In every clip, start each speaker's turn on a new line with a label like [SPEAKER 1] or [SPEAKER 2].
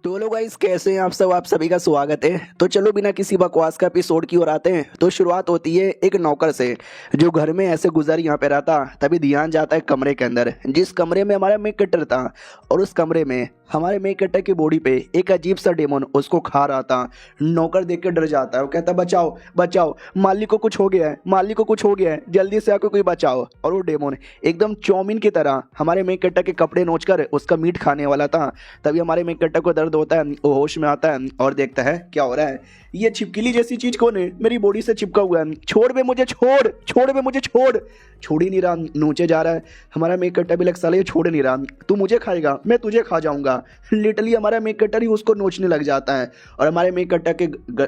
[SPEAKER 1] तो hello guys, कैसे हैं आप सब। आप सभी का स्वागत है। तो चलो बिना किसी बकवास का एपिसोड की ओर आते हैं। तो शुरुआत होती है एक नौकर से जो घर में ऐसे गुजर यहाँ पे रहता। तभी ध्यान जाता है कमरे के अंदर, जिस कमरे में हमारा मेक कटर था। और उस कमरे में हमारे मेक कटर की बॉडी पे एक अजीब सा डेमन उसको खा रहा था। नौकर देख के डर जाता है। वो कहता है बचाओ बचाओ, मालिक को कुछ हो गया है, मालिक को कुछ हो गया है, जल्दी से आके कोई बचाओ। और वो डेमन एकदम चाउमीन की तरह हमारे मेक कटर के कपड़े नोचकर उसका मीट खाने वाला था। तभी हमारे मेक कटर को दर्द होता है, वो होश में आता है और देखता है क्या हो रहा है। ये छिपकली जैसी चीज कौन है, मेरी बॉडी से चिपका हुआ है। छोड़ बे मुझे, छोड़ छोड़ बे मुझे, छोड़ ही नहीं रहा, नोचे जा रहा है। हमारा मेक कटर भी लग साले ये छोड़ नहीं रहा। तू मुझे खाएगा, मैं तुझे खा जाऊंगा। लिटरली हमारा मेक कटर ही उसको नोचने लग जाता है। और हमारे मेक कटर के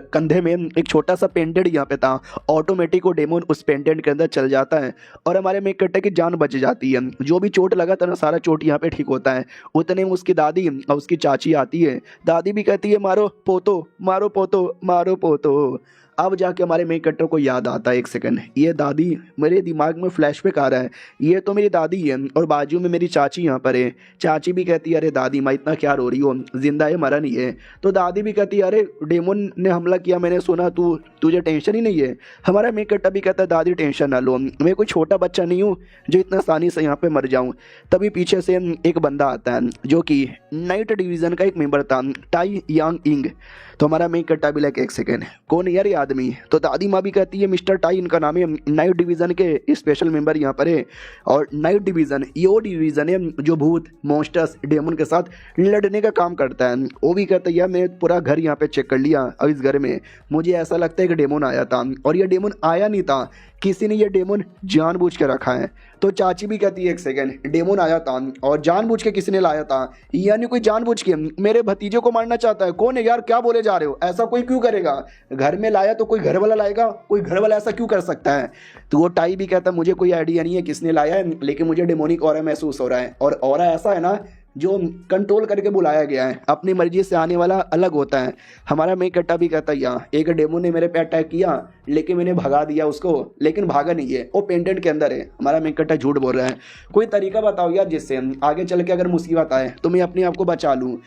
[SPEAKER 1] कंधे में एक छोटा सा पेंडेंट यहाँ पे था। ऑटोमेटिक वो डेमन उस पेंडेंट के अंदर चल जाता है और हमारे मेक कटर की जान बच जाती है। जो भी चोट लगा था ना, सारा चोट यहाँ पे ठीक होता है। उतने में उसकी दादी और उसकी चाची आती है। दादी भी कहती है मारो पोतो, मारो पोतो, मारो पोतो। अब जाके हमारे मेक कटर को याद आता है, एक सेकंड, ये दादी, मेरे दिमाग में फ्लैशबैक आ रहा है, ये तो मेरी दादी है। और बाजू में मेरी चाची यहाँ पर है। चाची भी कहती है अरे दादी माँ इतना क्या रो रही हो, जिंदा है मरा नहीं है। तो दादी भी कहती है अरे डेमन ने हमला किया, मैंने सुना, तुझे टेंशन ही नहीं है। हमारा मेक कटर भी कहता है दादी टेंशन ना लो, मैं कोई छोटा बच्चा नहीं हूँ जो इतना आसानी से यहाँ पे मर जाऊँ। तभी पीछे से एक बंदा आता है जो कि नाइट डिवीज़न का एक मेंबर था, टाई यांग इंग। तो हमारा मेक कटर भी लाइक एक सेकेंड, कौन है यार ये आदमी। तो दादी माँ भी कहती है मिस्टर टाई इनका नाम है, नाइट डिवीज़न के स्पेशल मेंबर यहाँ पर है। और नाइट डिवीज़न ये वो डिवीज़न है जो भूत मॉन्स्टर्स डेमन के साथ लड़ने का काम करता है। वो भी कहता है यार मैं पूरा घर यहाँ पे चेक कर लिया और इस घर में मुझे ऐसा लगता है कि डेमन आया था। और ये डेमन आया नहीं था, किसी ने ये डेमन जानबूझ के रखा है। तो चाची भी कहती है एक सेकेंड, डेमन आया था और जानबूझ के किसी ने लाया था, यानी कोई जानबूझ के मेरे भतीजे को मारना चाहता है। कौन है यार, क्या बोले जा रहे हो, ऐसा कोई क्यों करेगा। घर में लाया तो कोई घर वाला लाएगा, कोई घर वाला ऐसा क्यों कर सकता है। तो वो टाई भी कहता है मुझे कोई आइडिया नहीं है किसने लाया है, लेकिन मुझे डेमोनिक ऑरा महसूस हो रहा है। और ऑरा ऐसा है ना जो कंट्रोल करके बुलाया गया है, अपनी मर्जी से आने वाला अलग होता है। हमारा मेक कटर भी कहता है यहाँ एक डेमो ने मेरे पे अटैक किया, लेकिन मैंने भगा दिया उसको, लेकिन भागा नहीं है, वो पेंडेंट के अंदर है। हमारा मेक कटर झूठ बोल रहा है। कोई तरीका बताओ यार जिससे आगे चल के अगर मुसीबत आए तो मैं अपने आप को बचा लूँ।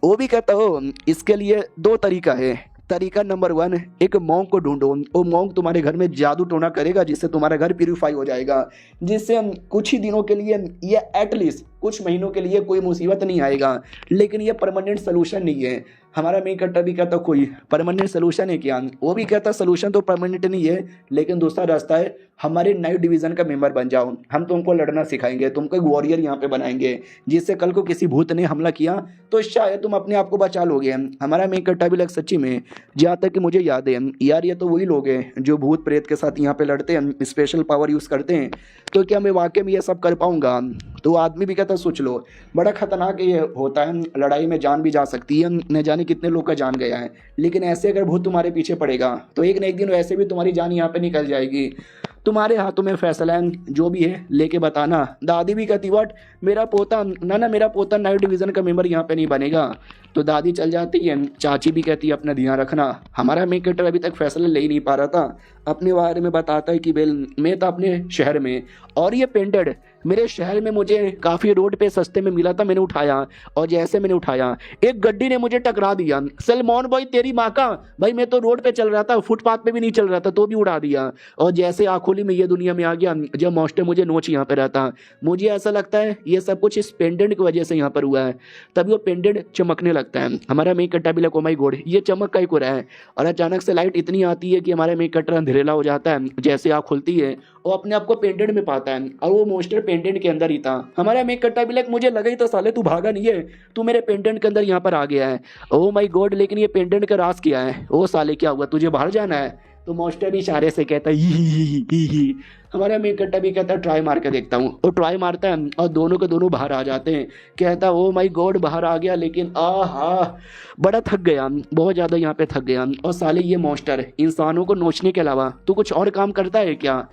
[SPEAKER 1] वो भी कहता हो इसके लिए दो तरीका है। तरीका नंबर 1, एक मॉन्क को ढूंढो। वो मॉन्क तुम्हारे घर में जादू टोना करेगा जिससे तुम्हारा घर प्यूरिफाई हो जाएगा, जिससे कुछ ही दिनों के लिए या एटलीस्ट कुछ महीनों के लिए कोई मुसीबत नहीं आएगा। लेकिन ये परमानेंट सोल्यूशन नहीं है। हमारा मेक कटर भी कहता कोई परमानेंट सोल्यूशन है क्या। वो भी कहता सोल्यूशन तो परमानेंट नहीं है, लेकिन दूसरा रास्ता है, हमारे नाइट डिवीज़न का मेंबर बन जाओ, हम तुमको लड़ना सिखाएंगे, तुमको एक वॉरियर यहाँ पे बनाएंगे, जिससे कल को किसी भूत ने हमला किया तो शायद तुम अपने आप को बचा लोगे। हमारा मेक कटर भी लग सच्ची में, जहाँ तक कि मुझे याद है यार ये तो वही लोग हैं जो भूत प्रेत के साथ यहाँ पे लड़ते हैं, स्पेशल पावर यूज़ करते हैं। तो क्या मैं वाकई में ये सब कर पाऊंगा। तो आदमी भी कहता सोच लो, बड़ा खतरनाक ये होता है, लड़ाई में जान भी जा सकती है, न जाने कितने लोग का जान गया है। लेकिन ऐसे अगर भूत तुम्हारे पीछे पड़ेगा तो एक न एक दिन वैसे भी तुम्हारी जान यहाँ पे निकल जाएगी। तुम्हारे हाथों में फैसला है, जो भी है लेके बताना। दादी भी कहती व्हाट, मेरा पोता ना मेरा पोता नाइट डिवीज़न का मेंबर यहाँ पे नहीं बनेगा। तो दादी चल जाती है। चाची भी कहती है अपना ध्यान रखना। हमारा मेक कटर अभी तक फैसला ले ही नहीं पा रहा था, अपने बारे में बताता है कि बेल मैं था अपने शहर में और ये पेंटेड मेरे शहर में मुझे काफ़ी रोड पे सस्ते में मिला था, मैंने उठाया और जैसे मैंने उठाया एक गड्डी ने मुझे टकरा दिया। सलमान भाई तेरी माँ का, भाई मैं तो रोड पे चल रहा था, फुटपाथ पे भी नहीं चल रहा था तो भी उड़ा दिया। और जैसे आखोली में ये दुनिया में आ गया जब मॉन्स्टर मुझे नोच यहाँ पे रहता, मुझे ऐसा लगता है ये सब कुछ इस पेंडेंट की वजह से यहाँ पर हुआ है। तभी वो पेंडेंट चमकने लगता है। हमारा मेक कटर भी लगा ओ माय गॉड ये चमक का ही हो रहा है। और अचानक से लाइट इतनी आती है कि हमारा मेक कटर अंधेरेला हो जाता है। जैसे आँख खुलती है वो अपने आप को पेंडेंट में पाता है और वो मॉन्स्टर पेंडेंट के अंदर ही था। हमारा मेक कटर भी लाइक मुझे लगा ही तो साले तू भागा नहीं है, तू मेरे पेंडेंट के अंदर यहाँ पर आ गया है। ओ माय गॉड, लेकिन ये पेंडेंट का राज क्या है। ओ साले क्या हुआ, तुझे बाहर जाना है। तो मॉन्स्टर भी इशारे से कहता है ही। हमारा मेक कटर भी कहता है ट्राई मार के देखता हूँ। वो ट्राई मारता है और दोनों के दोनों बाहर आ जाते हैं। कहता है ओ माय गॉड बाहर आ गया, लेकिन आहा बड़ा थक गया, बहुत ज़्यादा यहाँ पे थक गया। और साले ये मॉन्स्टर इंसानों को नोचने के अलावा तो कुछ और काम करता है क्या।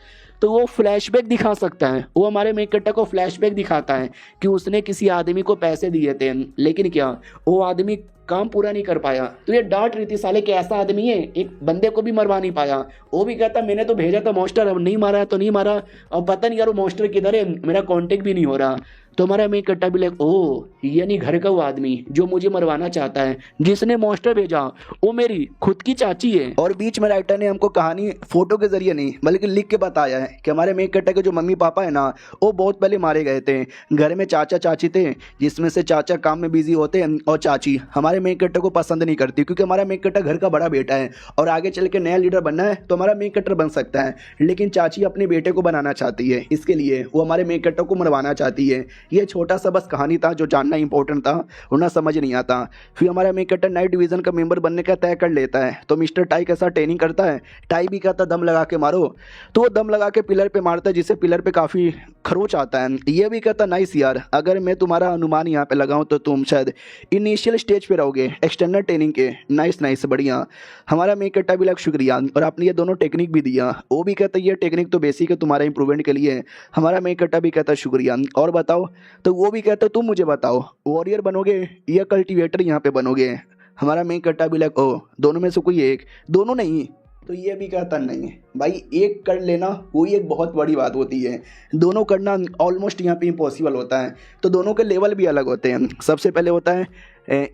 [SPEAKER 1] तो वो फ्लैशबैक दिखा सकता है। वो हमारे मेक कटर को फ्लैशबैक दिखाता है कि उसने किसी आदमी को पैसे दिए थे, लेकिन क्या वो आदमी काम पूरा नहीं कर पाया। तो ये डांट रही थी साले के ऐसा आदमी है, एक बंदे को भी मरवा नहीं पाया। वो भी कहता मैंने तो भेजा था मॉन्स्टर, अब नहीं मारा तो नहीं मारा, अब पता नहीं यार वो मॉन्स्टर किधर है, मेरा कांटेक्ट भी नहीं हो रहा। तो हमारा मेन कट्टा भी लाइक ओ यानी घर का वो आदमी जो मुझे मरवाना चाहता है, जिसने मॉन्स्टर भेजा वो मेरी खुद की चाची है। और बीच में राइटर ने हमको कहानी फोटो के जरिए नहीं बल्कि लिख के बताया है कि हमारे मेन कट्टा के जो मम्मी पापा है ना वो बहुत पहले मारे गए थे। घर में चाचा चाची थे, जिसमें से चाचा काम में बिजी होते हैं और चाची हमारे मेन कट्टा को पसंद नहीं करती, क्योंकि हमारा मेन कट्टा घर का बड़ा बेटा है और आगे चल के नया लीडर बनना है तो हमारा मेन कट्टर बन सकता है, लेकिन चाची अपने बेटे को बनाना चाहती है, इसके लिए वो हमारे मेन कट्टर को मरवाना चाहती है। ये छोटा सा बस कहानी था जो जानना इंपॉर्टेंट था, वरना समझ नहीं आता। फिर हमारा मेन कट्टर नाइट डिवीजन का मेंबर बनने का तय कर लेता है, तो मिस्टर टाई कैसा ट्रेनिंग करता है। टाई भी कहता दम लगा के मारो, तो वो दम लगा के पिलर पे मारता है, जिससे पिलर पे काफ़ी खरोच आता है। ये भी कहता नाइस यार, अगर मैं तुम्हारा अनुमान यहाँ पे लगाऊं तो तुम शायद इनिशियल स्टेज पे रहोगे एक्सटर्नल ट्रेनिंग के। नाइस नाइस बढ़िया। हमारा मेन कट्टा भी लग शुक्रिया, और आपने ये दोनों टेक्निक भी दिया। वो भी कहता है ये टेक्निक तो बेसिक है तुम्हारे इंप्रूवमेंट के लिए है। हमारा मेन कट्टा भी कहता है शुक्रिया, और बताओ। तो वो भी कहता तुम मुझे बताओ वॉरियर बनोगे या कल्टिवेटर यहाँ पे बनोगे। हमारा मेन कट्टा भी लग ओ दोनों में से कोई एक, दोनों नहीं। तो ये भी कहता नहीं भाई एक कर लेना वही एक बहुत बड़ी बात होती है, दोनों करना ऑलमोस्ट यहाँ पे इम्पॉसिबल होता है। तो दोनों के लेवल भी अलग होते हैं। सबसे पहले होता है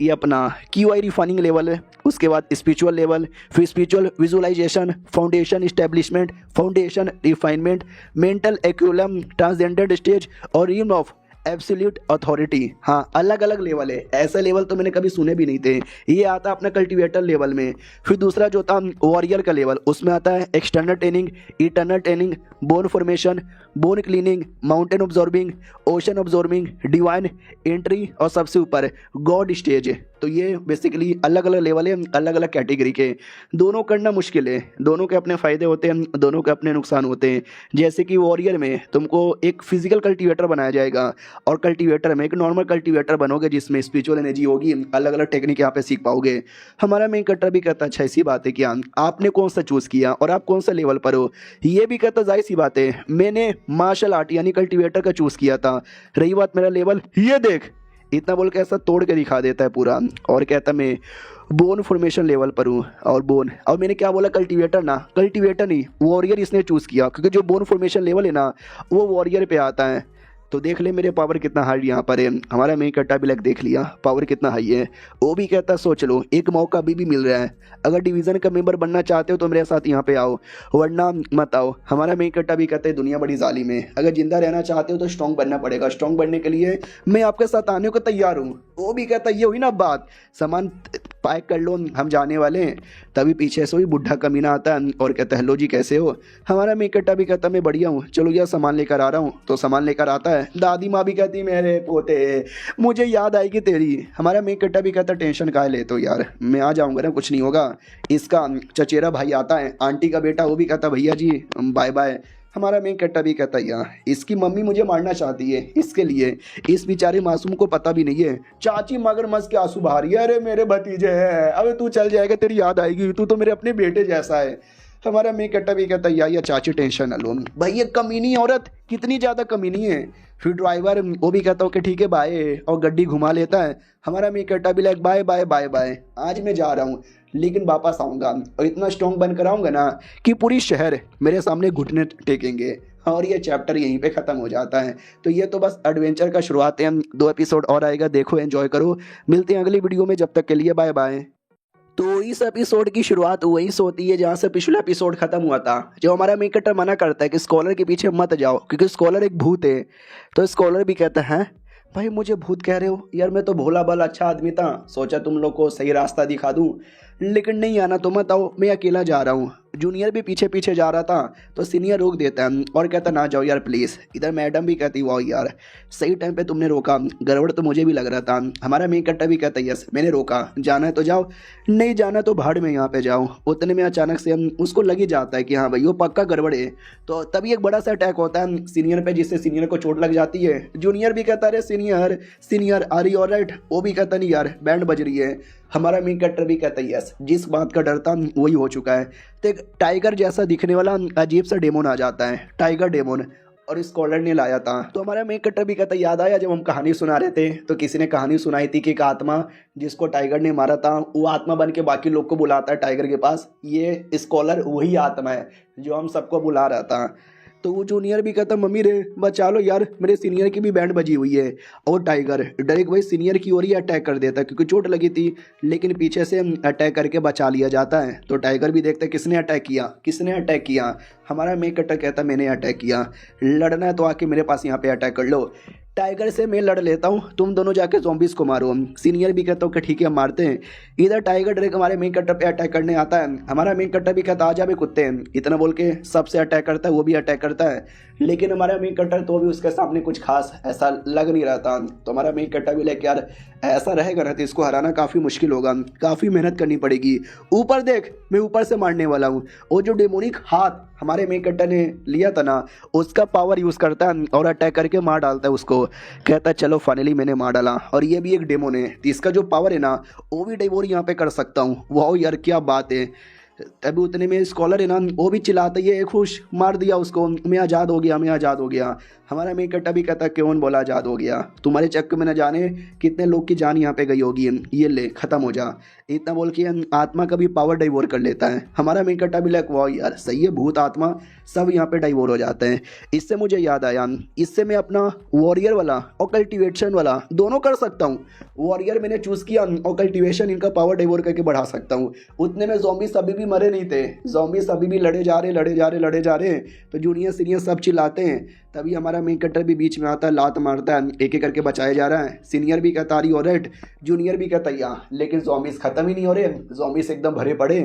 [SPEAKER 1] ये अपना QI रिफाइनिंग लेवल है, उसके बाद स्पिरिचुअल लेवल, फिर spiritual visualization, foundation establishment, foundation refinement, mental equilibrium, transcended stage और रिम ऑफ एब्सोल्यूट अथॉरिटी। हाँ अलग अलग लेवल है, ऐसा लेवल तो मैंने कभी सुने भी नहीं थे। ये आता है अपना कल्टिवेटर लेवल में। फिर दूसरा जो था वॉरियर का लेवल, उसमें आता है external training, internal training, bone formation, bone cleaning, mountain absorbing, ocean absorbing, divine entry और सबसे ऊपर गॉड स्टेज। तो ये बेसिकली अलग अलग लेवल है, अलग अलग कैटेगरी के। दोनों करना मुश्किल है, दोनों के अपने फ़ायदे होते हैं, दोनों के अपने नुकसान होते हैं। जैसे कि वॉरियर में तुमको एक फिजिकल कल्टीवेटर बनाया जाएगा और कल्टीवेटर में एक नॉर्मल कल्टीवेटर बनोगे जिसमें स्पिरिचुअल एनर्जी होगी, अलग अलग टेक्निक यहाँ पे सीख पाओगे। हमारा मेन कट्टर भी कहता अच्छा ऐसी बात है कि आपने कौन सा चूज़ किया और आप कौन सा लेवल पर हो। ये भी कहता जाहिर सी बात है मैंने मार्शल आर्ट यानी कल्टीवेटर का चूज़ किया था। रही बात मेरा लेवल, ये देख इतना बोल के ऐसा तोड़ के दिखा देता है पूरा, और कहता मैं बोन फॉर्मेशन लेवल पर हूँ। और बोन, और मैंने क्या बोला कल्टीवेटर ना, कल्टीवेटर नहीं वॉरियर इसने चूज़ किया, क्योंकि जो बोन फॉर्मेशन लेवल है ना वो वॉरियर पे आता है। तो देख ले मेरे पावर कितना हाई यहाँ पर है। हमारा मेन कट्टा भी लग देख लिया पावर कितना हाई है। वो भी कहता सोच लो एक मौका अभी भी मिल रहा है, अगर डिवीज़न का मेंबर बनना चाहते हो तो मेरे साथ यहाँ पे आओ, वरना मत आओ। हमारा मेन कट्टा भी कहता है दुनिया बड़ी जालिम है, अगर जिंदा रहना चाहते हो तो स्ट्रॉन्ग बनना पड़ेगा, स्ट्रॉन्ग बनने के लिए मैं आपके साथ आने को तैयार हूँ। वो भी कहता ये हुई ना बात, सामान पैक कर लो हम जाने वाले हैं। तभी पीछे से वही बुढ़ा कमीना आता है और कहता है हेलो जी कैसे हो। हमारा मेन कट्टा भी कहता मैं बढ़िया हूँ, चलो यार सामान लेकर आ रहा हूँ। तो सामान लेकर आता है, दादी माँ भी कहती मेरे पोते मुझे याद आएगी तेरी। हमारा मेन कट्टा भी कहता टेंशन काहे लेते हो यार, मैं आ जाऊँगा ना, कुछ नहीं होगा। इसका चचेरा भाई आता है, आंटी का बेटा, वो भी कहता भैया जी बाय बाय। हमारा मेन कट्टा भी कहता यार इसकी मम्मी मुझे मारना चाहती है, इसके लिए इस बेचारे मासूम को पता भी नहीं है। चाची मगरमच्छ के आंसू बहा रही है, अरे मेरे भतीजे हैं, अबे तू चल जाएगा तेरी याद आएगी, तू तो मेरे अपने बेटे जैसा है। हमारा मेन कट्टा भी कहता या चाची टेंशन ना लो भाई, ये कमीनी औरत कितनी ज़्यादा कमीनी है। फिर ड्राइवर वो भी कहता कि ठीक है बाय, और गड्डी घुमा लेता है। हमारा मेन कट्टा भी like bye bye bye bye, आज मैं जा रहा हूँ लेकिन वापस आऊँगा और इतना स्ट्रॉन्ग बनकर आऊँगा ना कि पूरी शहर मेरे सामने घुटने टेकेंगे। और ये चैप्टर यहीं पे ख़त्म हो जाता है। तो ये तो बस एडवेंचर का शुरुआत है, 2 एपिसोड और आएगा, देखो एंजॉय करो। मिलते हैं अगली वीडियो में, जब तक के लिए बाय बाय। तो इस एपिसोड की शुरुआत वहीं से होती है जहाँ से पिछला एपिसोड खत्म हुआ था। जो हमारा मेन कट्टर मना करता है कि स्कॉलर के पीछे मत जाओ क्योंकि स्कॉलर एक भूत है। तो स्कॉलर भी कहता है भाई मुझे भूत कह रहे हो यार, मैं तो भोला भाला अच्छा आदमी था, सोचा तुम लोग को सही रास्ता दिखा दूं, लेकिन नहीं आना तो मत आओ, मैं अकेला जा रहा हूँ। जूनियर भी पीछे पीछे जा रहा था तो सीनियर रोक देता है और कहता ना जाओ यार प्लीज़। इधर मैडम भी कहती वाह यार सही टाइम पे तुमने रोका, गड़बड़ तो मुझे भी लग रहा था। हमारा मेन कट्टा भी कहता यस मैंने रोका, जाना है तो जाओ, नहीं जाना तो भाड़ में यहाँ पे जाओ। उतने में अचानक से उसको लग ही जाता है कि हाँ भाई वो पक्का गड़बड़ है। तो तभी एक बड़ा सा अटैक होता है सीनियर पे, जिससे सीनियर को चोट लग जाती है। जूनियर भी कहता है senior senior are you alright, वो भी कहता नहीं यार बैंड बज रही है। हमारा मेन कट्टर भी कहता है यस जिस बात का डर था वही हो चुका है। तो एक टाइगर जैसा दिखने वाला अजीब सा डेमोन आ जाता है, टाइगर डेमोन, और स्कॉलर ने लाया था। तो हमारा मेन कट्टर भी कहता याद आया जब हम कहानी सुना रहे थे तो किसी ने कहानी सुनाई थी कि एक आत्मा जिसको टाइगर ने मारा था वो आत्मा बन के बाकी लोग को बुलाता है टाइगर के पास। ये स्कॉलर वही आत्मा है जो हम सबको बुला रहा था। तो वो जूनियर भी कहता मम्मी रे बचा लो यार, मेरे सीनियर की भी बैंड बजी हुई है। और टाइगर डायरेक्ट वही सीनियर की ओर ही अटैक कर देता है क्योंकि चोट लगी थी, लेकिन पीछे से अटैक करके बचा लिया जाता है। तो टाइगर भी देखता है किसने अटैक किया, किसने अटैक किया। हमारा मेन कटर कहता है मैंने अटैक किया, लड़ना है तो आके मेरे पास यहाँ पे अटैक कर लो। टाइगर से मैं लड़ लेता हूँ, तुम दोनों जाके ज़ॉम्बीज़ को मारो। सीनियर भी कहता हूँ कि ठीक है हम मारते हैं। इधर टाइगर डायरेक्ट हमारे मेन कट्टर पे अटैक करने आता है। हमारा मेन कट्टर भी कहता आ जा बे कुत्ते, इतना बोल के सबसे अटैक करता है, वो भी अटैक करता है। लेकिन हमारा मेन कट्टर तो भी उसके सामने कुछ खास ऐसा लग नहीं रहा था। तो हमारा मेन कट्टर भी लाइक यार ऐसा रहेगा ना तो इसको हराना काफ़ी मुश्किल होगा, काफ़ी मेहनत करनी पड़ेगी। ऊपर देख मैं ऊपर से मारने वाला हूँ। और जो डेमोनिक हाथ हमारे मेन कट्टर ने लिया था ना, उसका पावर यूज़ करता है और अटैक करके मार डालता है उसको। कहता है चलो फाइनली मैंने मार डाला, और ये भी एक डेमोन है तो इसका जो पावर है ना वो भी डेवोर यहाँ पे कर सकता हूँ। वाह यार क्या बात है। तभी उतने में स्कॉलर है ना वो भी चिल्लाता है, ये खुश मार दिया उसको, मैं आज़ाद हो गया, मैं आज़ाद हो गया। हमारा मेन कट्टा भी कहता है कौन बोला आज़ाद हो गया, तुम्हारे चक्कर में न जाने कितने लोग की जान यहाँ पे गई होगी, ये ले ख़त्म हो जा। इतना बोल के आत्मा का भी पावर डाइवोर कर लेता है। हमारा मेन कट्टा भी लाइक वाह यार सही है, भूत आत्मा सब यहाँ पे डाइवोर हो जाते हैं। इससे मुझे याद आया, इससे मैं अपना वॉरियर वाला और कल्टिवेशन वाला दोनों कर सकता हूँ। वॉरियर मैंने चूज़ किया और कल्टिवेशन इनका पावर डाइवोर करके बढ़ा सकता हूँ। उतने में ज़ॉम्बीज़ अभी भी मरे नहीं थे, ज़ॉम्बीज़ अभी भी लड़े जा रहे। तो जूनियर सीनियर सब चिल्लाते हैं। तभी हमारा मेन कट्टर भी बीच में आता है, लात मारता है, एक एक करके बचाया जा रहा है। सीनियर भी कहता रही ऑलराइट, जूनियर भी कहता या, लेकिन ज़ॉम्बीज़ ख़त्म ही नहीं हो रहे, ज़ॉम्बीज़ एकदम भरे पड़े,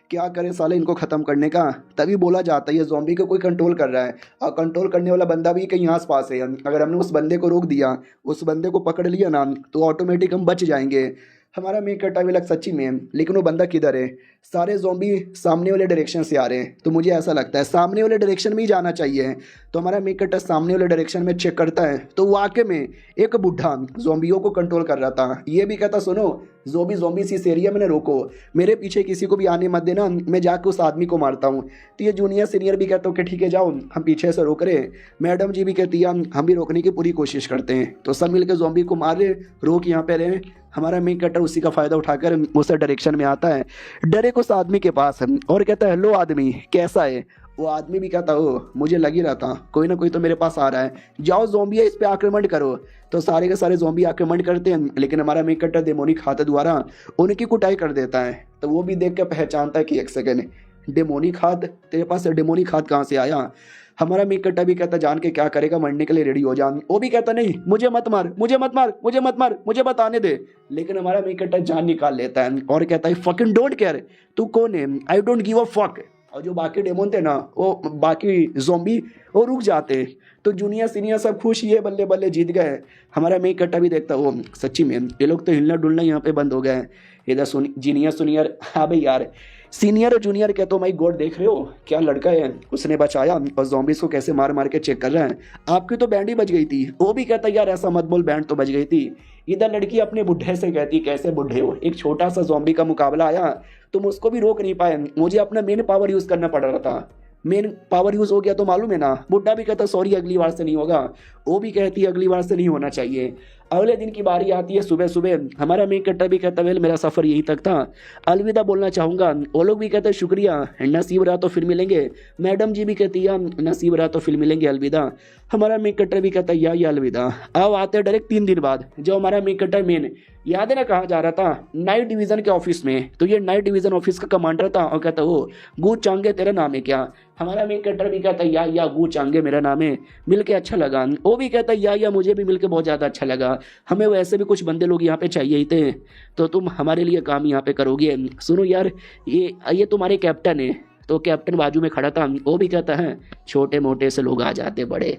[SPEAKER 1] क्या करें साले इनको ख़त्म करने का। तभी बोला जाता है ये ज़ॉम्बी को कोई कंट्रोल कर रहा है, और कंट्रोल करने वाला बंदा भी कहीं आस पास है। अगर हमने उस बंदे को रोक दिया, उस बंदे को पकड़ लिया ना, तो ऑटोमेटिक हम बच जाएंगे। हमारा मेन कट्टा भी लग सच्ची में, लेकिन वो बंदा किधर है। सारे ज़ॉम्बी सामने वाले डायरेक्शन से आ रहे हैं, तो मुझे ऐसा लगता है सामने वाले डायरेक्शन में ही जाना चाहिए। तो हमारा मेन कट्टा सामने वाले डायरेक्शन में चेक करता है, तो वाकई में एक बुढ़ा ज़ॉम्बियों को कंट्रोल कर रहा था। ये भी कहता सुनो ज़ॉम्बीज़ इस एरिया में रोको, मेरे पीछे किसी को भी आने मत देना, मैं जाकर उस आदमी को मारता हूँ। तो ये जूनियर सीनियर भी कहता हूँ कि ठीक है जाओ, हम पीछे से रोक रहे। मैडम जी भी कहती है हम भी रोकने की पूरी कोशिश करते हैं। तो सब मिलकर ज़ॉम्बी को मार रहे, रोक यहाँ पे रहे। हमारा मेन कट्टर उसी का फ़ायदा उठाकर उस डायरेक्शन में आता है, डायरेक्ट उस आदमी के पास और कहता है हेलो आदमी कैसा है। वो आदमी भी कहता हो मुझे लग ही रहा था कोई ना कोई तो मेरे पास आ रहा है, जाओ ज़ॉम्बी इस पे आक्रमण करो। तो सारे के सारे ज़ॉम्बी आक्रमण करते हैं, लेकिन हमारा मेन कट्टर डेमोनिक हाथ द्वारा उनकी कुटाई कर देता है। तो वो भी देख कर पहचानता है कि एक सेकेंड, डेमोनिक हाथ, तेरे पास डेमोनिक हाथ कहाँ से आया। हमारा मेन कट्टा भी कहता जान के क्या करेगा, मरने के लिए रेडी हो जान। वो भी कहता नहीं मुझे मत मार, मुझे मत मार, मुझे मत मार, मुझे बताने दे। लेकिन हमारा मेन कट्टा जान निकाल लेता है और कहता है फकिंग डोंट केयर, तू कौन है, I don't give a fuck. और जो बाकी डेमोन थे ना, वो बाकी ज़ॉम्बी वो रुक जाते। तो जूनियर सीनियर सब खुश, ये बल्ले बल्ले जीत गए। हमारा मेन कट्टा भी देखता वो सच्ची में ये लोग तो हिलना डुलना यहाँ पे बंद हो गए। इधर जूनियर सुनियर, हाँ भाई यार सीनियर और जूनियर कहते हो माई गॉड देख रहे हो क्या लड़का है, उसने बचाया और ज़ॉम्बीज़ को कैसे मार मार के चेक कर रहे हैं। आपकी तो बैंड ही बच गई थी। वो भी कहता यार ऐसा मत बोल, बैंड तो बच गई थी। इधर लड़की अपने बुढ़े से कहती कैसे बुढ़े हो, एक छोटा सा ज़ॉम्बी का मुकाबला आया, तुम उसको भी रोक नहीं पाए, मुझे अपना मेन पावर यूज़ करना पड़ रहा था, मेन पावर यूज़ हो गया तो मालूम है ना। बुड्ढा भी कहता सॉरी अगली बार से नहीं होगा, वो भी कहती है अगली बार से नहीं होना चाहिए। अगले दिन की बारी आती है सुबह सुबह, हमारा मेन कट्टा भी कहता वेल मेरा सफ़र यहीं तक था, अलविदा बोलना चाहूँगा। वो लोग भी कहते हैं शुक्रिया, नसीब रहा तो फिर मिलेंगे। मैडम जी भी कहती है नसीब रहा तो फिर मिलेंगे, अलविदा। हमारा मेन कट्टा भी कहता है या अलविदा। अब आते हैं डायरेक्ट 3 दिन बाद, जो हमारा मेन कट्टा मेन याद है ना कहाँ जा रहा था, नाइट डिवीज़न के ऑफिस में। तो ये नाइट डिवीज़न ऑफिस का कमांडर था और कहता वो गू चांगे तेरा नाम है क्या। हमारा मेन कट्टर भी कहता है या गू चांगे मेरा नाम है, मिलके अच्छा लगा। वो भी कहता है या मुझे भी मिलके बहुत ज़्यादा अच्छा लगा, हमें वैसे भी कुछ बंदे लोग यहाँ पे चाहिए ही थे, तो तुम हमारे लिए काम यहाँ पे करोगे। सुनो यार ये तुम्हारे कैप्टन है। तो कैप्टन बाजू में खड़ा था, वो भी कहता है छोटे मोटे से लोग आ जाते बड़े।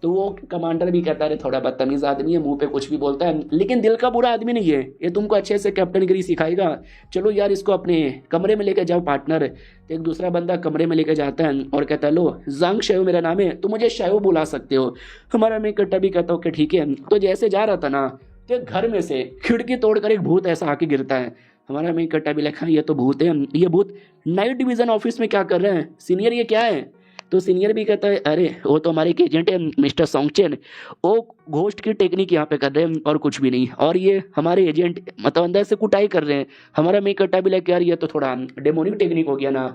[SPEAKER 1] तो वो कमांडर भी कहता है थोड़ा बदतमीज़ आदमी है, मुंह पे कुछ भी बोलता है, लेकिन दिल का बुरा आदमी नहीं है, ये तुमको अच्छे से कैप्टनगिरी सिखाएगा। चलो यार इसको अपने कमरे में लेकर जाओ पार्टनर। तो एक दूसरा बंदा कमरे में लेकर जाता है और कहता है लो जंग शेव मेरा नाम है, तो मुझे शेव बुला सकते हो। हमारा मेन कट्टा भी कहता हूँ कि ठीक है। तो जैसे जा रहा था ना, तो घर में से खिड़की तोड़कर एक भूत ऐसा आके गिरता है। हमारा मेन कट्टा भी लिखा ये तो भूत है, ये भूत नाइट डिवीज़न ऑफिस में क्या कर रहे हैं सीनियर, ये क्या है। तो सीनियर भी कहता है अरे वो तो हमारे एक एजेंट है मिस्टर सोंगचेन, वो घोस्ट की टेक्निक यहाँ पे कर रहे हैं और कुछ भी नहीं, और ये हमारे एजेंट मतलब अंदर से कुटाई कर रहे हैं। हमारा मेन कट्टा भी लगे यार ये तो थोड़ा डेमोनिक टेक्निक हो गया ना।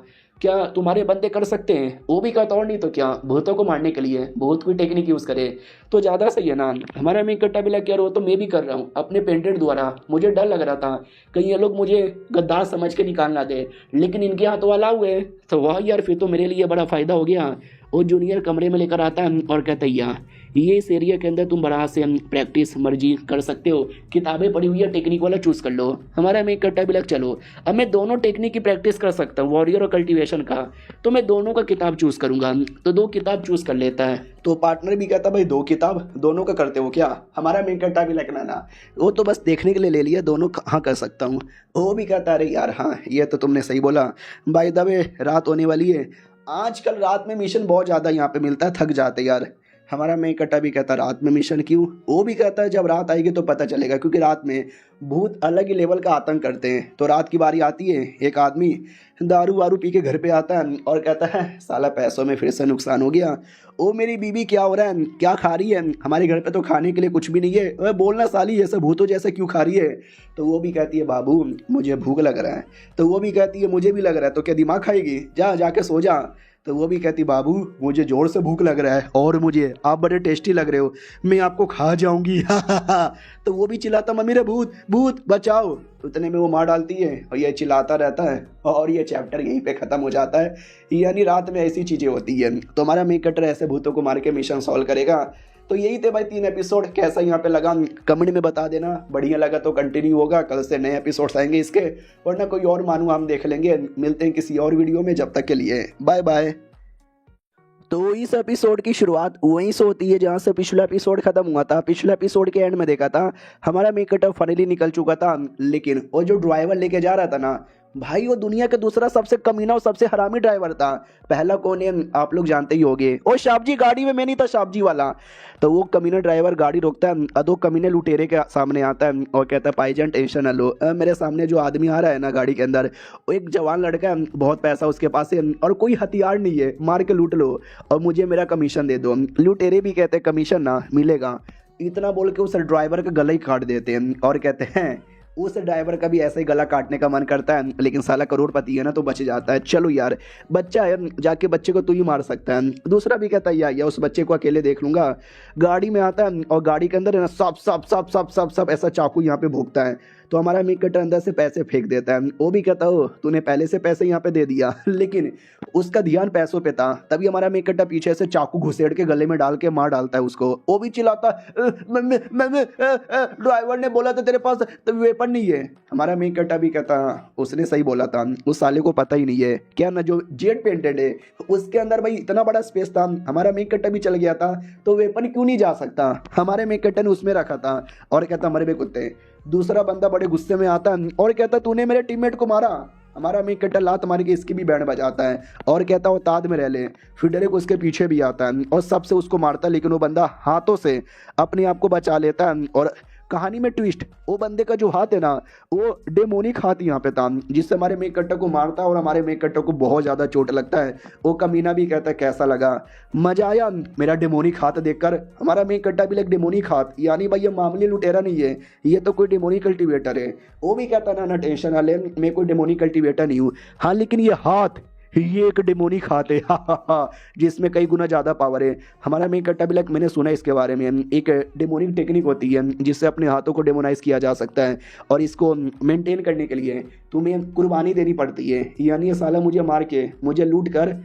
[SPEAKER 1] क्या तुम्हारे बंदे कर सकते हैं? वो भी कहता और नहीं तो क्या, भूतों को मारने के लिए बहुत कोई टेक्निक यूज़ करे तो ज़्यादा सही है ना। हमारा मेन कट्टा भी लग, यार वो तो मैं भी कर रहा हूँ अपने पेंटेड द्वारा, मुझे डर लग रहा था कहीं ये लोग मुझे गद्दार समझ के निकाल ना दे, लेकिन इनके हाथ वाला हुए तो वाह यार, फिर तो मेरे लिए बड़ा फ़ायदा हो गया। वो जूनियर कमरे में लेकर आता है और कहता है यहाँ ये इस एरिया के अंदर तुम बड़ा से प्रैक्टिस मर्जी कर सकते हो, किताबें पढ़ी हुई है टेक्निक वाला चूज़ कर लो। हमारा मेन कट्टा भी लग, चलो अब मैं दोनों टेक्निक की प्रैक्टिस कर सकता हूँ, वॉरियर और कल्टीवेशन का, तो मैं दोनों का किताब चूज़ करूंगा। तो 2 किताब चूज़ कर लेता है। तो पार्टनर भी कहता भाई 2 किताब दोनों का करते हो क्या? हमारा मेन कट्टा भी लगना ना, वो तो बस देखने के लिए ले लिया, दोनों हाँ कर सकता हूँ। वो भी कहता अरे यार हाँ ये तो तुमने सही बोला। बाय द वे रात होने वाली है, आजकल रात में मिशन बहुत ज़्यादा यहाँ पे मिलता है, थक जाते यार। हमारा मेन कट्टा भी कहता रात में मिशन क्यों? वो भी कहता है जब रात आएगी तो पता चलेगा, क्योंकि रात में भूत अलग ही लेवल का आतंक करते हैं। तो रात की बारी आती है, एक आदमी दारू वारू पी के घर पे आता है और कहता है साला पैसों में फिर से नुकसान हो गया। ओ मेरी बीवी क्या हो रहा है, क्या खा रही है? हमारे घर पे तो खाने के लिए कुछ भी नहीं है। ओए बोलना साली, ये सब भूतों जैसे क्यों खा रही है? तो वो भी कहती है बाबू मुझे भूख लग रहा है। तो वो भी कहती है मुझे भी लग रहा है। तो क्या दिमाग खाएगी, जा जाके सो जा। तो वो भी कहती बाबू मुझे जोर से भूख लग रहा है और मुझे आप बड़े टेस्टी लग रहे हो, मैं आपको खा जाऊंगी। तो वो भी चिल्लाता मम्मी रे भूत भूत बचाओ। उतने में वो मार डालती है और ये चिल्लाता रहता है और ये चैप्टर यहीं पे ख़त्म हो जाता है। यानी रात में ऐसी चीज़ें होती है। तो हमारा मेन कटर ऐसे भूतों को मार के मिशन सॉल्व करेगा। तो यही थे भाई 3 एपिसोड, कैसा यहाँ पे लगा कमेंट में बता देना। बढ़िया लगा तो कंटिन्यू होगा, कल से नए एपिसोड्स आएंगे इसके, वरना कोई और मानू हम देख लेंगे। मिलते हैं किसी और वीडियो में, जब तक के लिए बाय बाय। तो इस एपिसोड की शुरुआत वहीं से होती है जहां से पिछला एपिसोड खत्म हुआ था। पिछले एपिसोड के एंड में देखा था हमारा मेकअप फाइनली निकल चुका था, लेकिन वो जो ड्राइवर लेके जा रहा था ना भाई, वो दुनिया का दूसरा सबसे कमीना और सबसे हरामी ड्राइवर था। पहला कौन है आप लोग जानते ही होंगे, ओ शाबजी गाड़ी में मैं नहीं था, शाबजी वाला। तो वो कमीना ड्राइवर गाड़ी रोकता है, अदो कमीने लुटेरे के सामने आता है और कहता है भाईजान टेंशन न लो, मेरे सामने जो आदमी आ रहा है ना गाड़ी के अंदर, वो एक जवान लड़का है, बहुत पैसा उसके पास है और कोई हथियार नहीं है, मार के लूट लो और मुझे मेरा कमीशन दे दो। लुटेरे भी कहते हैं कमीशन ना मिलेगा। इतना बोल के उस ड्राइवर का गला ही काट देते हैं और कहते हैं उस ड्राइवर का भी ऐसे ही गला काटने का मन करता है, लेकिन साला करोड़पति है ना तो बच जाता है। चलो यार बच्चा है, जाके बच्चे को तू ही मार सकता है। दूसरा भी कहता है या उस बच्चे को अकेले देख लूंगा। गाड़ी में आता है और गाड़ी के अंदर है ना सब सब सब सब सब सब ऐसा चाकू यहाँ पे भोंकता है। तो हमारा मेक कटर अंदर से पैसे फेंक देता है। वो भी कहता हो तूने पहले से पैसे यहाँ पे दे दिया, लेकिन उसका ध्यान पैसों पे था। तभी हमारा मेक कटर पीछे से चाकू घुसेड़ के गले में डाल के मार डालता है उसको। वो भी चिल्लाता ड्राइवर ने बोला था तेरे पास तो वेपन नहीं है। हमारा मेक कटर भी कहता उसने सही बोला था, उस साले को पता ही नहीं है क्या ना जो जेट पेंटेड है उसके अंदर भाई इतना बड़ा स्पेस था। हमारा मेक कटर भी चल गया था तो वेपन क्यों नहीं जा सकता। हमारे मेक कटर ने उसमें रखा था और कहता मरे बे कुत्ते। दूसरा बंदा बड़े गुस्से में आता है और कहता तूने मेरे टीममेट को मारा। हमारा मेक कटर लात मार के इसकी भी बैंड बजाता है और कहता वो ताद में रह ले। फिर डायरेक्ट उसके पीछे भी आता है और सबसे उसको मारता है, लेकिन वो बंदा हाथों से अपने आप को बचा लेता है। और कहानी में ट्विस्ट, वो बंदे का जो हाथ है ना वो डेमोनिक हाथ यहाँ पे था, जिससे हमारे मेक कट्टर को मारता है और हमारे मेक कट्टर को बहुत ज़्यादा चोट लगता है। वो कमीना भी कहता है कैसा लगा, मजा आया मेरा डेमोनिक हाथ देखकर। हमारा मेक कट्टा भी लाइक डेमोनिक हाथ, यानी भाई ये मामूली लुटेरा नहीं है, ये तो कोई डेमोनिक कल्टीवेटर है। वो भी कहता ना ना टेंशन ना ले, मैं कोई डेमोनिक कल्टीवेटर नहीं हूँ, हाँ लेकिन ये हाथ ये एक डेमोनिक हाथ है जिसमें कई गुना ज़्यादा पावर है। हमारा मेक कट्टा भी लाइक मैंने सुना है इसके बारे में, एक डेमोनिक टेक्निक होती है जिससे अपने हाथों को डेमोनाइज किया जा सकता है और इसको मेंटेन करने के लिए तुम्हें कुर्बानी देनी पड़ती है। यानी ये साला मुझे मार के मुझे लूट कर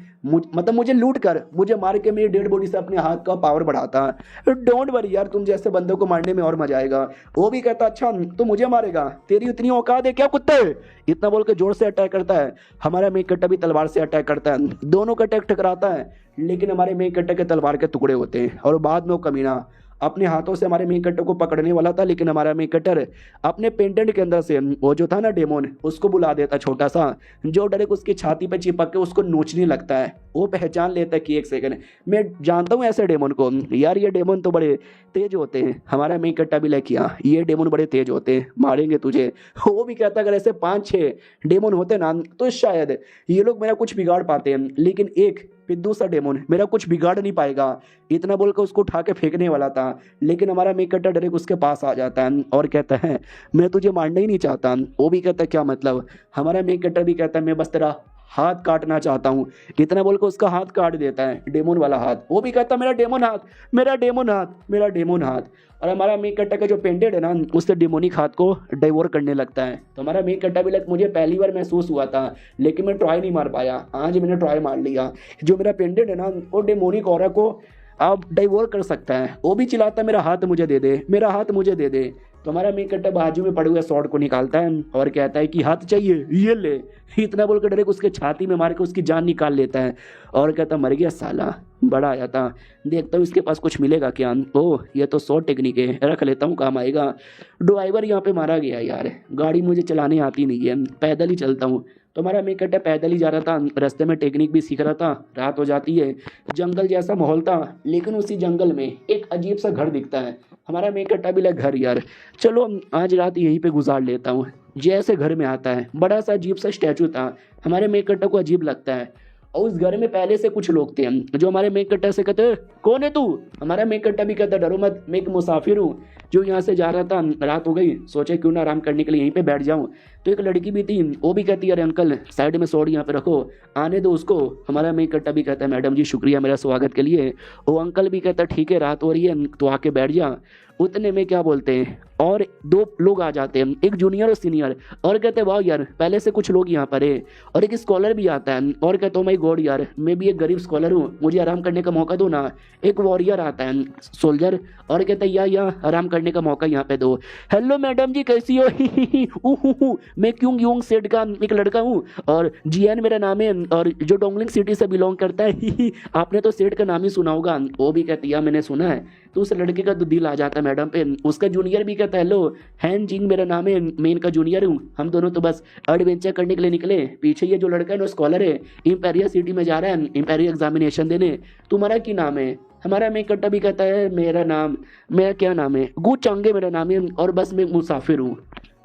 [SPEAKER 1] मुझे मार के मेरी डेड बॉडी से अपने हाथ का पावर बढ़ाता। डोंट वरी यार, तुम जैसे बंदों को मारने में और मजा आएगा। वो भी कहता अच्छा तो मुझे मारेगा, तेरी उतनी औकात है क्या कुत्ते, इतना बोल के जोर से अटैक करता है। हमारा मेक कट्टा भी तलवार से अटैक करता है, दोनों का अटैक टकराता है, लेकिन हमारे मेक कट्टा के तलवार के टुकड़े होते हैं और बाद में वो कमीना अपने हाथों से हमारे मेक कटर को पकड़ने वाला था, लेकिन हमारा मेक कटर अपने पेंडेंट के अंदर से वो जो था ना डेमोन उसको बुला देता छोटा सा, जो डायरेक्ट उसकी छाती पे चिपक के उसको नोचने लगता है। वो पहचान लेता है कि एक सेकंड मैं जानता हूँ ऐसे डेमोन को, यार ये डेमोन तो बड़े तेज होते हैं। हमारा मेक कट्टा भी लाइक किया ये डेमोन बड़े तेज होते हैं, मारेंगे तुझे। वो भी कहता अगर ऐसे 5-6 डेमोन होते ना तो शायद ये लोग मेरा कुछ बिगाड़ पाते हैं, लेकिन एक पिद्दू सा डेमोन मेरा कुछ बिगाड़ नहीं पाएगा। इतना बोलकर उसको उठा के फेंकने वाला था, लेकिन हमारा मेक कट्टा डायरेक्ट उसके पास आ जाता है और कहता है मैं तुझे मारना ही नहीं चाहता। वो भी कहता है क्या मतलब। हमारा मेक कट्टा भी कहता है मैं बस तेरा हाथ काटना चाहता हूँ। इतना बोल के उसका हाथ काट देता है, डेमोन वाला हाथ। वो भी कहता मेरा डेमोन हाथ, मेरा डेमोन हाथ, मेरा डेमोन हाथ। और हमारा मेन कट्टा का जो पेंटेड है ना, उससे डेमोनिक हाथ को डिवोर करने लगता है। तो हमारा मेन कट्टा भी मुझे पहली बार महसूस हुआ था, लेकिन मैं ट्राई नहीं मार पाया। आज मैंने ट्राई मार लिया। जो मेरा पेंटेड है ना, वो डेमोनिक ऑरा को आप डाइवोर कर सकता है। वो भी चिल्लाता है मेरा हाथ मुझे दे दे, मेरा हाथ मुझे दे दे। तो हमारा मेन कट्टा बाजू में पड़े हुए स्वॉर्ड को निकालता है और कहता है कि हाथ चाहिए, ये ले। इतना बोलकर डायरेक्ट उसके छाती में मार के उसकी जान निकाल लेता है और कहता मर गया साला, बड़ा आया था, देखता हूँ इसके पास कुछ मिलेगा क्या। ओह ये तो स्वॉर्ड टेक्निक है, रख लेता हूँ, काम आएगा। ड्राइवर यहाँ पे मारा गया यार, गाड़ी मुझे चलाने आती नहीं है, पैदल ही चलता हूँ। तो हमारा मेन कट्टा पैदल ही जा रहा था, रास्ते में टेक्निक भी सीख रहा था। रात हो जाती है, जंगल जैसा माहौल था, लेकिन उसी जंगल में एक अजीब सा घर दिखता है। हमारा मेन कट्टा भी लगा घर यार, चलो आज रात यहीं पे गुजार लेता हूँ। जैसे घर में आता है, बड़ा सा अजीब सा स्टैचू था। हमारे मेन कट्टा को अजीब लगता है और उस घर में पहले से कुछ लोग थे जो हमारे मेन कट्टा से कहते कौन है तू। हमारा मेन कट्टा भी कहता डरो मत, मैं एक मुसाफिर हूँ जो यहाँ से जा रहा था, रात हो गई, सोचे क्यों ना आराम करने के लिए यहीं पे बैठ जाऊँ। तो एक लड़की भी थी, वो भी कहती है अरे अंकल साइड में सोड यहाँ पे रखो, आने दो उसको। हमारा मेन कट्टा भी कहता है मैडम जी शुक्रिया मेरा स्वागत के लिए। वो अंकल भी कहता ठीक है रात हो रही है तो आके बैठ जा। उतने में क्या बोलते हैं, और दो लोग आ जाते हैं, एक जूनियर और सीनियर, और कहते हैं वाह यार पहले से कुछ लोग यहाँ पर है। और एक स्कॉलर भी आता है और कहता हूँ माय गॉड यार मैं भी एक गरीब स्कॉलर हूँ, मुझे आराम करने का मौका दो ना। एक वॉरियर आता है सोल्जर और कहता है या आराम करने का मौका यहाँ पे दो। हेलो मैडम जी कैसी हो मैं क्यों यूंग सेठ का एक लड़का हूँ और जियान मेरा नाम है और जो डोंगलिंग सिटी से बिलोंग करता है आपने तो सेठ का नाम ही सुना होगा। वो भी कहती है मैंने सुना है। तो उस लड़के का तो दिल आ जाता है मैडम पे। उसका जूनियर भी कहता है हेलो हैन जिंग मेरा नाम है, मैं इनका जूनियर हूँ, हम दोनों तो बस एडवेंचर करने के लिए निकले। पीछे ये जो लड़का है ना स्कॉलर है, इम्पेरिया सिटी में जा रहा है इम्पेरिया एग्जामिनेशन देने। तुम्हारा क्या नाम है। हमारा मेन कट्टा भी कहता है मेरा नाम, मेरा क्या नाम है, गु चांगे मेरा नाम है और बस मैं मुसाफिर हूँ।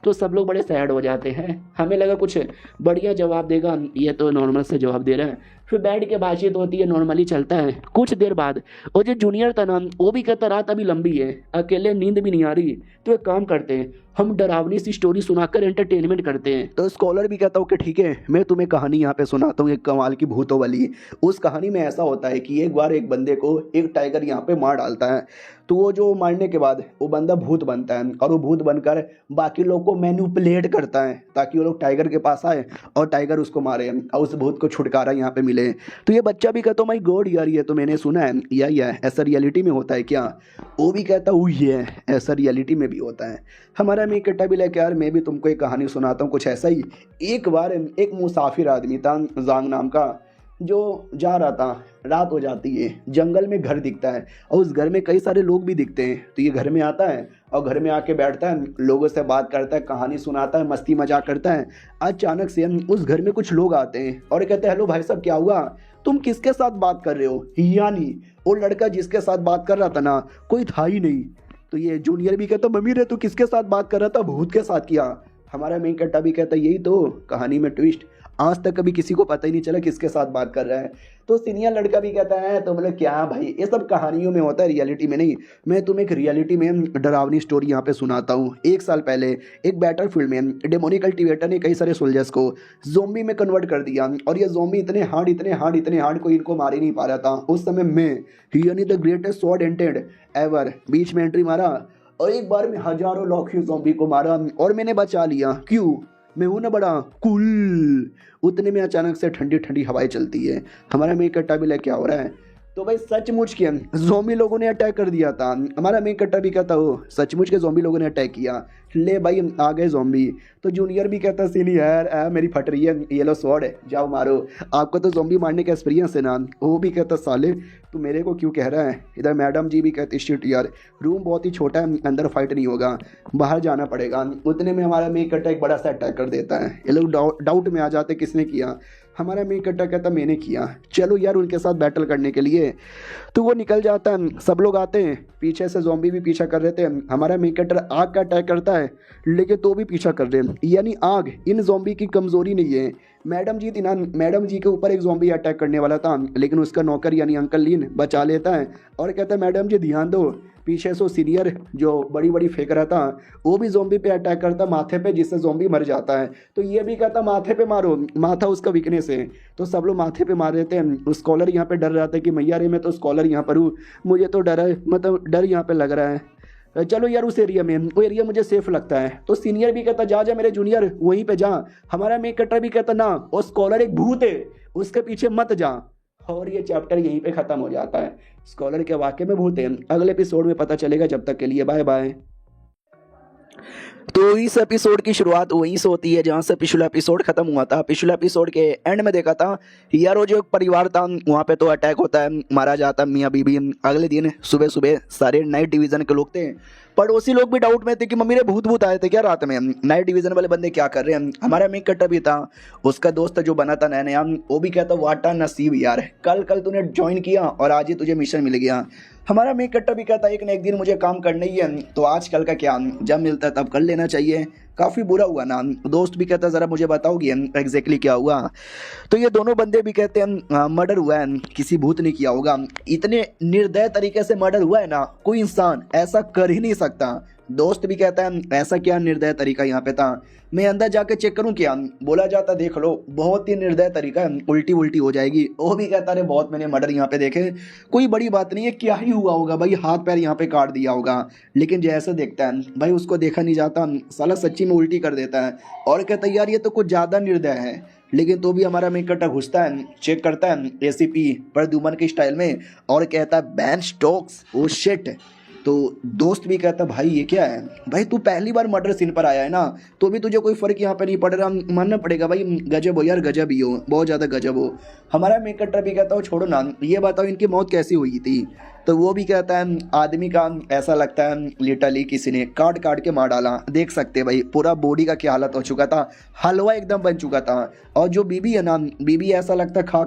[SPEAKER 1] तो सब लोग बड़े सैड हो जाते हैं। हमें लगा कुछ बढ़िया जवाब देगा, ये तो नॉर्मल से जवाब दे रहा है। फिर बैठ के बातचीत होती है, नॉर्मली चलता है। कुछ देर बाद वो जो जूनियर था ना, वो भी कहता रात अभी लंबी है, अकेले नींद भी नहीं आ रही, तो एक काम करते हैं हम डरावनी सी स्टोरी सुनाकर एंटरटेनमेंट करते हैं। तो स्कॉलर भी कहता हूँ कि ठीक है मैं तुम्हें कहानी यहाँ पे सुनाता हूँ, एक कमाल की भूतों वाली। उस कहानी में ऐसा होता है कि एक बार एक बंदे को एक टाइगर यहाँ पे मार डालता है। तो वो जो मारने के बाद वो बंदा भूत बनता है और वो भूत बनकर बाकी लोग को मैनिपुलेट करता है ताकि वो लोग टाइगर के पास आए और टाइगर उसको मारे और उस भूत को छुटकारा यहाँ पे मिले। तो ये बच्चा भी कहता माय गॉड यार ये तो मैंने सुना है, या ऐसा रियलिटी में होता है क्या। वो भी कहता हूँ ये ऐसा रियलिटी में भी होता है। हमारा मैं कट्टा भी लेके यार मैं भी तुमको एक कहानी सुनाता हूँ कुछ ऐसा ही। एक बार एक मुसाफिर आदमी था जांग नाम का, जो जा रहा था, रात हो जाती है, जंगल में घर दिखता है और उस घर में कई सारे लोग भी दिखते हैं। तो ये घर में आता है और घर में आके बैठता है, लोगों से बात करता है, कहानी सुनाता है, मस्ती मजाक करता है। अचानक से उस घर में कुछ लोग आते हैं और कहते हैं हेलो भाई साहब क्या हुआ, तुम किसके साथ बात कर रहे हो। यानी वो लड़का जिसके साथ बात कर रहा था ना कोई था ही नहीं। तो ये जूनियर भी कहता मम्मी रे तू किसके साथ बात कर रहा था, भूत के साथ किया। हमारा मेन कट्टा भी कहता यही तो कहानी में ट्विस्ट, आज तक कभी किसी को पता ही नहीं चला किसके साथ बात कर रहा है। तो सीनियर लड़का भी कहता है तो मतलब क्या भाई ये सब कहानियों में होता है, रियलिटी में नहीं। मैं तुम्हें एक रियलिटी में डरावनी स्टोरी यहाँ पे सुनाता हूँ। एक साल पहले एक बैटलफील्ड में डेमोनिक कल्टीवेटर ने कई सारे सोल्जर्स को ज़ोंबी में कन्वर्ट कर दिया और ये ज़ोंबी इतने हार्ड कोई इनको मार ही नहीं पा रहा था। उस समय मैं यानी द ग्रेटेस्ट स्वॉर्ड एंटेड एवर बीच में एंट्री मारा और एक बार में हजारों लाखों ज़ोंबी को मारा और मैंने बचा लिया। क्यों, मैं हूँ ना बड़ा कूल। उतने में अचानक से ठंडी ठंडी हवाएं चलती है। हमारा मेन कट्टा भी क्या हो रहा है। तो भाई सचमुच के ज़ोंबी लोगों ने अटैक कर दिया था। हमारा मेन कट्टा भी कहता हो सचमुच के ज़ोंबी लोगों ने अटैक किया, ले भाई आ गए ज़ोंबी। तो जूनियर भी कहता सीनियर मेरी फट रही है, ये लो स्वॉर्ड है जाओ मारो, आपको तो ज़ोंबी मारने का एक्सपीरियंस है ना। वो भी कहता साले तू मेरे को क्यों कह रहा है। इधर मैडम जी भी कहती शिट यार रूम बहुत ही छोटा है, अंदर फाइट नहीं होगा, बाहर जाना पड़ेगा। उतने में हमारा मेन कट्टा एक बड़ा सा अटैक कर देता है। ये लोग डाउट में आ जाते किसने किया। हमारा मेन कट्टा कहता मैंने किया, चलो यार उनके साथ बैटल करने के लिए। तो वो निकल जाता है, सब लोग आते हैं, पीछे से ज़ोंबी भी पीछा कर रहे थे। हमारा मेन कट्टा आग का अटैक करता है है लेकिन तो भी पीछा कर रहे हैं। यानी आग इन ज़ॉम्बी की कमज़ोरी नहीं है। मैडम जी के ऊपर एक ज़ॉम्बी अटैक करने वाला था, लेकिन उसका नौकर यानी अंकल लीन बचा लेता है और कहता है मैडम जी ध्यान दो, पीछे से सीनियर जो बड़ी बड़ी फेंक रहा था वो भी ज़ॉम्बी पे अटैक करता माथे पे, जिससे ज़ॉम्बी मर जाता है। तो ये भी कहता माथे पे मारो, माथा उसका वीकनेस है। तो सब लोग माथे पे मार देते हैं। स्कॉलर यहाँ पे डर रहा था कि मैया रे मैं तो स्कॉलर यहाँ पर हूँ, मुझे तो डर है, मतलब डर यहाँ पे लग रहा है। चलो यार उस एरिया में, वो एरिया मुझे सेफ लगता है। तो सीनियर भी कहता जा जा मेरे जूनियर वहीं पे जा। हमारा मेक कटर भी कहता ना, वो स्कॉलर एक भूत है, उसके पीछे मत जा। और ये चैप्टर यहीं पे खत्म हो जाता है। स्कॉलर के वाकई में भूत है अगले एपिसोड में पता चलेगा। जब तक के लिए बाय बाय। तो इस एपिसोड की शुरुआत वहीं से होती है जहाँ से पिछला एपिसोड खत्म हुआ था। पिछले एपिसोड के एंड में देखा था यार वो जो एक परिवार था वहाँ पे तो अटैक होता है, मारा जाता है मियाँ बीबी। अगले दिन सुबह सुबह सारे नाइट डिवीजन के लोग थे, पड़ोसी लोग भी डाउट में थे कि मम्मी रे भूत भूत आए थे क्या रात में, नाइट डिवीजन वाले बंदे क्या कर रहे हैं। हमारा मेक कट्टर भी था, उसका दोस्त जो बना था नया नया, वो भी कहता वाटा नसीब यार, कल कल तूने ज्वाइन किया और आज ही तुझे मिशन मिल गया। हमारा मेक कट्टर भी कहता एक न एक दिन मुझे काम करना ही है, तो आजकल का क्या, जब मिलता है तब कर लेना चाहिए। काफ़ी बुरा हुआ ना। दोस्त भी कहता ज़रा मुझे बताओगी एग्जैक्टली क्या हुआ। तो ये दोनों बंदे भी कहते हैं मर्डर हुआ है, किसी भूत ने किया होगा। इतने निर्दय तरीके से मर्डर हुआ है ना, कोई इंसान ऐसा कर ही नहीं सकता। दोस्त भी कहता है ऐसा क्या निर्दय तरीका यहाँ पे था, मैं अंदर जाके चेक करूँ क्या। बोला जाता देख लो बहुत ही निर्दय तरीका है, उल्टी उल्टी हो जाएगी। वो भी कहता रहे बहुत मैंने मर्डर यहाँ पे देखे, कोई बड़ी बात नहीं है, क्या ही हुआ होगा भाई, हाथ पैर यहाँ पे काट दिया होगा। लेकिन जैसे देखता है भाई उसको देखा नहीं जाता, साला सच्ची में उल्टी कर देता है और कहता है यार ये तो कुछ ज़्यादा निर्दय है। लेकिन तो भी हमारा मेक कट्टर घुसता है, चेक करता है एसीपी प्रद्युमन के स्टाइल में और कहता है बैन स्टोक्स ओ शिट। तो दोस्त भी कहता भाई ये क्या है, भाई तू पहली बार मर्डर सीन पर आया है ना, तो भी तुझे कोई फर्क यहाँ पे नहीं पड़ रहा, मानना पड़ेगा भाई गजब हो यार, गजब ही हो, बहुत ज़्यादा गजब हो। हमारा मेक कट्टर भी कहता हो छोड़ो ना, ये बताओ इनकी मौत कैसी हुई थी। तो वो भी कहता है आदमी का ऐसा लगता है लिटरली किसी ने काट काट के मार डाला। देख सकते हैं भाई पूरा बॉडी का क्या हालत हो चुका था, हलवा एकदम बन चुका था। और जो बीबी है ना, बीबी ऐसा लगता है खा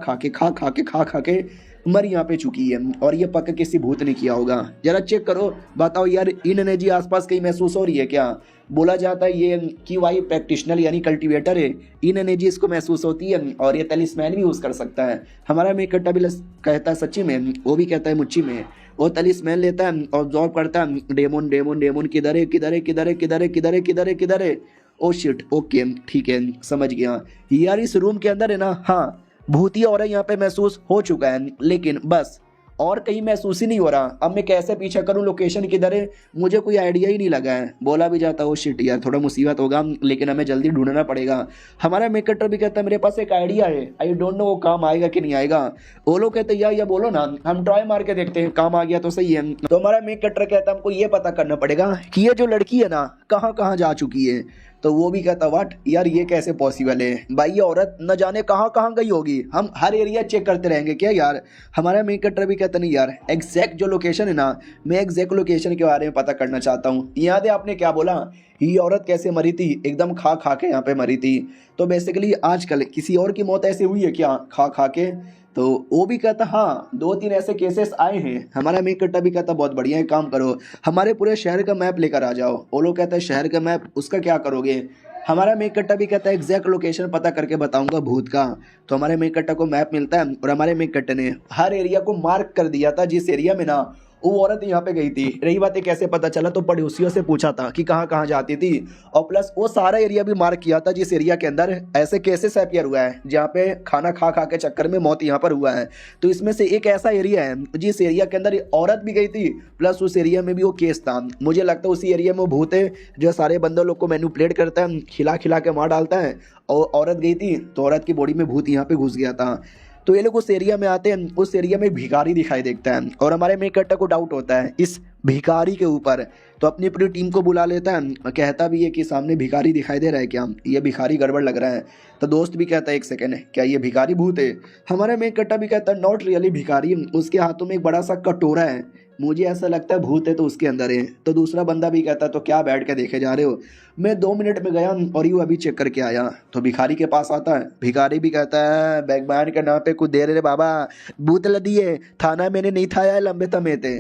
[SPEAKER 1] खा के मर यहाँ पे चुकी है, और ये पक्का किसी भूत ने किया होगा। जरा चेक करो बताओ यार इन एनर्जी आसपास कहीं महसूस हो रही है क्या। बोला जाता है ये कि वाई प्रैक्टिशनर यानी कल्टीवेटर है, इन एनर्जी इसको महसूस होती है और ये तलिस्मैन भी यूज़ कर सकता है। हमारा मेक कट्टा भी कहता है सच्ची में, वो भी कहता है मुच्ची में, वो तलिस्मैन लेता है ऑब्जॉर्व करता है, डेमोन डेमोन डेमोन किधर है किधर है किधर है किधर है किधर है किधर है किधर है। ओ शिट ओके ठीक है समझ गया यार, इस रूम के अंदर है ना, हाँ भूतिया और यहाँ पे महसूस हो चुका है, लेकिन बस और कहीं महसूस ही नहीं हो रहा। अब मैं कैसे पीछा करूं, लोकेशन किधर है, मुझे कोई आइडिया ही नहीं लगा है। बोला भी जाता है ओ शिट यार थोड़ा मुसीबत होगा, लेकिन हमें जल्दी ढूंढना पड़ेगा। हमारा मेक कटर भी कहता है मेरे पास एक आइडिया है, आई डोंट नो वो काम आएगा कि नहीं आएगा। वो लोग कहते हैं या बोलो ना, हम ट्राई मार के देखते हैं, काम आ गया तो सही है। तो हमारा मेक कटर कहता है हमको ये पता करना पड़ेगा कि ये जो लड़की है ना कहाँ कहाँ जा चुकी है। तो वो भी कहता व्हाट यार ये कैसे पॉसिबल है भाई, ये औरत न जाने कहाँ कहाँ गई होगी, हम हर एरिया चेक करते रहेंगे क्या यार। हमारा मेक कटर भी कहता नहीं यार एग्जैक्ट जो लोकेशन है ना, मैं एग्जैक्ट लोकेशन के बारे में पता करना चाहता हूँ। याद है आपने क्या बोला, ये औरत कैसे मरी थी, एकदम खा खा के यहाँ पे मरी थी। तो बेसिकली आजकल किसी और की मौत ऐसे हुई है क्या खा खा के। तो वो भी कहता हाँ 2-3 ऐसे केसेस आए हैं। हमारा मेक कट्टा भी कहता बहुत बढ़िया है, काम करो हमारे पूरे शहर का मैप लेकर आ जाओ। वो लोग कहता है शहर का मैप, उसका क्या करोगे। हमारा मेक कट्टा भी कहता है एग्जैक्ट लोकेशन पता करके बताऊंगा भूत का। तो हमारे मेक कट्टा को मैप मिलता है और हमारे मेक कट्टे ने हर एरिया को मार्क कर दिया था जिस एरिया में ना वो औरत यहाँ पे गई थी। रही बात है कैसे पता चला, तो पड़ोसियों से पूछा था कि कहाँ कहाँ जाती थी, और प्लस वो सारा एरिया भी मार्क किया था जिस एरिया के अंदर ऐसे केसेस अपियर हुआ है जहाँ पे खाना खा खा के चक्कर में मौत यहाँ पर हुआ है। तो इसमें से एक ऐसा एरिया है जिस एरिया के अंदर औरत भी गई थी, प्लस उस एरिया में भी वो केस था। मुझे लगता है उसी एरिया में वो भूत है जो सारे बंदों लोग को मैनिपुलेट करता है, खिला खिला के मार डालता है। और औरत गई थी तो औरत की बॉडी में भूत यहाँ पे घुस गया था। तो ये लोग उस एरिया में आते हैं, उस एरिया में भिखारी दिखाई देखता है और हमारे मेक कट्टा को डाउट होता है इस भिखारी के ऊपर। तो अपनी पूरी टीम को बुला लेता है, कहता भी है कि सामने भिखारी दिखाई दे रहा है क्या, ये भिखारी गड़बड़ लग रहा है। तो दोस्त भी कहता है एक सेकंड क्या ये भिखारी भूत है। हमारा मेक कट्टा भी कहता है नॉट रियली भिखारी, उसके हाथों में एक बड़ा सा कटोरा है, मुझे ऐसा लगता है भूत है तो उसके अंदर है। तो दूसरा बंदा भी कहता है तो क्या बैठ के देखे जा रहे हो, मैं 2 मिनट में गया और यूँ अभी चेक करके आया। तो भिखारी के पास आता है, भिखारी भी कहता है बैगमैन के नाम पे कुछ दे रहे बाबा, भूत लदी है, थाना मैंने नहीं थाया है लंबे समय थे।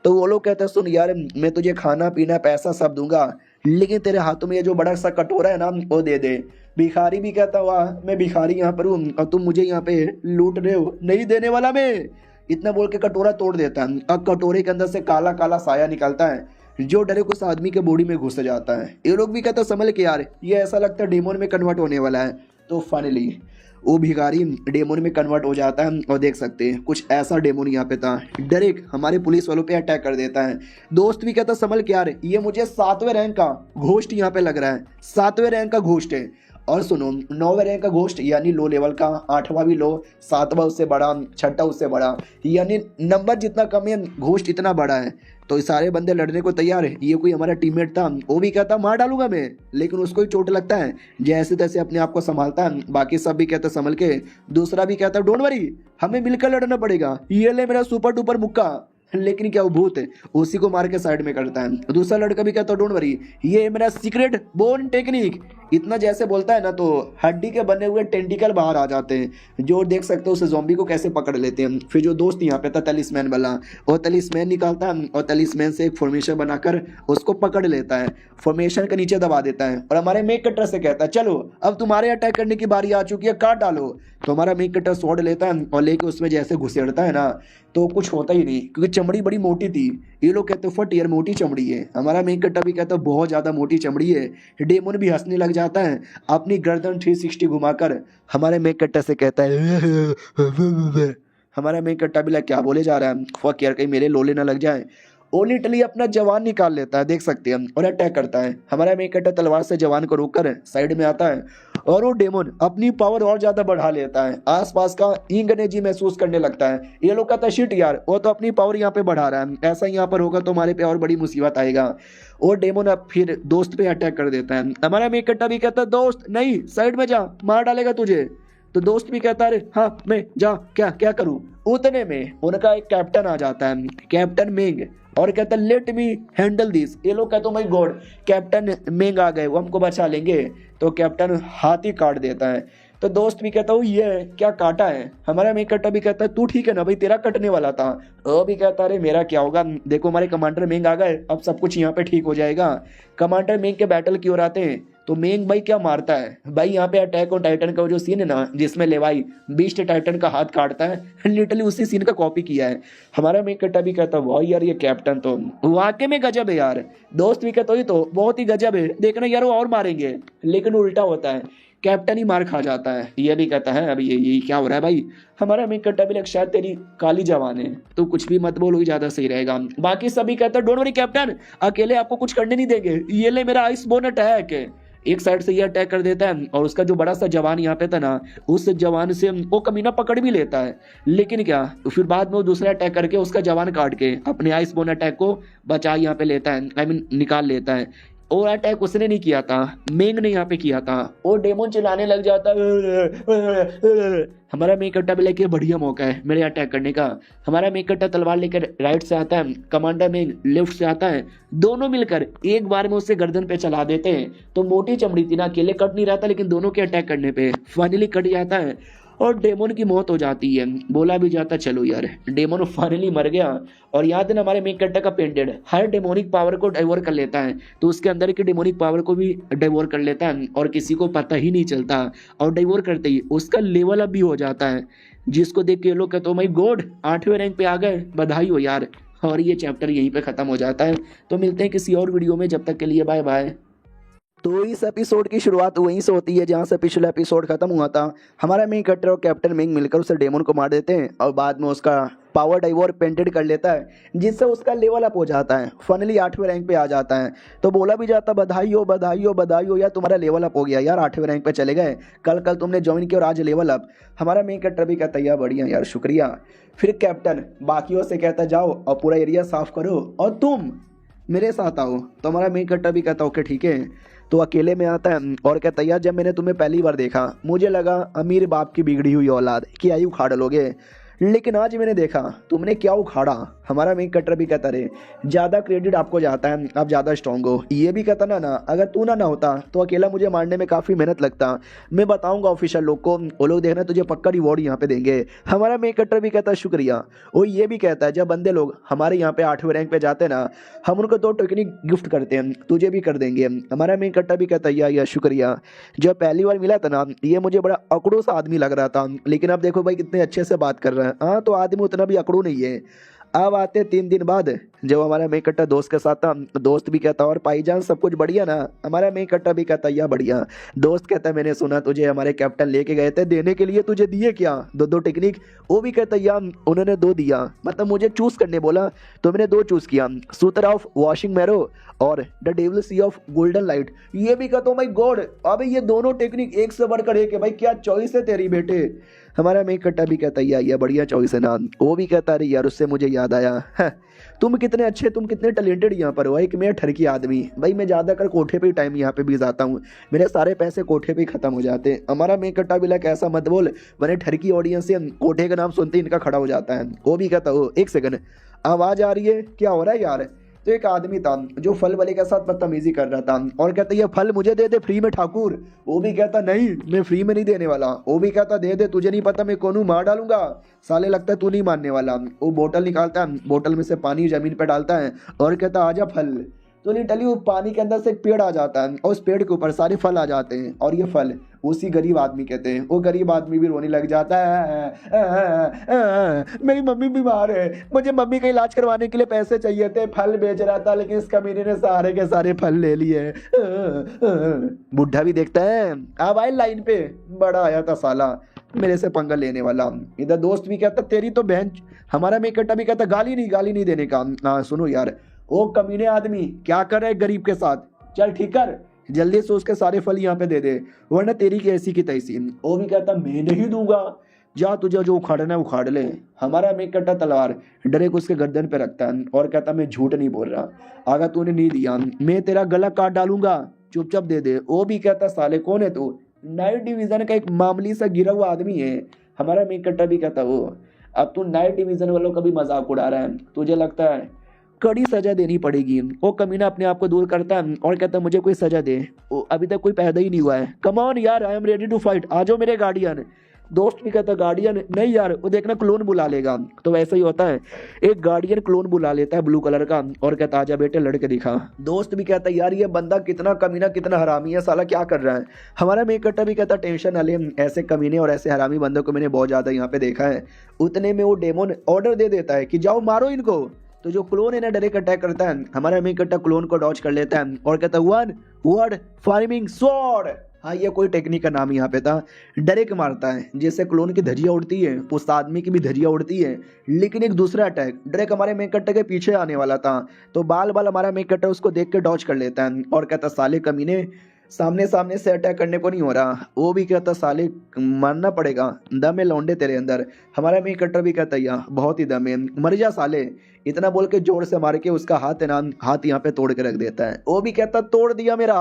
[SPEAKER 1] तो वो लोग कहते हैं सुन यार मैं तुझे खाना पीना पैसा सब दूंगा, लेकिन तेरे हाथों में ये जो बड़ा सा कटोरा है ना वो दे दे। भिखारी भी कहता वाह मैं भिखारी यहाँ पर हूँ और तुम मुझे यहाँ पे लूट रहे हो, नहीं देने वाला मैं। इतना बोल के कटोरा तोड़ देता है। अब कटोरे के अंदर से काला काला साया निकलता है जो डायरेक्ट उस आदमी के बॉडी में घुस जाता है। ये लोग भी कहते हैं संभल के यार, ये ऐसा लगता है डेमन में कन्वर्ट होने वाला है। तो फाइनली वो भिखारी डेमन में कन्वर्ट हो जाता है और देख सकते हैं कुछ ऐसा डेमन यहाँ पे था, डायरेक्ट हमारे पुलिस वालों पे अटैक कर देता है। दोस्त भी कहता संभल के यार, ये मुझे 7वें रैंक का घोस्ट यहाँ पे लग रहा है, 7वें रैंक का घोस्ट है। और सुनो 9वें रैंक का घोस्ट यानी लो लेवल का, 8वां भी लो, 7वां उससे बड़ा, 6वां उससे बड़ा, यानी नंबर जितना कम है घोस्ट इतना बड़ा है। तो सारे बंदे लड़ने को तैयार है। ये कोई हमारा टीममेट था, वो भी कहता मार डालूंगा मैं, लेकिन उसको ही चोट लगता है, जैसे तैसे अपने आप को संभालता है। बाकी सब भी कहता संभल के। दूसरा भी कहता डोंट वरी, हमें मिलकर लड़ना पड़ेगा, ये ले मेरा सुपर डुपर मुक्का। लेकिन क्या वो भूत है, उसी को मार के साइड में करता है। दूसरा लड़का भी कहता डोंट वरी, ये मेरा सीक्रेट बोन टेक्निक। इतना जैसे बोलता है ना तो हड्डी के बने हुए टेंटिकल बाहर आ जाते हैं, जो देख सकते हो उस ज़ॉम्बी को कैसे पकड़ लेते हैं। फिर जो दोस्त यहाँ पे था तलिस्मैन वाला, और तलिस्मैन निकालता है और तलिस्मैन से एक फॉर्मेशन बनाकर उसको पकड़ लेता है, फॉर्मेशन के नीचे दबा देता है और हमारे मेक कटर से कहता है चलो अब तुम्हारे अटैक करने की बारी आ चुकी है, काट डालो। तो हमारा मेक कटर स्वॉर्ड लेता है और लेके उसमें जैसे घुसेड़ता है ना तो कुछ होता ही नहीं, क्योंकि चमड़ी बड़ी मोटी थी। ये लोग कहते हैं फट यार मोटी चमड़ी है। हमारा मेन कट्टा भी कहता है बहुत ज़्यादा मोटी चमड़ी है। डेमन भी हंसने लग जाता है, अपनी गर्दन 360 घुमाकर हमारे मेन कट्टा से कहता है हमारा मेन कट्टा भी लग क्या बोले जा रहा है, फक यार कहीं मेरे लोले ना लग जाए। वो लिटरली अपना जवान निकाल लेता है, देख सकते हैं हम, और अटैक करता है। हमारा मेन कट्टा तलवार से जवान को रोककर साइड में आता है और वो डेमन अपनी पावर और ज्यादा बढ़ा लेता है, आसपास का इंग एनर्जी महसूस करने लगता है। ये लोग कहता है शिट यार वो तो अपनी पावर यहाँ पे बढ़ा रहा है, ऐसा यहाँ पर होगा तो हमारे पे और बड़ी मुसीबत आएगा। और डेमन अब फिर दोस्त पे अटैक कर देता है। हमारा मेन कट्टा भी कहता है दोस्त नहीं साइड में जा, मार डालेगा तुझे। तो दोस्त भी कहता है हाँ मैं जा क्या क्या करूं। उतने में उनका एक कैप्टन आ जाता है, कैप्टन मेंग, और कहता है लेट मी हैंडल दिस। ये लोग कहते माय गॉड कैप्टन मेंग आ गए, वो हमको बचा लेंगे। तो कैप्टन हाथ ही काट देता है। तो दोस्त भी कहता हूँ ये क्या काटा है। हमारा मेंग कट्टा भी कहता है तू ठीक है ना भाई, तेरा कटने वाला था। वो भी कहता अरे मेरा क्या होगा, देखो हमारे कमांडर मेंग आ गए, अब सब कुछ यहाँ पे ठीक हो जाएगा। कमांडर मेंग के बैटल की ओर आते हैं तो मेंग भाई क्या मारता है भाई, यहाँ पे अटैक ऑन टाइटन का जो सीन है ना जिसमें लेवाई बीस्ट टाइटन का हाथ काटता है, लिटरली उसी सीन का कॉपी किया है। हमारा मेंग कट्टा भी कहता है वाह यार ये कैप्टन तो वाकई में गजब है यार। दोस्त भी कहता ही तो बहुत ही गजब है, देखना यार वो और मारेंगे, लेकिन उल्टा होता है, कैप्टन ही मार खा जाता है। ये भी कहता है अभी ये क्या हो रहा है भाई। हमारा मेंग कट्टा भी लग शायद तेरी काली जवान है, तो कुछ भी मत बोलो, ज्यादा सही रहेगा। बाकी सभी कहता है डोंट वरी कैप्टन, अकेले आपको कुछ करने नहीं देंगे, ये ले मेरा आइस बोन अटैक है। एक साइड से ये अटैक कर देता है और उसका जो बड़ा सा जवान यहाँ पे था ना उस जवान से वो कमीना पकड़ भी लेता है, लेकिन क्या फिर बाद में वो दूसरा अटैक करके उसका जवान काट के अपने आइस बोन अटैक को बचा यहाँ पे लेता है, आई मीन निकाल लेता है। और अटैक उसने नहीं किया था, मेंग ने यहाँ पे किया था। और डेमन चिल्लाने लग जाता है। हमारा मेंग कट्टा भी लेके बढ़िया मौका है मेरे अटैक करने का। हमारा मेंग कट्टा तलवार लेकर राइट से आता है, कमांडर मेंग लेफ्ट से आता है, दोनों मिलकर एक बार में उससे गर्दन पे चला देते हैं। तो मोटी चमड़ी थी ना, अकेले कट नहीं रहा था, लेकिन दोनों के अटैक करने पे फाइनली कट जाता है और डेमन की मौत हो जाती है। बोला भी जाता चलो यार डेमन फाइनली मर गया। और याद है ना हमारे मेंग कट्टा का पेंडेड हर डेमोनिक पावर को डाइवर कर लेता है, तो उसके अंदर की डेमोनिक पावर को भी डाइवर कर लेता है और किसी को पता ही नहीं चलता। और डाइवर करते ही उसका लेवल अप भी हो जाता है, जिसको देख के लोग कहते हो माय गॉड 8वें रैंक पे आ गए, बधाई हो यार। और ये चैप्टर यहीं पे खत्म हो जाता है। तो मिलते हैं किसी और वीडियो में, जब तक के लिए बाय बाय। तो इस एपिसोड की शुरुआत वहीं से होती है जहां से पिछला एपिसोड खत्म हुआ था। हमारा मेंग कट्टर और कैप्टन मेंग मिलकर उसे डेमन को मार देते हैं और बाद में उसका पावर डाइवर पेंटेड कर लेता है, जिससे उसका लेवल अप हो जाता है, फाइनली 8वें रैंक पे आ जाता है। तो बोला भी जाता बधाई हो बधाई हो बधाई हो यार, तुम्हारा लेवल अप हो गया यार, 8वें रैंक पे चले गए, कल तुमने ज्वाइन किया और आज लेवल अप। हमारा मेंग कट्टर भी कहता यार बढ़िया यार शुक्रिया। फिर कैप्टन बाकियों से कहता जाओ और पूरा एरिया साफ करो और तुम मेरे साथ आओ। तो हमारा मेंग कट्टर भी कहता ओके ठीक है। तो अकेले में आता है और कहता यार जब मैंने तुम्हें पहली बार देखा मुझे लगा अमीर बाप की बिगड़ी हुई औलाद, क्या ही उखाड़ लोगे, लेकिन आज मैंने देखा तुमने क्या उखाड़ा। हमारा मेन कटर भी कहता रहे ज़्यादा क्रेडिट आपको जाता है, आप ज़्यादा स्ट्रॉन्ग हो। ये भी कहता ना अगर तू ना होता तो अकेला मुझे मारने में काफ़ी मेहनत लगता। मैं बताऊंगा ऑफिशियल लोग को, वो लोग देखना तुझे पक्का रिवॉर्ड यहाँ पे देंगे। हमारा मेन कटर भी कहता है शुक्रिया। वो ये भी कहता है जब बंदे लोग हमारे यहाँ पे 8वें रैंक पे जाते हैं ना, हम उनको 2 टेक्निक गिफ्ट करते हैं, तुझे भी कर देंगे। हमारा मेन कट्टा भी कहता है या शुक्रिया। जब पहली बार मिला था ना, ये मुझे बड़ा अकड़ू सा आदमी लग रहा था, लेकिन अब देखो भाई कितने अच्छे से बात कर रहा है। हाँ तो आदमी उतना भी अकड़ू नहीं है। अब आते 3 दिन बाद जब हमारा मेन कट्टा दोस्त के साथ था, दोस्त भी कहता और भाईजान सब कुछ बढ़िया ना। हमारा मेन कट्टा भी कहता या बढ़िया। दोस्त कहता है मैंने सुना तुझे हमारे कैप्टन लेके गए थे, देने के लिए तुझे दिए क्या 2 टेक्निक? वो भी कहता या उन्होंने 2 दिया, मतलब मुझे चूज करने बोला तो मैंने 2 चूज किया, सूत्र ऑफ वॉशिंग मैरो और the devil sea of golden light. ये भी कहता हूँ माय गॉड, अबे ये दोनों टेक्निक एक से बढ़कर एक है भाई, क्या चॉइस है तेरी बेटे। हमारा मेन कट्टा भी कहता है या बढ़िया चॉइस है ना। वो भी कहता अरे यार उससे मुझे याद आया, तुम कितने अच्छे, तुम कितने टैलेंटेड यहाँ पर हो। एक मैं ठरकी आदमी भाई, मैं ज़्यादातर कोठे पे ही टाइम यहाँ पे बिताता हूँ, मेरे सारे पैसे कोठे पे ही खत्म हो जाते हैं। हमारा मेन कट्टा भी लाइक ऐसा मत बोल, मैंने ठरकी ऑडियंस से कोठे का नाम सुनते ही इनका खड़ा हो जाता है। वो भी कहता हो 1 सेकंड आवाज़ आ रही है, क्या हो रहा है यार। तो एक आदमी था जो फल वाले के साथ बदतमीजी कर रहा था और कहता ये फल मुझे दे दे फ्री में ठाकुर। वो भी कहता नहीं मैं फ्री में नहीं देने वाला। वो भी कहता दे दे, तुझे नहीं पता मैं कौन हूँ, मार डालूंगा साले, लगता है तू नहीं मानने वाला। वो बोतल निकालता है, बोतल में से पानी जमीन पर डालता है और कहता आजा फल। तो लिटरली वो पानी के अंदर से एक पेड़ आ जाता है और उस पेड़ के ऊपर सारे फल आ जाते हैं और ये फल उसी गरीब आदमी कहते हैं। वो गरीब आदमी भी रोने लग जाता है, मेरी मम्मी बीमार है, मुझे मम्मी का इलाज करवाने के लिए पैसे चाहिए थे, फल बेच रहा था लेकिन इस कमीने ने सारे के सारे फल ले लिए। बुढ़ा भी देखता है अब आए लाइन पे, बड़ा आया था साला मेरे से पंगा लेने वाला। इधर दोस्त भी कहता तेरी तो बहन। हमारा मेकट्टा भी कहता गाली नहीं देने का। सुनो यार, ओ कमीने आदमी क्या कर रहा है गरीब के साथ, चल ठीक कर जल्दी से उसके सारे फल यहाँ पे दे दे वरना तेरी की ऐसी की तैसी। वो भी कहता मैं नहीं दूंगा, जा तुझे जो उखाड़ना है उखाड़ ले। हमारा मेकट्टा तलवार डायरेक्ट उसके गर्दन पे रखता है और कहता मैं झूठ नहीं बोल रहा, अगर तूने नहीं दिया मैं तेरा गला काट डालूंगा, चुपचाप दे दे। वो भी कहता साले कौन है तू, नाइट डिवीजन का एक मामूली सा गिरा हुआ आदमी है। हमारा मेकट्टा भी कहता वो अब तू नाइट डिवीजन वालों का भी मजाक उड़ा रहा है, तुझे लगता है कड़ी सजा देनी पड़ेगी। वो कमीना अपने आप को दूर करता है और कहता है मुझे कोई सजा दे, अभी तक कोई पैदा ही नहीं हुआ है, कम ऑन यार I am ready to fight, आ जाओ मेरे गार्डियन। दोस्त भी कहता गार्डियन नहीं यार, वो देखना क्लोन बुला लेगा। तो वैसा ही होता है, एक गार्डियन क्लोन बुला लेता है ब्लू कलर का और कहता आजा बेटे लड़के दिखा। दोस्त भी कहता यार ये बंदा कितना कमीना कितना हरामी है, साला क्या कर रहा है। हमारा मेकट्टा भी कहता टेंशन ना ले, ऐसे कमीने और ऐसे हरामी बंदों को मैंने बहुत ज्यादा यहाँ पे देखा है। उतने में वो डेमोन ऑर्डर दे देता है कि जाओ मारो इनको। तो जो क्लोन है ना डायरेक्ट अटैक करता है, हमारा मेकट्टा क्लोन को डॉज कर लेता है और कहता है वन वर्ड फार्मिंग स्वॉर्ड। हाँ ये कोई टेक्निक का नाम यहाँ पे था, डायरेक्ट मारता है जैसे क्लोन की धजिया उड़ती है उस आदमी की भी धजिया उड़ती है। लेकिन एक दूसरा अटैक डायरेक्ट हमारे मेकट्टा के पीछे आने वाला था, तो बाल हमारा मेकट्टा उसको देख के डॉज कर लेता है और कहता साले कमीने सामने से अटैक करने को नहीं हो रहा। वो भी कहता साले मानना पड़ेगा, दम है लौंडे तेरे अंदर। हमारा मेकट्टा भी कहता या बहुत ही दम है, मर जा साले। इतना बोल के जोर से मार के उसका हाथ है ना, हाथ यहाँ पे तोड़ के रख देता है। वो भी कहता तोड़ दिया मेरा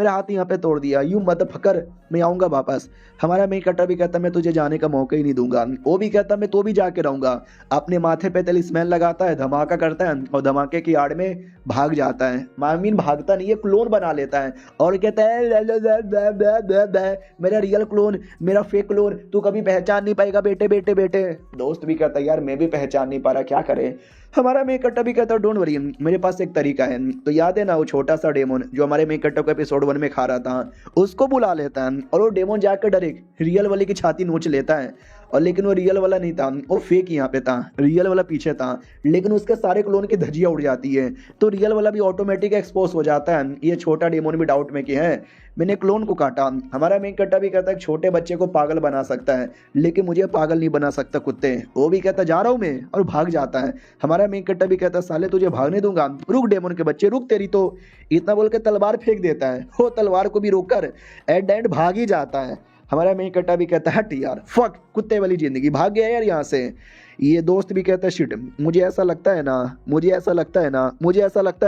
[SPEAKER 1] हाथ यहाँ पे तोड़ दिया, यू मत फकर मैं आऊँगा वापस। हमारा मेकट्टा भी कहता मैं तुझे जाने का मौका ही नहीं दूंगा। वो भी कहता मैं तो भी जाके रहूंगा। अपने माथे पे तेल स्मेल लगाता है, धमाका करता है और धमाके की आड़ में भाग जाता है। मामीन भागता नहीं है, क्लोन बना लेता है और कहता है मेरा रियल क्लोन मेरा फेक क्लोन तू कभी पहचान नहीं पाएगा बेटे बेटे बेटे। दोस्त भी कहता यार मैं भी पहचान नहीं पा रहा, क्या करे। हमारा मेकट्टा भी कहता डोंट वरी मेरे पास एक तरीका है। तो याद है ना वो छोटा सा डेमोन जो हमारे मेकट्टा को एपिसोड 1 में खा रहा था, उसको बुला लेता है और वो डेमोन जाकर डायरेक्ट रियल वाले की छाती नोच लेता है। और लेकिन वो रियल वाला नहीं था, वो फेक यहाँ पे था, रियल वाला पीछे था। लेकिन उसके सारे क्लोन की धजिया उड़ जाती है तो रियल वाला भी ऑटोमेटिक एक्सपोज हो जाता है। ये छोटा डेमोन भी डाउट में कि है मैंने क्लोन को काटा। हमारा मेकट्टा भी कहता है छोटे बच्चे को पागल बना सकता है लेकिन मुझे पागल नहीं बना सकता कुत्ते। वो भी कहता जा रहा हूँ मैं और भाग जाता है। हमारा मेकट्टा भी कहता साले तुझे भागने दूंगा, रुक डेमोन के बच्चे रुक, तेरी तो इतना बोल के तलवार फेंक देता है। वो तलवार को भी रोक कर एट एंड भाग ही जाता है। हमारा मेकट्टा भी कहता है हट यार फक कुत्ते वाली जिंदगी, भाग गया यार यहाँ से। ये दोस्त भी कहता है शिट मुझे ऐसा लगता है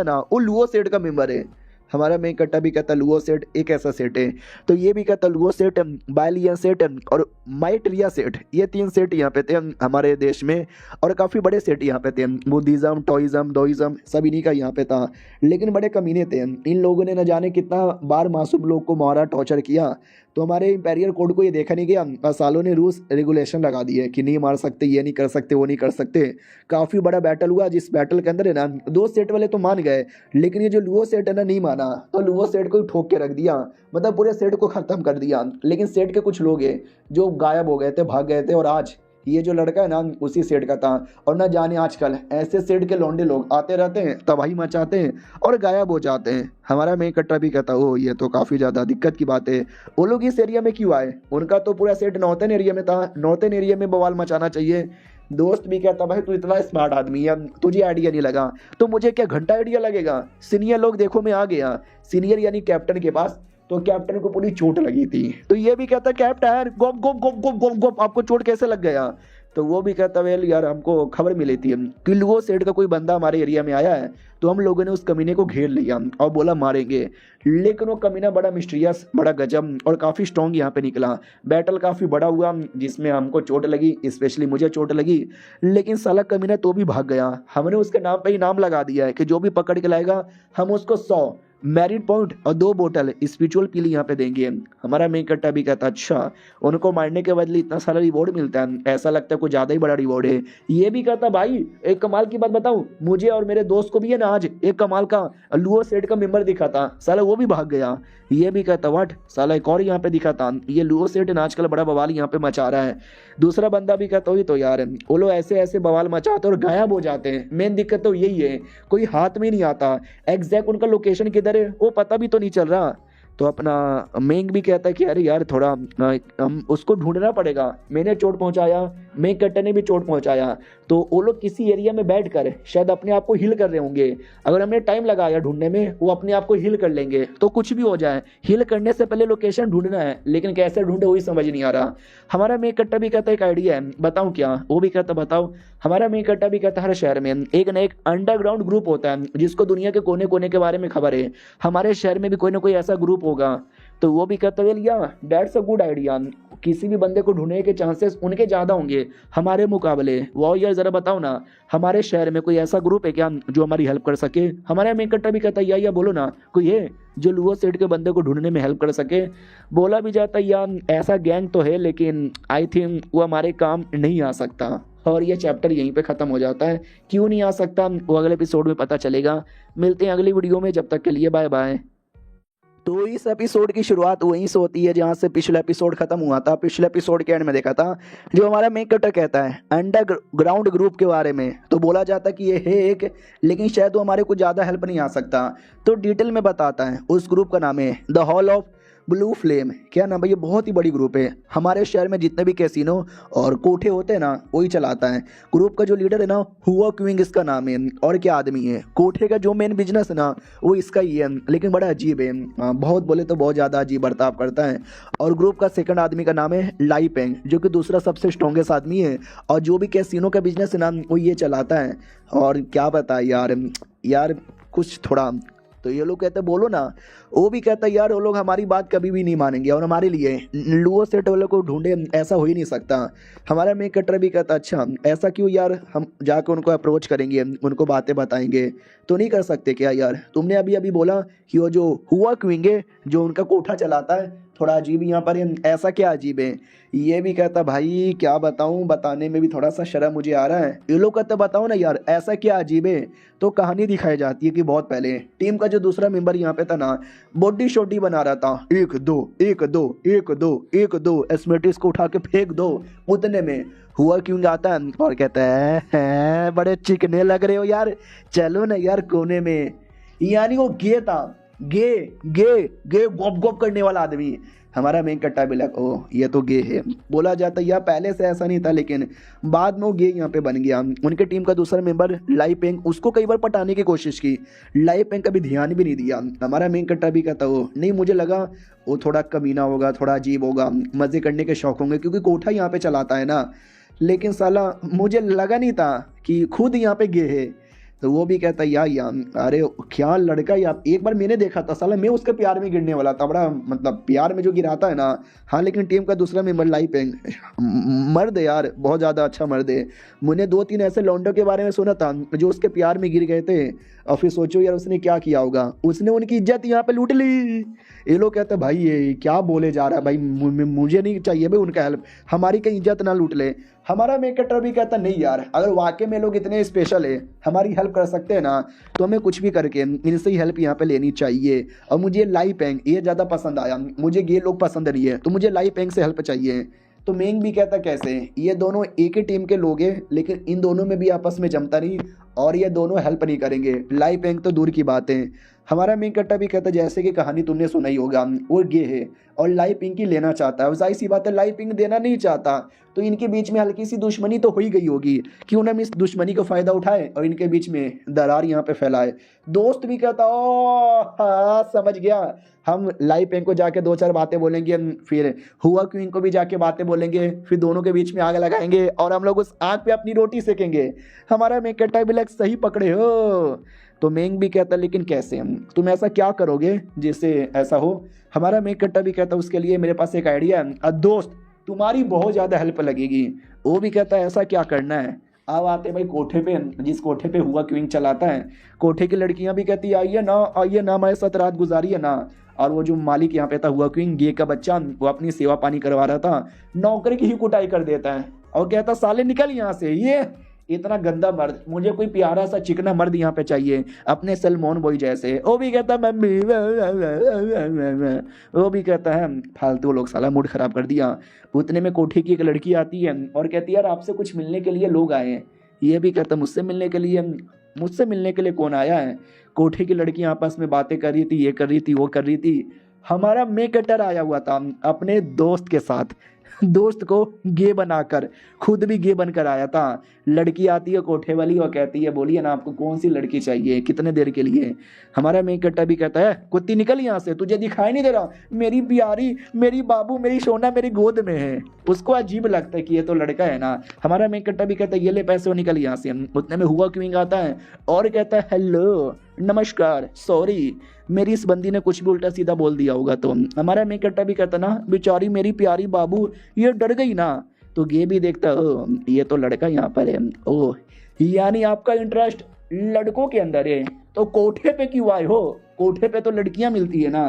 [SPEAKER 1] ना उल्लुओ सेट का मेंबर है। हमारा मेन कट्टा भी कहता लुओ सेट एक ऐसा सेट है। तो ये भी कहता लुओ सेट, बायलियन सेट और माइट्रिया सेट, ये 3 सेट यहाँ पे थे हमारे देश में, और काफ़ी बड़े सेट यहाँ पे थे। बुद्धिज़्म, टोइज़्म, डोइज़्म सब इन्हीं का यहाँ पे था। लेकिन बड़े कमीने थे इन लोगों ने, न जाने कितना बार मासूम लोग को मारा, टॉर्चर किया। तो हमारे इंपेरियल कोड को ये देखा नहीं गया और सालों ने रूस रेगुलेशन लगा दिए कि नहीं मार सकते, ये नहीं कर सकते, वो नहीं कर सकते। काफ़ी बड़ा बैटल हुआ, जिस बैटल के अंदर है ना 2 सेट वाले तो मान गए, लेकिन ये जो लुओ सेट है ना नहीं माना। तो लुओ सेट को ही ठोक के रख दिया, मतलब पूरे सेट को ख़त्म कर दिया। लेकिन सेट के कुछ लोग हैं जो गायब हो गए थे, भाग गए थे, और आज ये जो लड़का है ना उसी सेट का था। और ना जाने आजकल ऐसे सेट के लौंडे लोग आते रहते हैं, तबाही मचाते हैं और गायब हो जाते हैं। हमारा मेन कट्टा भी कहता ओ ये तो काफ़ी ज़्यादा दिक्कत की बात है, वो लोग इस एरिया में क्यों आए? उनका तो पूरा सेट नॉर्थन एरिया में था, नॉर्थन एरिया में बवाल मचाना चाहिए। दोस्त भी कहता भाई तू इतना स्मार्ट आदमी है, तुझे आइडिया नहीं लगा तो मुझे क्या घंटा आइडिया लगेगा? सीनियर लोग देखो मैं आ गया, सीनियर यानी कैप्टन के पास, तो कैप्टन को पूरी चोट लगी थी। तो ये भी कहता कैप्टन गोप गोप गोप गोप गोप गोप आपको चोट कैसे लग गया? तो वो भी कहता वेल यार हमको खबर मिली थी कि लुओ सेट का कोई बंदा हमारे एरिया में आया है, तो हम लोगों ने उस कमीने को घेर लिया और बोला मारेंगे। लेकिन वो कमीना बड़ा मिस्टीरियस, बड़ा गजब और काफ़ी स्ट्रॉन्ग यहाँ पे निकला। बैटल काफ़ी बड़ा हुआ जिसमें हमको चोट लगी, स्पेशली मुझे चोट लगी। लेकिन साला कमीना तो भी भाग गया। हमने उसके नाम पे ही नाम लगा दिया है कि जो भी पकड़ के लाएगा हम उसको 100 मैरिट पॉइंट और 2 बोतल स्पिरिचुअल पीली यहाँ पे देंगे। हमारा मेन कट्टा भी कहता अच्छा उनको मारने के बदले इतना सारा रिवॉर्ड मिलता है, ऐसा लगता है कुछ ज़्यादा ही बड़ा रिवॉर्ड है। ये भी कहता भाई एक कमाल की बात बताऊं, मुझे और मेरे दोस्त को भी है ना आज एक कमाल का लुओ सेट का मेंबर दिखा था, साला वो भी भाग गया। ये भी कहता व्हाट, साला एक और यहाँ पे दिखा था। ये लुओ सेट ना आजकल बड़ा बवाल यहाँ पे मचा रहा है। दूसरा बंदा भी कहता वही तो यार, वो लोग ऐसे ऐसे बवाल मचाते और गायब हो जाते हैं। मेन दिक्कत तो यही है, कोई हाथ में नहीं आता, एग्जैक्ट उनका लोकेशन किधर है वो पता भी तो नहीं चल रहा। तो अपना मेंग भी कहता है कि अरे यार थोड़ा हम उसको ढूंढना पड़ेगा। मैंने चोट पहुंचाया, मेंग कट्टे ने भी चोट पहुंचाया, तो वो लोग किसी एरिया में बैठकर शायद अपने आप को हील कर रहे होंगे। अगर हमने टाइम लगाया ढूंढने में, वो अपने आप को हील कर लेंगे, तो कुछ भी हो जाए। हील करने से पहले लोकेशन ढूंढना है, लेकिन कैसे ढूंढे वही समझ नहीं आ रहा। हमारा मेंग कट्टा भी कहता है एक आइडिया है, बताऊँ क्या? वो भी कहता बताओ। हमारा मेंग कट्टा भी कहता हर शहर में एक ना एक अंडरग्राउंड ग्रुप होता है जिसको दुनिया के कोने कोने के बारे में खबर है। हमारे शहर में भी कोई ना कोई ऐसा ग्रुप होगा। तो वो भी कहता है या दैट्स अ गुड आइडिया, किसी भी बंदे को ढूंढने के चांसेस उनके ज़्यादा होंगे हमारे मुकाबले। वो यार ज़रा बताओ ना हमारे शहर में कोई ऐसा ग्रुप है क्या जो हमारी हेल्प कर सके? हमारा मेन कट्टा भी कहता है या बोलो ना कोई है जो लुओ सेट के बंदे को ढूंढने में हेल्प कर सके। बोला भी जाता है यार ऐसा गैंग तो है, लेकिन आई थिंक वो हमारे काम नहीं आ सकता। और ये चैप्टर यहीं पे ख़त्म हो जाता है। क्यों नहीं आ सकता वो अगले एपिसोड में पता चलेगा। मिलते हैं अगली वीडियो में, जब तक के लिए बाय बाय। तो इस एपिसोड की शुरुआत वहीं से होती है जहाँ से पिछला एपिसोड खत्म हुआ था। पिछले एपिसोड के एंड में देखा था जो हमारा मेन कट्टर कहता है अंडरग्राउंड ग्रुप के बारे में, तो बोला जाता कि ये है एक, लेकिन शायद वो हमारे को ज़्यादा हेल्प नहीं आ सकता। तो डिटेल में बताता है उस ग्रुप का नाम है the hall of blue flame. क्या नाम है? ये बहुत ही बड़ी ग्रुप है। हमारे शहर में जितने भी कैसीनो और कोठे होते हैं ना वही चलाता है। ग्रुप का जो लीडर है ना हुआ क्विंग इसका नाम है। और क्या आदमी है, कोठे का जो मेन बिजनेस है ना वो इसका ही है, लेकिन बड़ा अजीब है। बहुत बोले तो बहुत ज़्यादा अजीब बर्ताव करता है। और ग्रुप का सेकंड आदमी का नाम है लाई पेंग, जो कि दूसरा सबसे स्ट्रॉन्गेस्ट आदमी है। और जो भी कैसीनो का बिजनेस है ना वो ये चलाता है। और क्या बताए यार कुछ थोड़ा, तो ये लोग कहते बोलो ना। वो भी कहता है यार वो लोग हमारी बात कभी भी नहीं मानेंगे और हमारे लिए लुओ सेट वालों को ढूंढे ऐसा हो ही नहीं सकता। हमारा मेन कट्टर भी कहता अच्छा ऐसा क्यों यार, हम जाकर उनको अप्रोच करेंगे, उनको बातें बताएंगे। तो नहीं कर सकते क्या यार? तुमने अभी अभी बोला कि वो जो हुआ क्विंग है जो उनका कोठा चलाता है थोड़ा अजीब यहाँ पर, ऐसा क्या अजीब है? ये भी कहता भाई क्या बताऊँ, बताने में भी थोड़ा सा शर्म मुझे आ रहा है। ये लोग कहते बताओ ना यार ऐसा क्या अजीब है? तो कहानी दिखाई जाती है कि बहुत पहले टीम का जो दूसरा मेंबर यहाँ पे था ना बॉडी शॉडी बना रहा था, 1 2 1 2 1 2 1 2 एस्मेटिस को उठा के फेंक दो। उतने में हुआ क्यों आता है और कहता है बड़े चिकने लग रहे हो यार, चलो ना यार कोने में। यानी वो गे था, गे गे गे गोप गोप करने वाला आदमी। हमारा मेन कट्टा भी लग ओ ये तो गे है। बोला जाता यार पहले से ऐसा नहीं था, लेकिन बाद में वो गे यहाँ पे बन गया। उनके टीम का दूसरा मेंबर लाई पेंग, उसको कई बार पटाने की कोशिश की, लाई पेंग कभी ध्यान भी नहीं दिया। हमारा मेन कट्टा भी कहता वो नहीं, मुझे लगा वो थोड़ा कमीना होगा, थोड़ा अजीब होगा, मज़े करने के शौक होंगे क्योंकि कोठा यहाँ पे चलाता है ना। लेकिन साला मुझे लगा नहीं था कि खुद यहाँ पे गे है। तो वो भी कहता है यार अरे क्या लड़का यार, एक बार मैंने देखा था साला, मैं उसके प्यार में गिरने वाला था, बड़ा मतलब प्यार में जो गिराता है ना। हाँ लेकिन टीम का दूसरा मेंबर लाई पेंग मर्द है यार, बहुत ज़्यादा अच्छा मर्द है। मैंने 2-3 ऐसे लौंडों के बारे में सुना था जो उसके प्यार में गिर गए थे, और फिर सोचो यार उसने क्या किया होगा, उसने उनकी इज्जत यहाँ पे लूट ली। ये लोग कहते हैं भाई ये क्या बोले जा रहा है भाई, मुझे नहीं चाहिए भाई उनका हेल्प, हमारी कहीं इज्जत ना लूट ले। हमारा मेन कैरेक्टर भी कहता नहीं यार, अगर वाकई में लोग इतने स्पेशल है, हमारी हेल्प कर सकते हैं ना, तो हमें कुछ भी करके इनसे ही हेल्प यहाँ पे लेनी चाहिए। और मुझे लाई पेंग ये ज़्यादा पसंद आया, मुझे ये लोग पसंद नहीं है, तो मुझे लाई पेंग से हेल्प चाहिए। तो मेंग भी कहता कैसे, ये दोनों एक ही टीम के लोग हैं, लेकिन इन दोनों में भी आपस में जमता नहीं, और ये दोनों हेल्प नहीं करेंगे। लाई पेंग तो दूर की बात है। हमारा मेन कट्टा भी कहता जैसे कि कहानी तुमने सुना ही होगा, वो गे है और लाई पिंग की लेना चाहता है, जाहिर सी बात है लाई पिंग देना नहीं चाहता, तो इनके बीच में हल्की सी दुश्मनी तो हो ही गई होगी। क्यों ना हम इस दुश्मनी का फ़ायदा उठाए और इनके बीच में दरार यहाँ पे फैलाए। दोस्त भी कहता ओ हाँ समझ गया, हम लाई पेंग को जाके 2-4 बातें बोलेंगे, फिर हुआ क्वीन को भी जाके बातें बोलेंगे, फिर दोनों के बीच में आग लगाएंगे और हम लोग उस आग पे अपनी रोटी सेकेंगे। हमारा मेन कट्टा भी लग सही पकड़े हो। तो मेंग भी कहता लेकिन कैसे, तुम ऐसा क्या करोगे जिससे ऐसा हो। हमारा मेन कट्टा भी कहता उसके लिए मेरे पास एक आइडिया है, दोस्त तुम्हारी बहुत ज़्यादा हेल्प लगेगी। वो भी कहता है ऐसा क्या करना है। अब आते भाई कोठे पे, जिस कोठे पे हुआ क्विंग चलाता है। कोठे की लड़कियां भी कहती आइए ना हमारे साथ रात गुजारिए ना। और वो जो मालिक यहाँ पे था हुआ क्विंग गे का बच्चा, वो अपनी सेवा पानी करवा रहा था, नौकरी की ही कुटाई कर देता है और कहता साले निकल यहाँ से, ये इतना गंदा मर्द, मुझे कोई प्यारा सा चिकना मर्द यहाँ पे चाहिए अपने सलमान बॉय जैसे। वो भी कहता मम्मी, वो भी कहता है फालतू लोग, साला मूड खराब कर दिया। उतने में कोठी की एक लड़की आती है और कहती है यार आपसे कुछ मिलने के लिए लोग आए हैं। ये भी कहता मुझसे मिलने के लिए कौन आया है। कोठी की लड़की आपस में बातें कर रही थी, ये कर रही थी, वो कर रही थी। हमारा मेकटर आया हुआ था अपने दोस्त के साथ, दोस्त को गे बनाकर, खुद भी गे बनकर आया था। लड़की आती है कोठे वाली और कहती है बोलिए ना आपको कौन सी लड़की चाहिए, कितने देर के लिए। हमारा मेन कट्टा भी कहता है कुत्ती निकल यहाँ से, तुझे दिखाई नहीं दे रहा मेरी प्यारी, मेरी बाबू, मेरी सोना मेरी गोद में है। उसको अजीब लगता है कि ये तो लड़का है ना। हमारा मेन कट्टा भी कहता है ये ले पैसे, निकल यहाँ से। उतने में हुआ क्विंग आता है और कहता है हेलो नमस्कार, सॉरी मेरी इस बंदी ने कुछ भी उल्टा सीधा बोल दिया होगा। तो हमारा मेन कट्टा भी कहता ना बेचारी मेरी प्यारी बाबू ये डर गई ना। तो ये भी देखता ओ ये तो लड़का यहाँ पर है, ओ यानी आपका इंटरेस्ट लड़कों के अंदर है, तो कोठे पे क्यों आए हो, कोठे पे तो लड़कियां मिलती है ना।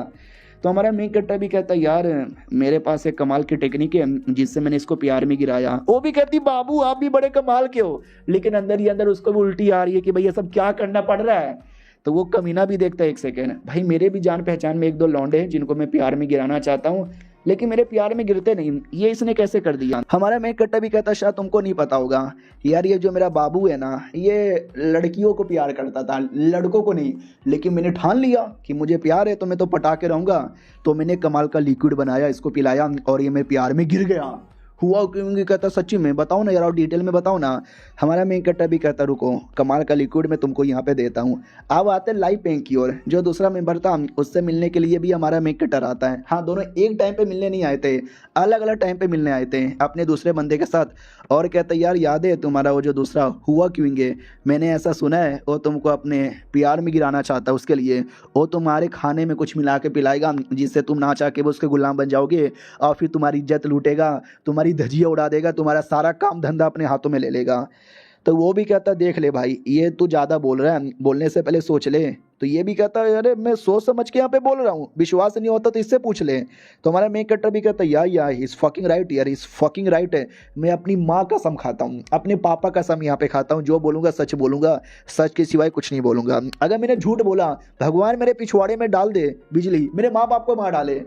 [SPEAKER 1] तो हमारा मेन कट्टा भी कहता यार मेरे पास एक कमाल की टेक्निक है जिससे मैंने इसको प्यार में गिराया। वो भी कहती बाबू आप भी बड़े कमाल के हो, लेकिन अंदर ही अंदर उसको भी उल्टी आ रही है कि भाई ये सब क्या करना पड़ रहा है। तो वो कमीना भी देखता है एक सेकेंड, भाई मेरे भी जान पहचान में 1-2 लौंडे हैं जिनको मैं प्यार में गिराना चाहता हूँ, लेकिन मेरे प्यार में गिरते नहीं, ये इसने कैसे कर दिया। हमारा मेन कट्टा भी कहता शायद तुमको नहीं पता होगा यार, ये जो मेरा बाबू है ना ये लड़कियों को प्यार करता था, लड़कों को नहीं। लेकिन मैंने ठान लिया कि मुझे प्यार है तो मैं तो पटा के रहूंगा, तो मैंने कमाल का लिक्विड बनाया, इसको पिलाया और ये मेरे प्यार में गिर गया। हुआ क्योंकि कहता सच्ची में बताओ ना यार, और डिटेल में बताओ ना। हमारा मेन कट्टा भी कहता रुको कमाल का लिक्विड मैं तुमको यहाँ पे देता हूँ। अब आते लाई पेंग की ओर, जो दूसरा मेंबर था उससे मिलने के लिए भी हमारा मेन कट्टर आता है। हाँ दोनों एक टाइम पे मिलने नहीं आए थे, अलग अलग टाइम पे मिलने आए थे अपने दूसरे बंदे के साथ। और कहता यार याद है तुम्हारा वो जो दूसरा हुआ क्यों है, मैंने ऐसा सुना है वो तुमको अपने प्यार में गिराना चाहता है, उसके लिए वो तुम्हारे खाने में कुछ मिला के पिलाएगा जिससे तुम ना चाह के वो उसके गुलाम बन जाओगे, और फिर तुम्हारी इज्जत लूटेगा, तुम्हारी धजिया उड़ा देगा, तुम्हारा सारा काम धंधा अपने हाथों में ले लेगा। तो वो भी कहता देख ले भाई ये तू ज़्यादा बोल रहा है, बोलने से पहले सोच ले। तो ये भी कहता है अरे मैं सोच समझ के यहाँ पे बोल रहा हूँ, विश्वास नहीं होता तो इससे पूछ ले। तो हमारा मेन कट्टर भी कहता है यार इज फकिंग राइट यार, इज फकिंग राइट है। मैं अपनी माँ का कसम खाता हूँ, अपने पापा का कसम यहाँ पे खाता हूँ, जो बोलूँगा सच बोलूँगा, सच के सिवाय कुछ नहीं बोलूँगा। अगर मैंने झूठ बोला भगवान मेरे पिछवाड़े में डाल दे बिजली, मेरे माँ बाप को मार डाले।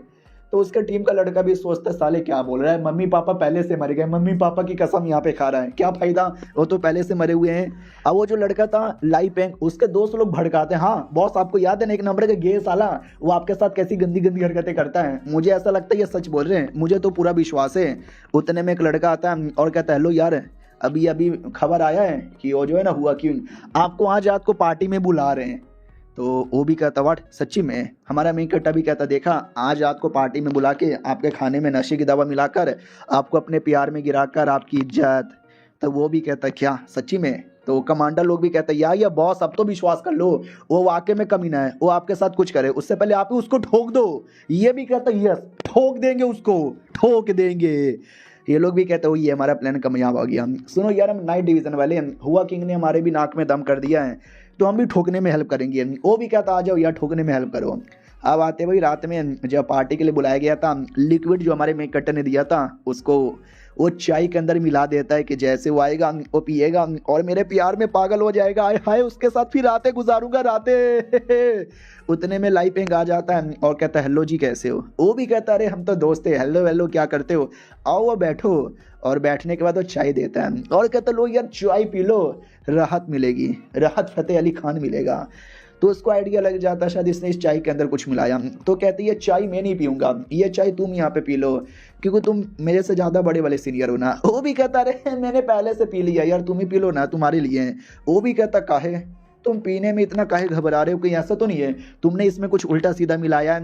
[SPEAKER 1] तो उसके टीम का लड़का भी सोचता साले क्या बोल रहा है, मम्मी पापा पहले से मर गए, मम्मी पापा की कसम यहाँ पे खा रहा है, क्या फायदा, वो तो पहले से मरे हुए हैं। अब वो जो लड़का था लाई पेंग, उसके दोस्त लोग भड़काते हैं हाँ बॉस आपको याद है ना 1 नंबर का गे साला, वो आपके साथ कैसी गंदी गंदी हरकतें करता है। मुझे ऐसा लगता है ये सच बोल रहे हैं, मुझे तो पूरा विश्वास है। उतने में एक लड़का आता है और कहता है हेलो यार अभी खबर आया है कि वो जो है ना हुआ क्यों आपको आज रात को पार्टी में बुला रहे हैं। तो वो भी कहता वाट सच्ची में। हमारा मेन कट्टा भी कहता देखा आज रात को पार्टी में बुला के आपके खाने में नशे की दवा मिलाकर आपको अपने प्यार में गिराकर आपकी इज्जत। तो वो भी कहता क्या सच्ची में। तो कमांडर लोग भी कहते हैं यार ये बॉस अब तो विश्वास कर लो, वो वाकई में कमीना है, वो आपके साथ कुछ करे उससे पहले आप ही उसको ठोक दो। ये भी कहता है यस ठोक देंगे उसको, ठोक देंगे। ये लोग भी कहते हो ये हमारा प्लान कामयाब हो गया। सुनो यार हम नाइट डिवीजन वाले हैं, हुआ किंग ने हमारे भी नाक में दम कर दिया है, तो हम भी ठोकने में हेल्प करेंगे। वो भी कहता आ जाओ यार ठोकने में हेल्प करो। अब आते भाई रात में जब पार्टी के लिए बुलाया गया था, लिक्विड जो हमारे मेक कट्टर ने दिया था उसको वो चाय के अंदर मिला देता है कि जैसे वो आएगा वो पिएगा और मेरे प्यार में पागल हो जाएगा, आए हाय उसके साथ फिर रातें गुजारूंगा रातें। उतने में लाइपिंग आ जाता है और कहता है हेलो जी कैसे हो। वो भी कहता है अरे हम तो दोस्त है, हेलो हेलो क्या करते हो, आओ वो बैठो। और बैठने के बाद वो चाय देता है और कहता है लो यार चाय पी लो, राहत मिलेगी, राहत फतेह अली खान मिलेगा। तो उसको आइडिया लग जाता है शायद इसने इस चाय के अंदर कुछ मिलाया। तो कहती है चाय मैं नहीं पीऊंगा, ये चाय तुम यहाँ पे पी लो क्योंकि तुम मेरे से ज़्यादा बड़े वाले सीनियर हो ना। वो भी कहता रहे मैंने पहले से पी लिया यार, तुम ही पी लो ना, तुम्हारे लिए है। वो भी कहता काहे तुम पीने में इतना काहे घबरा रहे हो, कहीं ऐसा तो नहीं है तुमने इसमें कुछ उल्टा सीधा मिलाया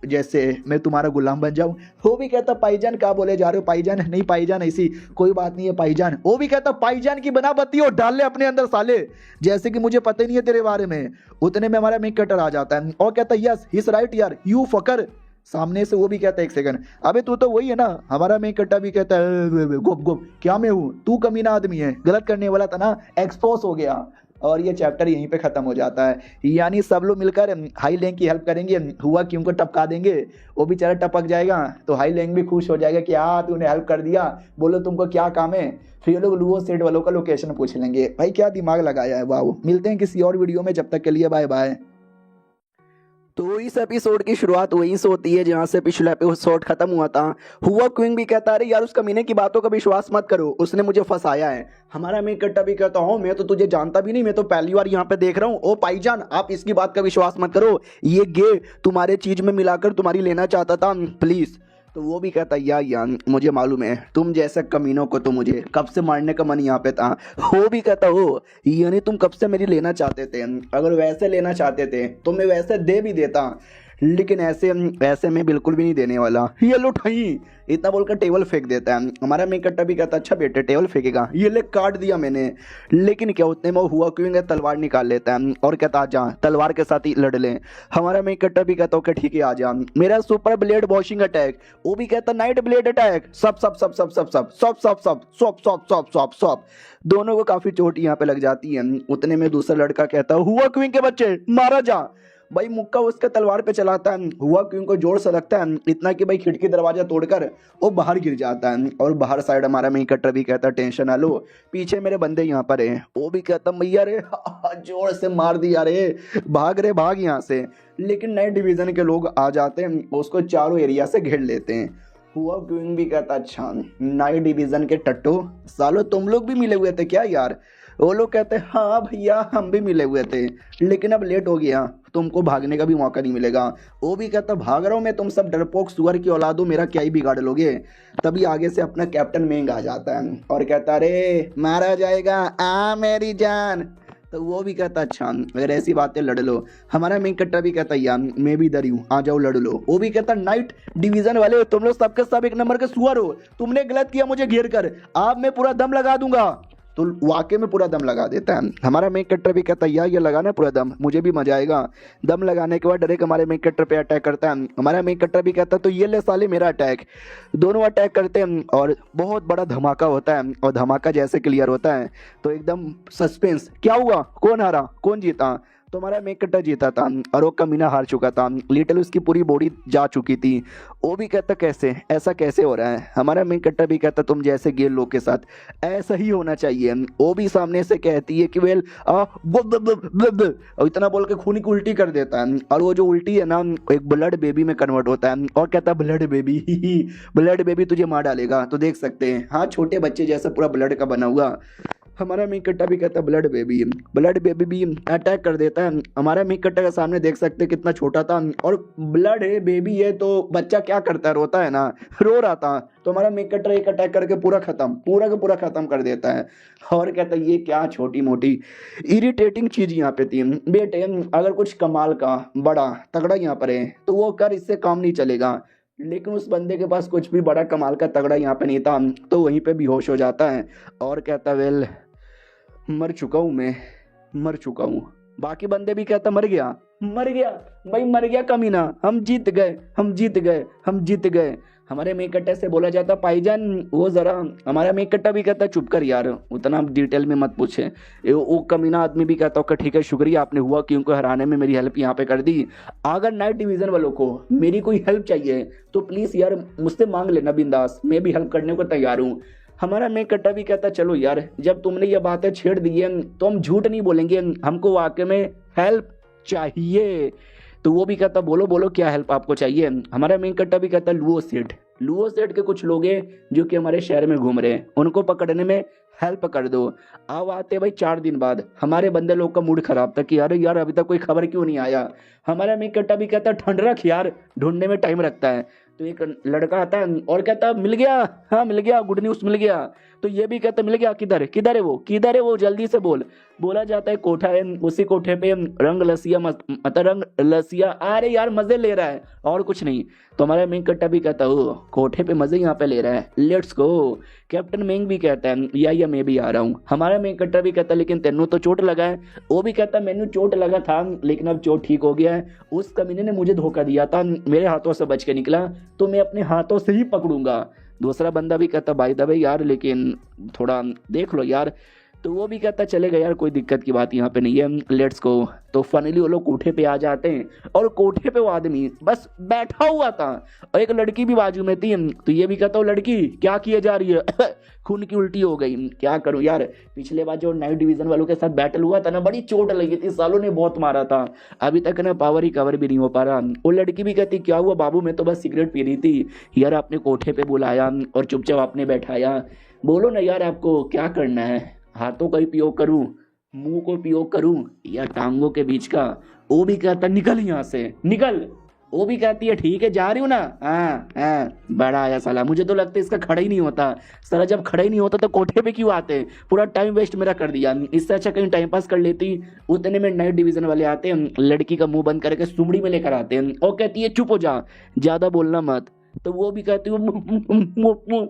[SPEAKER 1] जैसे मैं तुम्हारा गुलाम बन जाऊं। वो भी कहता पाईजान क्या बोले जा रहे हो, पाईजान नहीं पाईजान ऐसी कोई बात नहीं है पाईजान। वो भी कहता पाईजान की बना बत्ती और डाल ले अपने अंदर साले, जैसे कि मुझे पता ही नहीं है तेरे बारे में। उतने में हमारा मेक कटर आ जाता है और कहता यस ही इज राइट यार यू फकर। सामने से वो भी कहता है एक सेकंड अबे तू तो वही है ना। हमारा मेक कट्टा भी कहता है गुप गुप क्या मैं हूँ, तू कमीना आदमी है, गलत करने वाला था ना, एक्सपोज हो गया। और ये चैप्टर यहीं पे खत्म हो जाता है। यानी सब लोग मिलकर हाई लैंग की हेल्प करेंगे, हुआ कि उनको टपका देंगे, वो बेचारा टपक जाएगा तो हाई लैंग भी खुश हो जाएगा कि हाँ तूने हेल्प कर दिया, बोलो तुमको क्या काम है। फिर ये लोग लूओ सेट वालों का लोकेशन पूछ लेंगे। भाई क्या दिमाग लगाया है, वाह। मिलते हैं किसी और वीडियो में, जब तक के लिए बाय बाय। तो इस एपिसोड की शुरुआत वहीं से होती है जहां से पिछला एपिसोड खत्म हुआ था। हुआ क्विंग भी कहता है यार उस कमीने की बातों का विश्वास मत करो, उसने मुझे फंसाया है। हमारा मेक कट्टा भी कहता हूँ मैं तो तुझे जानता भी नहीं, मैं तो पहली बार यहाँ पे देख रहा हूँ। ओ भाईजान आप इसकी बात का विश्वास मत करो, ये गे तुम्हारे चीज में मिलाकर तुम्हारी लेना चाहता था प्लीज। तो वो भी कहता यार मुझे मालूम है तुम जैसे कमीनों को तो मुझे कब से मारने का मन यहाँ पे था। वो भी कहता हो यानी तुम कब से मेरी लेना चाहते थे, अगर वैसे लेना चाहते थे तो मैं वैसे दे भी देता, लेकिन ऐसे मैं बिल्कुल भी नहीं देने वाला। ये लो ठाई इतना बोलकर टेबल फेंक देता है। हमारा मेक कट्टा भी कहता अच्छा बेटे टेबल फेंकेगा, ये ले काट दिया मैंने। लेकिन क्या उतने में हुआ क्यों तलवार निकाल लेता है और कहता आ जा तलवार के साथ ही लड़ ले। हमारा मेक कट्टा भी कहता ओके ठीक है आ जा, मेरा सुपर ब्लेड वॉशिंग अटैक। वो भी कहता नाइट ब्लेड अटैक, सब सब सब सब सब सब सब सब सब सब सब सब सब सब। दोनों को काफी चोट यहाँ पे लग जाती है। उतने में दूसरा लड़का कहता हुआ क्यों के बच्चे मारा जा। भाई मुक्का उसके तलवार पे चलाता है, हुआ क्यों को जोर से लगता है इतना कि भाई खिड़की दरवाजा तोड़कर वो बाहर गिर जाता है। और बाहर साइड हमारा मेक कट्टर भी कहता टेंशन ना लो पीछे मेरे बंदे यहाँ पर हैं। वो भी कहता भैया रे जोर से मार दिया रे, भाग रे भाग यहाँ से। लेकिन नए डिवीजन के लोग आ जाते हैं, उसको चारों एरिया से घेर लेते हैं। हुआ क्वीन भी कहता अच्छा नए डिवीजन के टट्टू सालो तुम लोग भी मिले हुए थे क्या यार। वो लोग कहते हैं हाँ भैया हम भी मिले हुए थे, लेकिन अब लेट हो गया, तुमको भागने का भी मौका नहीं मिलेगा। वो भी कहता भाग रहा हूँ मैं, तुम सब डरपोक सुअर की औलाद हो, मेरा क्या ही बिगाड़ लोगे। तभी आगे से अपना कैप्टन मेंग आ जाता है और कहता अरे मारा जाएगा आ मेरी जान। तो वो भी कहता अच्छा अगर ऐसी बातें लड़ लो। हमारा मेंग कट्टा भी कहता यार मैं भी इधर ही हूँ आ जाओ लड़ लो। वो भी कहता नाइट डिवीजन वाले तुम लोग सबके सब एक नंबर के सुअर हो, तुमने गलत किया मुझे घेर कर, अब मैं पूरा दम लगा दूंगा। तो वाकई में पूरा दम लगा देता है। हमारा मेक कट्टर भी कहता है यार ये लगाना पूरा दम, मुझे भी मजा आएगा। दम लगाने के बाद डायरेक्ट हमारे मेक कट्टर पे अटैक करता है। हमारा मेक कट्टर भी कहता है तो ये ले साले मेरा अटैक। दोनों अटैक करते हैं और बहुत बड़ा धमाका होता है। और धमाका जैसे क्लियर होता है तो एकदम सस्पेंस, क्या हुआ कौन हारा कौन जीता। तो हमारा मेक कट्टर जीता था और वो कमीना हार चुका था, लिटिल उसकी पूरी बॉडी जा चुकी थी। वो भी कहता कैसे ऐसा कैसे हो रहा है। हमारा मेक कट्टर भी कहता तुम जैसे गेल लोग के साथ ऐसा ही होना चाहिए। वो भी सामने से कहती है कि वेल और इतना बोल के खूनी की उल्टी कर देता है। और वो जो उल्टी है ना एक ब्लड बेबी में कन्वर्ट होता है और कहता है ब्लड बेबी ब्लड बेबी तुझे मार डालेगा। तो देख सकते हैं हाँ छोटे बच्चे जैसा पूरा ब्लड का बना हुआ। हमारा मेक कट्टा भी कहता है ब्लड बेबी भी अटैक कर देता है। हमारा मेक कट्टा के सामने देख सकते हैं कितना छोटा था और ब्लड है बेबी है तो बच्चा क्या करता है रोता है ना, रो रहा था। तो हमारा मेक कट्टा एक अटैक करके पूरा का पूरा खत्म कर देता है। और कहता है ये क्या छोटी मोटी इरिटेटिंग चीज यहाँ पे थी बेटे, अगर कुछ कमाल का बड़ा तगड़ा यहाँ पर है तो वो कर, इससे काम नहीं चलेगा। लेकिन उस बंदे के पास कुछ भी बड़ा कमाल का तगड़ा यहाँ पे नहीं था, तो वहीं पे बेहोश हो जाता है और कहता वेल मर चुका हूँ मैं, मर चुका हूँ। बाकी बंदे भी कहता मर गया, मर गया भाई, मर गया कमीना, हम जीत गए, हम जीत गए, हम जीत गए। हमारे मेक कट्टे से बोला जाता भाईजान वो जरा, हमारा मेक कट्टा भी कहता चुप कर यार, उतना डिटेल में मत पूछे। वो कमीना आदमी भी कहता ओके ठीक है शुक्रिया, आपने हुआ क्योंकि हराने में मेरी हेल्प यहाँ पे कर दी। अगर नाइट डिवीजन वालों को मेरी कोई हेल्प चाहिए तो प्लीज यार मुझसे मांग लेना बिंदास, मैं भी हेल्प करने को तैयार हूँ। हमारा मेक कट्टा भी कहता चलो यार, जब तुमने ये बातें छेड़ दी है तो हम झूठ नहीं बोलेंगे, हमको वाकई में हेल्प चाहिए। तो वो भी कहता बोलो बोलो क्या हेल्प आपको चाहिए। हमारा मेन कट्टा भी कहता लुओ सेठ के कुछ लोग हैं जो कि हमारे शहर में घूम रहे हैं, उनको पकड़ने में हेल्प कर दो। अब आते भाई 4 दिन बाद, हमारे बंदे लोग का मूड खराब था कि अरे यार अभी तक कोई खबर क्यों नहीं आया। हमारा मेन कट्टा भी कहता ठंड रख यार, ढूंढने में टाइम लगता है। तो एक लड़का आता है और कहता मिल गया, हाँ मिल गया, गुड न्यूज मिल गया। तो ये भी कहता मिल गया, किधर किधर है वो, किधर है वो, जल्दी से बोल। बोला जाता है कोठा है, उसी कोठे पे रंग लसिया मतलब रंग लसिया, अरे यार मजे ले रहा है और कुछ नहीं। तो हमारा मेंग कट्टा भी कहता ओ कोठे पे मजे यहाँ पे ले रहा है, लेट्स गो। कैप्टन मेंग भी कहता है या मैं भी आ रहा हूँ। हमारा मेंग कट्टा भी कहता लेकिन तेनू तो चोट लगा है। वो भी कहता मैनू चोट लगा था लेकिन अब चोट ठीक हो गया है, उस कमीने ने मुझे धोखा दिया था, मेरे हाथों से बच के निकला तो मैं अपने हाथों से ही पकड़ूंगा। दूसरा बंदा भी कहता भाई दबे यार लेकिन थोड़ा देख लो यार। तो वो भी कहता चलेगा यार कोई दिक्कत की बात यहाँ पे नहीं है, लेट्स गो। तो फाइनली वो लोग कोठे पे आ जाते हैं और कोठे पे वो आदमी बस बैठा हुआ था और एक लड़की भी बाजू में थी। तो ये भी कहता हूँ लड़की क्या किए जा रही है खून की उल्टी हो गई, क्या करूं यार, पिछले बार जो नाइट डिवीजन वालों के साथ बैटल हुआ था ना बड़ी चोट लगी थी, सालों ने बहुत मारा था, अभी तक ना पावर रिकवर भी नहीं हो पा रहा। वो लड़की भी कहती क्या हुआ बाबू, मैं तो बस सिगरेट पी रही थी यार, आपने कोठे पे बुलाया और चुपचाप आपने बैठाया, बोलो ना यार आपको क्या करना है, हाथों का उपयोग करूं, मुंह को उपयोग करूं या टांगों के बीच का। वो भी कहता निकल यहाँ से निकल। वो भी कहती है ठीक है जा रही हूँ ना। हाँ बड़ा आया साला, मुझे तो लगता है इसका खड़ा ही नहीं होता साला, जब खड़ा ही नहीं होता तो कोठे पे क्यों आते, पूरा टाइम वेस्ट मेरा कर दिया, इससे अच्छा कहीं टाइम पास कर लेती। उतने में नाइट डिवीजन वाले आते हैं, लड़की का मुंह बंद करके सुमड़ी में लेकर आते हैं और कहती है चुप हो जा, ज्यादा बोलना मत। तो वो भी कहती है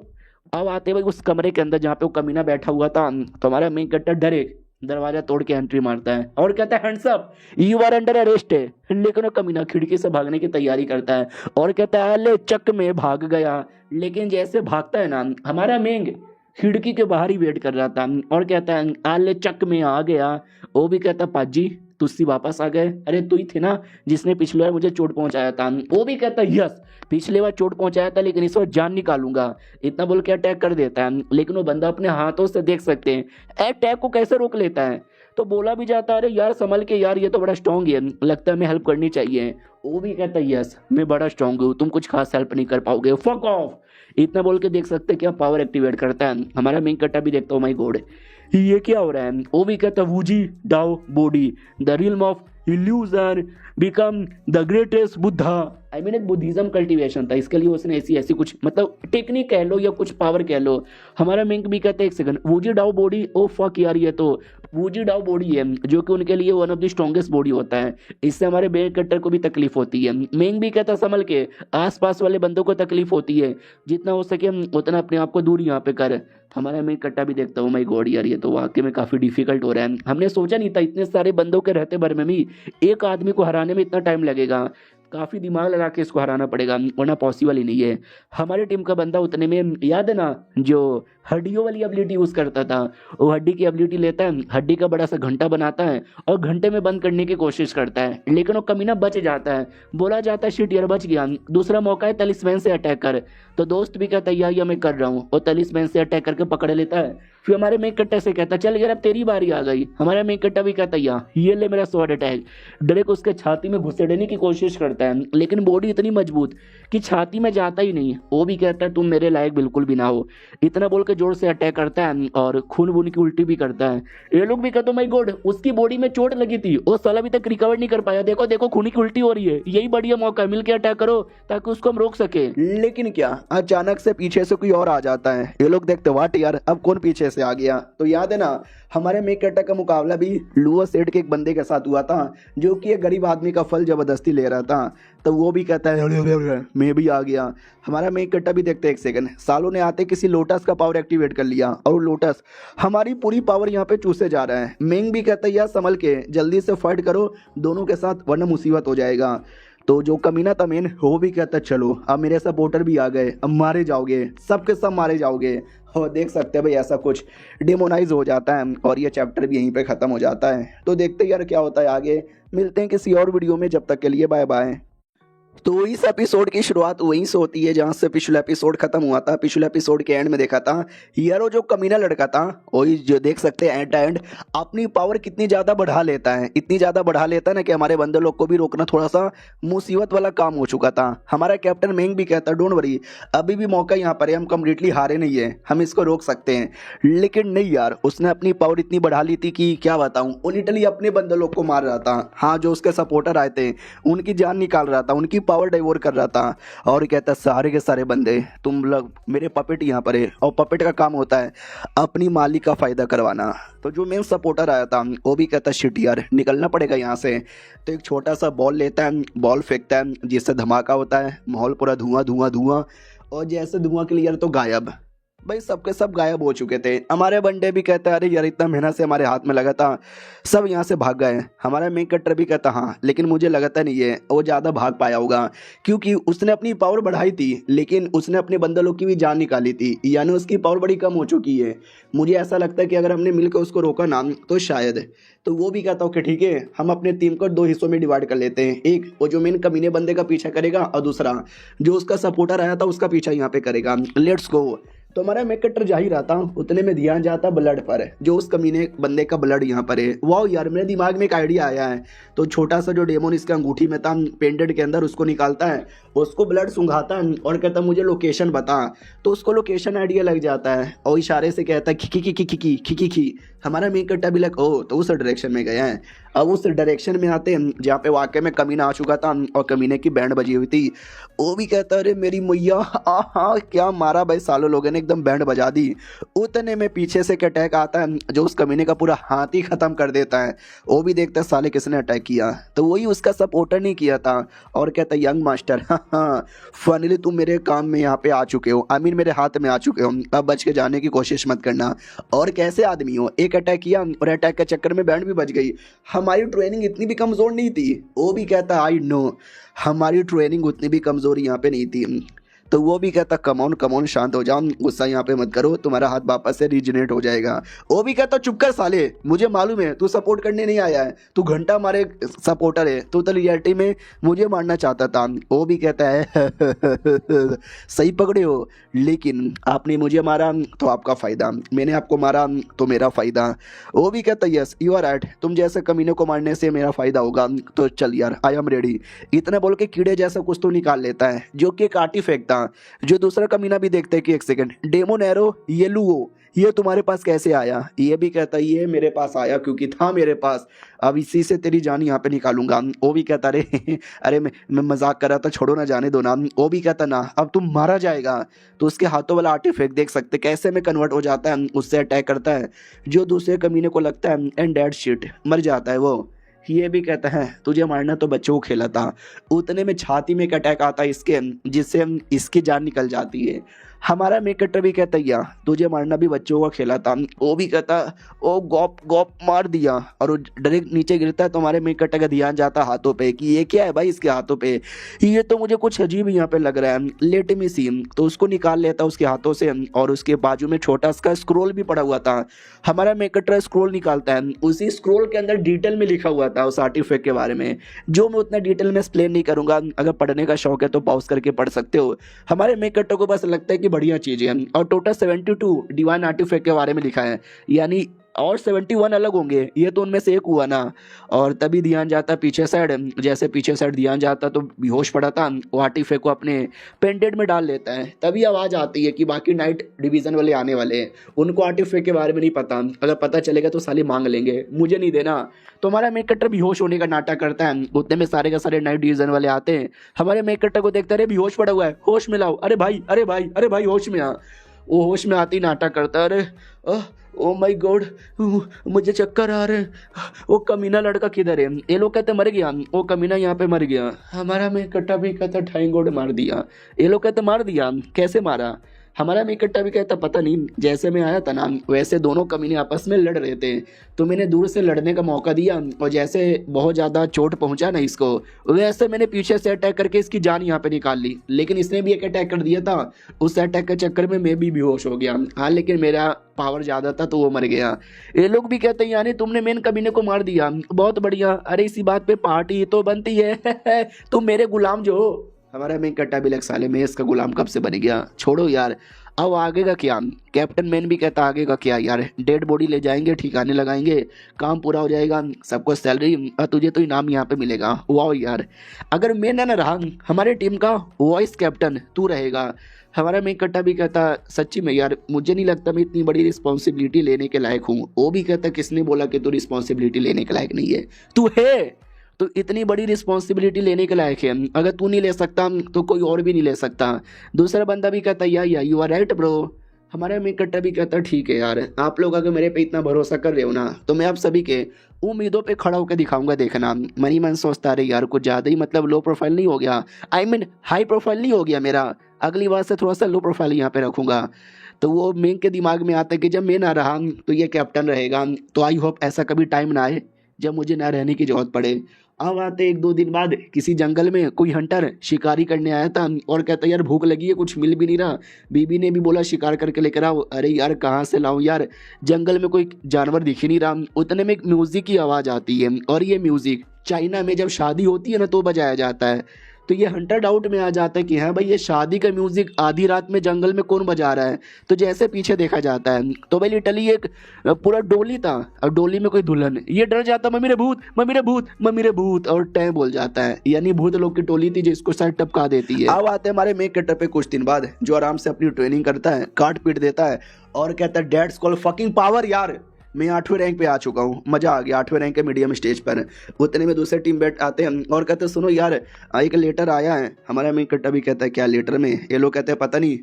[SPEAKER 1] अब आते भाई उस कमरे के अंदर जहाँ पे वो कमीना बैठा हुआ था। तो हमारा मेन कट्टर डरे दरवाजा तोड़ के एंट्री मारता है और कहता है hands up, you are under arrest है। लेकिन वो कमीना खिड़की से भागने की तैयारी करता है और कहता है ले चक में भाग गया। लेकिन जैसे भागता है ना, हमारा मेंग खिड़की के बाहर ही वेट कर रहा था और कहता है आले चक में आ गया। वो भी कहता पाजी तुस्सी वापस आ गए, अरे तू ही थे ना जिसने पिछले बार मुझे चोट पहुंचाया था। वो भी कहता यस पिछले बार चोट पहुंचाया था लेकिन इस बार जान निकालूंगा, इतना बोल के अटैक कर देता है। लेकिन वो बंदा अपने हाथों से देख सकते हैं अटैक को कैसे रोक लेता है। तो बोला भी जाता है अरे यार संभल के यार, ये तो बड़ा स्ट्रांग है, लगता है हमें हेल्प करनी चाहिए। वो भी कहता है यस मैं बड़ा स्ट्रांग हूँ, तुम कुछ खास हेल्प नहीं कर पाओगे, फक ऑफ। इतना बोल के देख सकते क्या पावर एक्टिवेट करता है। हमारा मेन कट्टा भी देखता हूँ माई गॉड ये क्या हो रहा है। वो भी कहता है Wuji Dao body the realm of illusion become the greatest Buddha. I mean एक बुद्धिज्म कल्टीवेशन था, इसके लिए उसने ऐसी कुछ मतलब टेक्निक कह लो या कुछ पावर कह लो। हमारा मिंक भी कहता है एक second Wuji Dao body, oh fuck यार ये तो वूजी डाओ बॉडी है जो कि उनके लिए one of the strongest body होता है, इससे हमारे मेन कट्टर को भी तकलीफ होती है। मेंग भी कहता संभल के, आसपास वाले बंदों को तकलीफ होती है, जितना हो सके उतना अपने आप को दूर यहाँ पे कर। हमारा मेन कट्टा भी देखता हूँ माई गॉड यार ये तो वाकई में काफी डिफिकल्ट हो रहा है, हमने सोचा नहीं था इतने सारे बंदों के रहते भर में भी एक आदमी को हराने में इतना टाइम लगेगा, काफी दिमाग लगा के इसको हराना पड़ेगा वरना पॉसिबल ही नहीं है। हमारे टीम का बंदा उतने में याद है ना जो हड्डियों वाली एबिलिटी यूज करता था, वो हड्डी की एबिलिटी लेता है, हड्डी का बड़ा सा घंटा बनाता है और घंटे में बंद करने की कोशिश करता है, लेकिन वो कमीना बच जाता है। बोला जाता है शिट यार बच गया, दूसरा मौका है तलिस्मैन से अटैक कर। तो दोस्त भी कहता है या मैं कर रहा हूँ, और तलिस्मैन से अटैक करके पकड़ लेता है। फिर हमारे मेक कट्टा से कहता चल यार अब तेरी बारी आ गई। हमारा मेक कट्टा भी कहता ये ले मेरा स्वॉर्ड अटैक, डायरेक्ट उसके छाती में घुसेड़ने की कोशिश करता है, लेकिन बॉडी इतनी मजबूत कि छाती में जाता ही नहीं। वो भी कहता है तुम मेरे लायक बिल्कुल भी ना हो, इतना बोल के जोर से अटैक करता है और खून वून की उल्टी भी करता है। ये लोग भी कहते माय गॉड उसकी बॉडी में चोट लगी थी, वो साला अभी तक रिकवर नहीं कर पाया, देखो देखो खून की उल्टी हो रही है, यही बढ़िया मौका है, मिलकर अटैक करो ताकि उसको हम रोक सके। लेकिन क्या अचानक से पीछे से कोई और आ जाता है, ये लोग देखते वाट यार अब कौन पीछे से आ गया। तो याद है ना हमारे मेक कट्टा का मुकाबला भी लुआ सेठ के एक बंदे के साथ हुआ था जो कि एक गरीब आदमी का फल जबरदस्ती ले रहा था। तो वो भी कहता है मैं भी आ गया। हमारा मेक कट्टा भी देखते एक सेकंड, सालों ने आते किसी लोटस का पावर एक्टिवेट कर लिया और लोटस हमारी पूरी पावर यहाँ पे चूसे जा रहा है। मेंग भी कहता है यार संभल के जल्दी से फाइट करो दोनों के साथ वरना मुसीबत हो जाएगा। तो जो कमीना था मेन वो भी कहता है चलो अब मेरे सपोर्टर भी आ गए, अब मारे जाओगे, सबके सब मारे जाओगे। और देख सकते हैं भाई ऐसा कुछ डेमोनाइज हो जाता है और ये चैप्टर भी यहीं पे ख़त्म हो जाता है। तो देखते हैं यार क्या होता है आगे। मिलते हैं किसी और वीडियो में, जब तक के लिए बाय बाय। तो इस एपिसोड की शुरुआत वहीं से होती है जहाँ से पिछला एपिसोड खत्म हुआ था। पिछले एपिसोड के एंड में देखा था यार वो जो कमीना लड़का था वही जो देख सकते हैं एंड अपनी पावर कितनी ज़्यादा बढ़ा लेता है, इतनी ज़्यादा बढ़ा लेता है ना कि हमारे बंदे लोग को भी रोकना थोड़ा सा मुसीबत वाला काम हो चुका था। हमारा कैप्टन मेंग भी कहता डोंट वरी अभी भी मौका यहाँ पर है, हम कम्प्लीटली हारे नहीं है, हम इसको रोक सकते हैं। लेकिन नहीं यार, उसने अपनी पावर इतनी बढ़ा ली थी कि क्या बताऊँ, वो लिटरली अपने बंदे लोग को मार रहा था। हाँ, जो उसके सपोर्टर आए थे उनकी जान निकाल रहा था, उनकी पावर डाइवर्ट कर रहा था। और कहता सारे के सारे बंदे तुम लोग मेरे पपेट यहाँ पर है, और पपेट का काम होता है अपनी मालिक का फायदा करवाना। तो जो मेन सपोर्टर आया था वो भी कहता शिट यार निकलना पड़ेगा यहाँ से। तो एक छोटा सा बॉल लेता है, बॉल फेंकता है जिससे धमाका होता है, माहौल पूरा धुआं धुआं धुआं, और जैसे धुआं क्लियर तो गायब। भाई सबके सब गायब हो चुके थे। हमारे बंदे भी कहते हैं अरे यार इतना मेहनत से हमारे हाथ में लगा था, सब यहाँ से भाग गए। हमारा मेन कट्टर भी कहता हाँ, लेकिन मुझे लगता नहीं है वो ज़्यादा भाग पाया होगा क्योंकि उसने अपनी पावर बढ़ाई थी लेकिन उसने अपने बंदे लोग की भी जान निकाली थी, यानी उसकी पावर बड़ी कम हो चुकी है। मुझे ऐसा लगता है कि अगर हमने मिलकर उसको रोका ना तो शायद। तो वो भी कहता हूँ कि ठीक है हम अपने टीम को 2 हिस्सों में डिवाइड कर लेते हैं, एक वो जो मेन कमीने बंदे का पीछा करेगा और दूसरा जो उसका सपोर्टर आया था उसका पीछा यहाँ पे करेगा। Let's go. तो हमारा मेकटर जा ही रहा था, उतने में ध्यान जाता ब्लड पर, जो उस कमीने बंदे का ब्लड यहाँ पर है। वाह यार मेरे दिमाग में एक आइडिया आया है। तो छोटा सा जो डेमोन इसके अंगूठी में था पेंडेड के अंदर, उसको निकालता है, उसको ब्लड सूंघाता है और कहता मुझे लोकेशन बता। तो उसको लोकेशन आइडिया लग जाता है और इशारे से कहता है खी खी खी खी खी खी खी खी। हमारा मेकटा भी लग ओ तो उस डायरेक्शन में गया है। अब उस डायरेक्शन में आते हैं जहाँ पे वाकई में कमीना आ चुका था और कमीने की बैंड बजी हुई थी। वो भी कहता अरे मेरी मैया हाँ क्या मारा भाई, सालों लोगों ने एकदम बैंड बजा दी। उतने में पीछे से एक अटैक आता है जो उस कमीने का पूरा हाथ ही खत्म कर देता है। वो भी देखता है साले किसने अटैक किया, तो वही उसका सपोर्टर नहीं किया था और कहता यंग मास्टर हाँ फाइनली तुम मेरे काम में यहाँ पे आ चुके हो, आई मीन मेरे हाथ में आ चुके हो, अब बच के जाने की कोशिश मत करना। और कैसे आदमी हो, एक अटैक किया और अटैक के चक्कर में बैंड भी बच गई। हमारी ट्रेनिंग इतनी भी कमज़ोर नहीं थी। वो भी कहता आई नो हमारी ट्रेनिंग उतनी भी कमज़ोर यहाँ पे नहीं थी। तो वो भी कहता कमॉन शांत हो जाओ, गुस्सा यहाँ पे मत करो, तुम्हारा हाथ वापस से रीजनरेट हो जाएगा। वो भी कहता चुप कर साले, मुझे मालूम है तू सपोर्ट करने नहीं आया है, तू घंटा मारे सपोर्टर है, तू तो रियलिटी में मुझे मारना चाहता था। वो भी कहता है सही पकड़े हो, लेकिन आपने मुझे मारा तो आपका फ़ायदा, मैंने आपको मारा तो मेरा फ़ायदा। वो भी कहता यस यू आर राइट, तुम जैसे कमीने को मारने से मेरा फ़ायदा होगा, तो चल यार आई एम रेडी। इतना बोल के कीड़े जैसा कुछ तो निकाल लेता है जो कि एक आर्टिफैक्ट था। जो दूसरा कमीना भी देखता है कि एक सेकंड डेमो नैरो ये लुओ ये तुम्हारे पास कैसे आया। ये भी कहता ये मेरे पास आया क्योंकि था मेरे पास, अब इसी से तेरी जान यहाँ पे निकालूंगा। वो भी कहता अरे मैं मजाक कर रहा था, छोड़ो ना, जाने दो ना। वो भी कहता ना अब तुम मारा जाएगा। तो उसके हाथों वाला आर्टिफैक्ट देख सकते कैसे में कन्वर्ट हो जाता है, उससे अटैक करता है जो दूसरे कमीने को लगता है एंड डेड शिट, मर जाता है वो। ये भी कहता है तुझे मारना तो बच्चों को खेला था। उतने में छाती में एक अटैक आता है इसके, जिससे इसकी जान निकल जाती है। हमारा मेकटर भी कहता है तुझे मारना भी बच्चों का खेला था। वो भी कहता ओ गॉप गॉप मार दिया और वो डायरेक्ट नीचे गिरता है। तो हमारे मेकटर का ध्यान जाता है हाथों पे कि ये क्या है भाई इसके हाथों पे, ये तो मुझे कुछ अजीब यहाँ पे लग रहा है, लेट मी सी। तो उसको निकाल लेता है उसके हाथों से और उसके बाजू में छोटा सा स्क्रोल भी पड़ा हुआ था। हमारा मेकटर स्क्रोल निकालता है, उसी स्क्रोल के अंदर डिटेल में लिखा हुआ था उस आर्टिफैक्ट के बारे में, जो मैं उतना डिटेल में एक्सप्लेन नहीं करूंगा। अगर पढ़ने का शौक है तो पॉज करके पढ़ सकते हो। हमारे मेकटर को बस लगता है कि बढ़िया चीज़ है। और टोटल 72 डिवाइन आर्टिफैक्ट के बारे में लिखा है, यानी और 71 अलग होंगे, ये तो उनमें से एक हुआ ना। और तभी ध्यान जाता पीछे साइड, जैसे पीछे साइड ध्यान जाता तो बेहोश पड़ा था, वो आर्टिफैक्ट को अपने पेंडेंट में डाल लेता है। तभी आवाज़ आती है कि बाकी नाइट डिवीज़न वाले आने वाले हैं, उनको आर्टिफैक्ट के बारे में नहीं पता, अगर पता चलेगा तो साले मांग लेंगे, मुझे नहीं देना। तो हमारा मेकटर बेहोश होने का नाटक करता है। उतने में सारे का सारे नाइट डिवीज़न वाले आते हैं, हमारे मेकटर को देखते अरे बेहोश पड़ा हुआ है, होश में लाओ, अरे भाई अरे भाई अरे भाई होश में आ। वो होश में आती नाटक करता है, अरे ओ माय गॉड मुझे चक्कर आ रहे हैं, वो कमीना लड़का किधर है। ये लोग कहते मर गया, वो कमीना यहाँ पे मर गया। हमारा में कट्टा भी कहता थैंक गॉड मार दिया। ये लोग कहते मार दिया, कैसे मारा, हमारा मेन कट्टा भी कहता पता नहीं, जैसे मैं आया था ना वैसे दोनों कमीने आपस में लड़ रहे थे, तो मैंने दूर से लड़ने का मौका दिया और जैसे बहुत ज़्यादा चोट पहुंचा ना इसको, वैसे मैंने पीछे से अटैक करके इसकी जान यहाँ पे निकाल ली। लेकिन इसने भी एक अटैक कर दिया था, उस अटैक के चक्कर में मैं भी बेहोश हो गया। हाँ लेकिन मेरा पावर ज़्यादा था तो वो मर गया। ये लोग भी कहते हैं यानी तुमने मेन कमीने को मार दिया, बहुत बढ़िया, अरे इसी बात पे पार्टी तो बनती है तुम मेरे गुलाम जो हो। हमारा मेन कट्टा भी लग साले मैं इसका गुलाम कब से बन गया, छोड़ो यार। अब आगे का क्या, कैप्टन मैन भी कहता आगे का क्या यार, डेड बॉडी ले जाएंगे, ठिकाने लगाएंगे, काम पूरा हो जाएगा, सबको सैलरी और तुझे तो इनाम यहाँ पे मिलेगा। वाह यार, अगर मैं ना रहा हमारे टीम का वाइस कैप्टन तू रहेगा। हमारा मेन कट्टा भी कहता सच्ची में यार मुझे नहीं लगता मैं इतनी बड़ी रिस्पॉन्सिबिलिटी लेने के लायक हूँ। वो भी कहता किसने बोला कि तू रिस्पॉन्सिबिलिटी लेने के लायक नहीं है, तू है तो इतनी बड़ी रिस्पॉन्सिबिलिटी लेने के लायक है, अगर तू नहीं ले सकता तो कोई और भी नहीं ले सकता। दूसरा बंदा भी कहता या यू आर राइट ब्रो। हमारा मेन कट्टा भी कहता ठीक है यार, आप लोग अगर मेरे पे इतना भरोसा कर रहे हो ना तो मैं आप सभी के उम्मीदों पे खड़ा होकर दिखाऊंगा। देखना मनी मन सोचता रहे यार कुछ ज़्यादा ही मतलब लो प्रोफाइल नहीं हो गया, आई मीन हाई प्रोफाइल नहीं हो गया मेरा, अगली बार से थोड़ा सा लो प्रोफाइल यहाँ पे रखूंगा। तो वो मेन के दिमाग में आता है कि जब मैं ना रहा तो ये कैप्टन रहेगा, तो आई होप ऐसा कभी टाइम ना आए जब मुझे ना रहने की जरूरत पड़े। अब आते एक दो दिन बाद किसी जंगल में कोई हंटर शिकारी करने आया था और कहता यार भूख लगी है, कुछ मिल भी नहीं रहा। बीबी ने भी बोला शिकार करके लेकर आओ। अरे यार कहाँ से लाऊं यार, जंगल में कोई जानवर दिख ही नहीं रहा। उतने में एक म्यूजिक की आवाज़ आती है और ये म्यूजिक चाइना में जब शादी होती है ना तो बजाया जाता है। तो ये हंटर डाउट में आ जाता है कि हाँ भाई ये शादी का म्यूजिक आधी रात में जंगल में कौन बजा रहा है। तो जैसे पीछे देखा जाता है तो भाई लिटरली एक पूरा डोली था और डोली में कोई दुल्हन, ये डर जाता मम्मी रे भूत, मम्मी रे भूत, मम्मी रे भूत और टै बोल जाता है, यानी भूत लोग की टोली थी जिसको सर टपका देती है। अब आते हैं हमारे मेक कटर पे कुछ दिन बाद, जो आराम से अपनी ट्रेनिंग करता है, काट पीट देता है और कहता है डेट्स कॉल फकिंग पावर। यार मैं 8वें रैंक पे आ चुका हूँ, मजा आ गया 8वें रैंक के मीडियम स्टेज पर। उतने में दूसरे टीम बेट आते हैं और कहते हैं सुनो यार एक लेटर आया है। हमारा मेन कट्टा भी कहता है क्या लेटर में, ये लोग कहते हैं पता नहीं।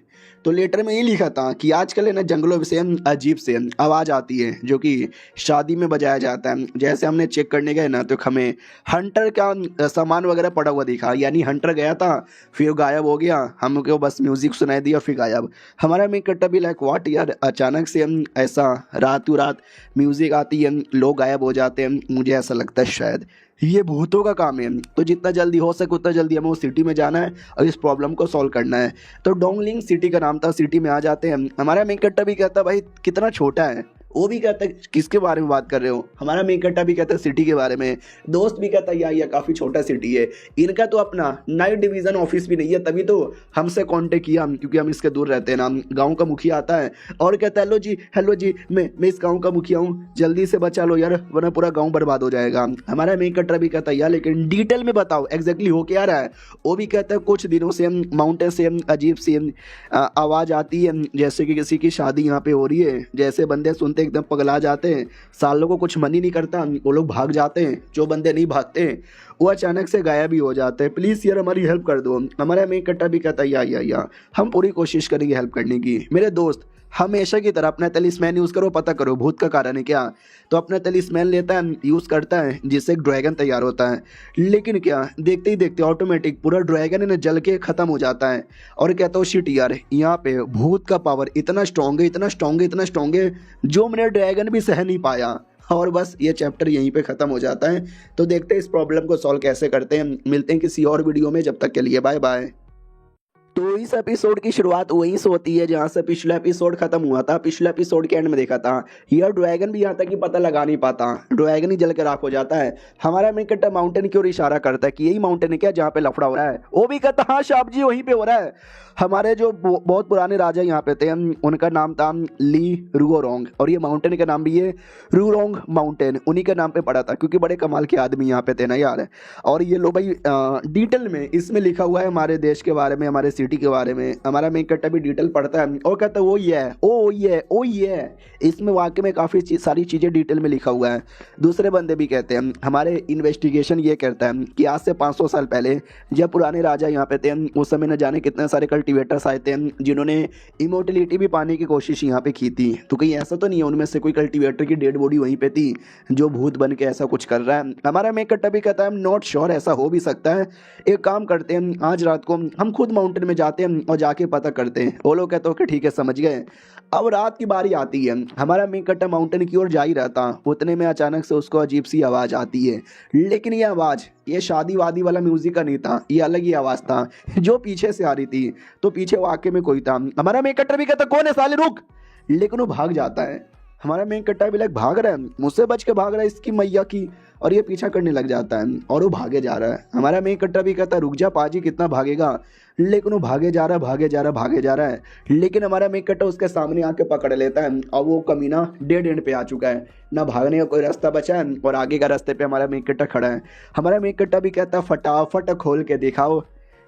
[SPEAKER 1] तो लेटर में ये लिखा था कि आजकल है ना जंगलों से अजीब से आवाज़ आती है जो कि शादी में बजाया जाता है। जैसे हमने चेक करने गए ना तो हमें हंटर का सामान वगैरह पड़ा हुआ दिखा, यानी हंटर गया था फिर गायब हो गया, हमको बस म्यूजिक सुनाई दिया फिर गायब। हमारा मेन कट्टा भी लाइक व्हाट यार, अचानक से हम ऐसा रातों रात म्यूजिक आती है लोग गायब हो जाते हैं। मुझे ऐसा लगता है शायद ये भूतों का काम है, तो जितना जल्दी हो सके उतना जल्दी हमें उस सिटी में जाना है और इस प्रॉब्लम को सॉल्व करना है। तो डोंगलिंग सिटी का नाम था, सिटी में आ जाते हैं। हमारा मेन कट्टा भी कहता भाई कितना छोटा है, वो भी कहता है किसके बारे में बात कर रहे हो। हमारा मेन कट्टा भी कहता है सिटी के बारे में। दोस्त भी कहता है यार ये काफ़ी छोटा सिटी है, इनका तो अपना नाइट डिवीज़न ऑफिस भी नहीं है, तभी तो हमसे कांटेक्ट किया क्योंकि हम इसके दूर रहते हैं ना। गांव का मुखिया आता है और कहता है हेलो जी मैं इस गांव का मुखिया हूँ, जल्दी से बचा लो यार वरना पूरा गाँव बर्बाद हो जाएगा। हमारा मेन कट्टा भी कहता है यार लेकिन डिटेल में बताओ एग्जैक्टली हो क्या रहा है। वो भी कहता है कुछ दिनों से माउंटेन से अजीब सी आवाज़ आती है जैसे कि किसी की शादी यहाँ पे हो रही है। जैसे बंदे सुनते एकदम पगला जाते हैं, सालों को कुछ मन ही नहीं करता, वो लोग भाग जाते हैं। जो बंदे नहीं भागते वो अचानक से गायब भी हो जाते हैं। प्लीज़ यार हमारी हेल्प कर दो। हमारा मेन कट्टा भी कहता है या हम पूरी कोशिश करेंगे हेल्प करने की। मेरे दोस्त हमेशा की तरह अपना तलिस्मैन यूज़ करो, पता करो भूत का कारण है क्या। तो अपना तलिस्मैन लेता है यूज़ करता है जिससे एक ड्रैगन तैयार होता है। लेकिन क्या देखते ही देखते ऑटोमेटिक पूरा ड्रैगन है ना जल के ख़त्म हो जाता है। और कहता हूँ शिट यार यहाँ पे भूत का पावर इतना स्ट्रॉन्ग है, इतना स्ट्रॉन्ग है, इतना स्ट्रॉन्ग है जो मैंने ड्रैगन भी सह नहीं पाया। और बस ये चैप्टर यहीं पे ख़त्म हो जाता है। तो देखते हैं इस प्रॉब्लम को सॉल्व कैसे करते हैं। मिलते हैं किसी और वीडियो में, जब तक के लिए बाय बाय। तो इस एपिसोड की शुरुआत वहीं से होती है जहाँ से पिछला एपिसोड खत्म हुआ था। पिछले एपिसोड के एंड में देखा था यह ड्रैगन भी यहाँ तक कि पता लगा नहीं पाता, ड्रैगन ही जल के राख हो जाता है। हमारा मेन कट्टा माउंटेन की ओर इशारा करता है कि यही माउंटेन है क्या जहाँ पे लफड़ा हो रहा है। वो भी कहता हाँ शाप जी वहीं पे हो रहा है। हमारे जो बहुत पुराने राजा यहाँ पे थे उनका नाम था ली रुओरोंग और ये माउंटेन का नाम भी है रुओरोंग माउंटेन, उन्हीं के नाम पे पड़ा था क्योंकि बड़े कमाल के आदमी यहाँ पे थे ना यार। और ये लो भाई डिटेल में इसमें लिखा हुआ है हमारे देश के बारे में, हमारे सिटी के बारे में। हमारा मेन कट्टा भी डिटेल पढ़ता है और कहता है ओ ये इसमें वाकई में काफ़ी सारी चीज़ें डिटेल में लिखा हुआ है। दूसरे बंदे भी कहते हैं हमारे इन्वेस्टिगेशन ये कहता है कि आज से 500 साल पहले जब पुराने राजा यहाँ पे थे उस समय न जाने कितने सारे कल्टिवेटर्स आए थे जिन्होंने इमोर्टलिटी भी पाने की कोशिश यहाँ पे की थी। तो कहीं ऐसा तो नहीं है उनमें से कोई कल्टिवेटर की डेड बॉडी वहीं पे थी जो भूत बन के ऐसा कुछ कर रहा है। हमारा मेन कट्टा भी कहता है नॉट श्योर, ऐसा हो भी सकता है। एक काम करते हैं आज रात को हम खुद माउंटेन में में जाते हैं और जाके पता करते हैं। वो लोग कहते हो कि ठीक है समझ गए। अब रात की बारी आती है, हमारा मेन कट्टा माउंटेन की ओर जा ही रहता, उतने में अचानक से उसको अजीब सी आवाज़ आती है। लेकिन ये आवाज़ ये शादी वादी वाला म्यूजिक का नहीं था, ये अलग ही आवाज़ था जो पीछे से आ रही थी। तो पीछे वाकई में कोई था। हमारा मेन कट्टा भी कहता कौन है साले रुक, लेकिन वो भाग जाता है। हमारा मेन कट्टा भी लाइक भाग रहा है, मुझसे बच के भाग रहा है इसकी मैया की, और ये पीछा करने लग जाता है और वो भागे जा रहा है। हमारा मेन कट्टा भी कहता है रुक जा पाजी कितना भागेगा, लेकिन वो भागे जा रहा है भागे जा रहा है भागे जा रहा है। लेकिन हमारा मेन कट्टा उसके सामने आके पकड़ लेता है और वो कमीना डेड एंड पे आ चुका है, ना भागने का कोई रास्ता बचा है और आगे का रास्ते पे हमारा मेन कट्टा खड़ा है। हमारा मेन कट्टा भी कहता है फटाफट खोल के दिखाओ,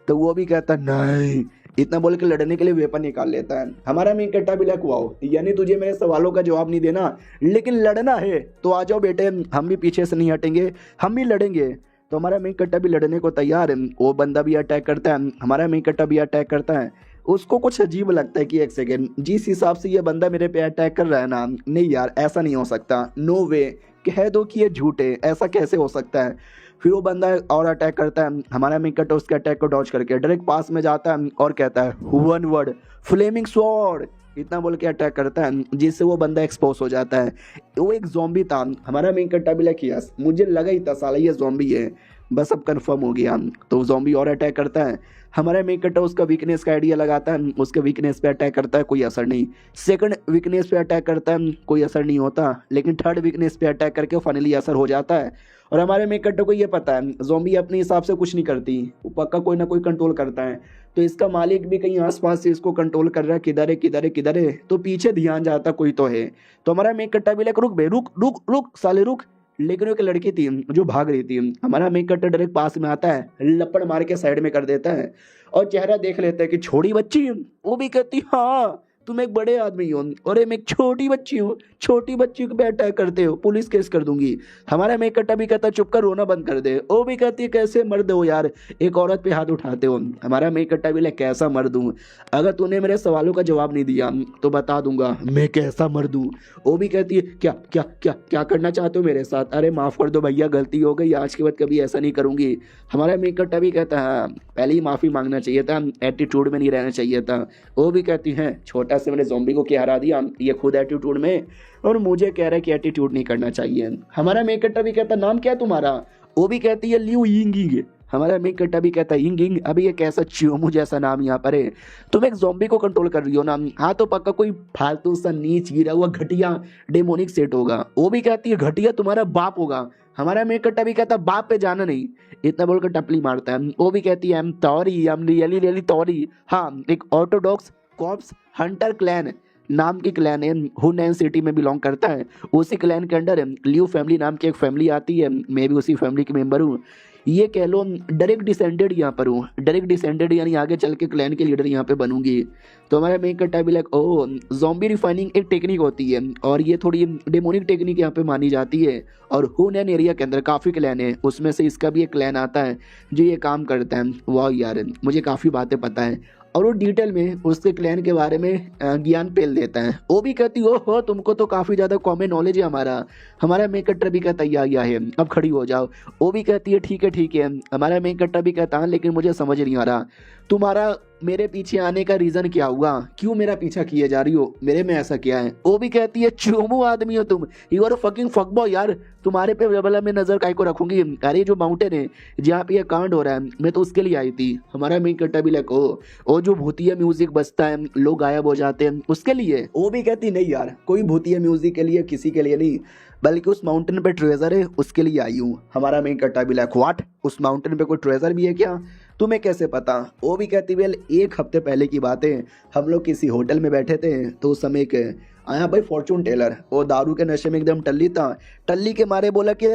[SPEAKER 1] तो वो भी कहता नहीं, इतना बोल के लड़ने के लिए वेपन निकाल लेता है। हमारा मेन कट्टा भी लाइक वाओ, यानी तुझे मेरे सवालों का जवाब नहीं देना लेकिन लड़ना है तो आ जाओ बेटे, हम भी पीछे से नहीं हटेंगे, हम भी लड़ेंगे। तो हमारा मेन कट्टा भी लड़ने को तैयार है। वो बंदा भी अटैक करता है, हमारा मेन कट्टा भी अटैक करता है। उसको कुछ अजीब लगता है कि एक सेकेंड, जिस हिसाब से ये बंदा मेरे पे अटैक कर रहा है ना, नहीं यार ऐसा नहीं हो सकता, नो वे, कह दो कि ये झूठ है, ऐसा कैसे हो सकता है। फिर वो बंदा और अटैक करता है, हमारा मेन कट्टा उसके अटैक को डॉज करके डायरेक्ट पास में जाता है और कहता है वन वर्ड फ्लेमिंग स्वॉर्ड, इतना बोल के अटैक करता है जिससे वो बंदा एक्सपोज हो जाता है। वो एक ज़ॉम्बी था। हमारा मेन कट्टा भी लाइक यस, मुझे लगा ही था साला ये ज़ॉम्बी है, बस अब कंफर्म हो गया। तो ज़ॉम्बी और अटैक करता है, हमारा मेन कट्टा उसका वीकनेस का आइडिया लगाता है, उसके वीकनेस पे अटैक करता है, कोई असर नहीं। सेकंड वीकनेस पे अटैक करता है, कोई असर नहीं होता। लेकिन थर्ड वीकनेस पे अटैक करके फाइनली असर हो जाता है। और हमारे मेन कट्टा को ये पता है ज़ॉम्बी अपने हिसाब से कुछ नहीं करती, वो पक्का कोई ना कोई कंट्रोल करता है। तो इसका मालिक भी कहीं आसपास से इसको कंट्रोल कर रहा है, किधर है किधर है किधर है। तो पीछे ध्यान जाता कोई तो है। तो हमारा मेन कट्टा भी लाइक रुक बे, रुक रुक रुक साले रुक। लेकिन एक लड़की थी जो भाग रही थी, हमारा मेन कट्टा डायरेक्ट पास में आता है, लपड़ मार के साइड में कर देता है और चेहरा देख लेता है कि छोटी बच्ची। वो भी कहती हाँ तुम एक बड़े आदमी हो और मैं एक छोटी बच्ची हूँ, छोटी बच्ची को भी अटैक करते हो, पुलिस केस कर दूंगी। हमारा मेन कट्टा भी कहता चुप कर, रोना बंद कर दे। वो भी कहती है कैसे मर्द हो यार, एक औरत पे हाथ उठाते हो। हमारा मेन कट्टा भी लाइक कैसा मर्द हूँ, अगर तूने मेरे सवालों का जवाब नहीं दिया तो बता दूंगा मैं कैसा मर्द हूँ। वो भी कहती है क्या क्या क्या क्या करना चाहते हो मेरे साथ, अरे माफ़ कर दो भैया गलती हो गई, आज के बाद कभी ऐसा नहीं करूँगी। हमारा मेन कट्टा भी कहता है पहले ही माफ़ी मांगना चाहिए था, एटीट्यूड में नहीं रहना चाहिए था। वो भी कहती है छोटा से मैंने ज़ॉम्बी को क्या हरा दिया, ये खुद एटीट्यूड में और मुझे कह रहा है कि एटीट्यूड नहीं करना चाहिए। हमारा मेन कट्टा भी कहता नाम क्या है तुम्हारा। वो भी कहती है लियू यिंग। हमारा मेन कट्टा भी कहता है यिंग यिंग, अभी ये कैसा च्योमू जैसा नाम यहाँ पर है, तुम एक ज़ॉम्बी को कंट्रोल कर रही हो ना, हाँ तो पक्का कोई फालतू सा नीच गिरा हुआ घटिया डेमोनिक सेट होगा। वो भी कहती है घटिया तुम्हारा बाप होगा। हमारा मेन कट्टा भी कहता बाप पे जाना नहीं, इतना बोलकर टपली मारता है। वो भी कहती है आई एम तौरी, आई एम रियली रियली तौरी। हाँ एक ऑर्थोडॉक्स कॉप्स हंटर क्लैन नाम की क्लैन है, हुनैन सिटी में बिलोंग करता है। उसी क्लैन के अंडर लियू फैमिली नाम की एक फैमिली आती है, मैं भी उसी फैमिली के मेंबर हूँ। ये कह लो डायरेक्ट डिसेंडेड यहाँ पर हूँ, डायरेक्ट डिसेंडेड यानी आगे चल के क्लैन के लीडर यहाँ पे बनूंगी। तो हमारा मेन कट्टा भी लाइक ओ ज़ॉम्बी रिफाइनिंग एक टेक्निक होती है और ये थोड़ी डेमोनिक टेक्निक यहाँ पे मानी जाती है। और हुनैन एरिया के अंदर काफ़ी क्लैन है, उसमें से इसका भी एक क्लैन आता है जो ये काम करता है। वाह यार मुझे काफ़ी बातें पता है और वो डिटेल में उसके क्लैन के बारे में ज्ञान पेल देता है। वो भी कहती हो तुमको तो काफ़ी ज़्यादा कॉमन नॉलेज है हमारा मेन कट्टा भी कहता है या है, अब खड़ी हो जाओ। वो भी कहती है ठीक है। हमारा मेन कट्टा भी कहता है लेकिन मुझे समझ नहीं आ रहा तुम्हारा मेरे पीछे आने का रीज़न क्या हुआ, क्यों मेरा पीछा किए जा रही हो, मेरे में ऐसा क्या है। वो भी कहती है चोमू आदमी हो तुम, यू आर फकिंग फकबॉय यार, तुम्हारे पे जबला में नज़र काय को रखूंगी। अरे जो माउंटेन है जहाँ पे ये कांड हो रहा है मैं तो उसके लिए आई थी। हमारा मेन कट्टा भी लाइक ओ जो भूतिया म्यूजिक बजता है लोग गायब हो जाते हैं उसके लिए। वो भी कहती नहीं यार कोई भूतिया म्यूजिक के लिए किसी के लिए नहीं, बल्कि उस माउंटेन पे ट्रेजर है उसके लिए आई हूँ। हमारा मेन कट्टा भी लाइक व्हाट, उस माउंटेन पे कोई ट्रेजर भी है क्या, तुम्हें कैसे पता। वो भी कहती वेल एक हफ्ते पहले की बात है, हम लोग किसी होटल में बैठे थे तो उस समय के आया भाई फॉर्चून टेलर, वो दारू के नशे में एकदम टल्ली था, टल्ली के मारे बोला कि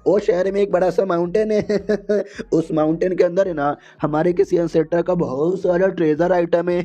[SPEAKER 1] वो शहर में एक बड़ा सा माउंटेन है उस माउंटेन के अंदर है ना हमारे किसी एंसेस्टर का बहुत सारा ट्रेजर आइटम है,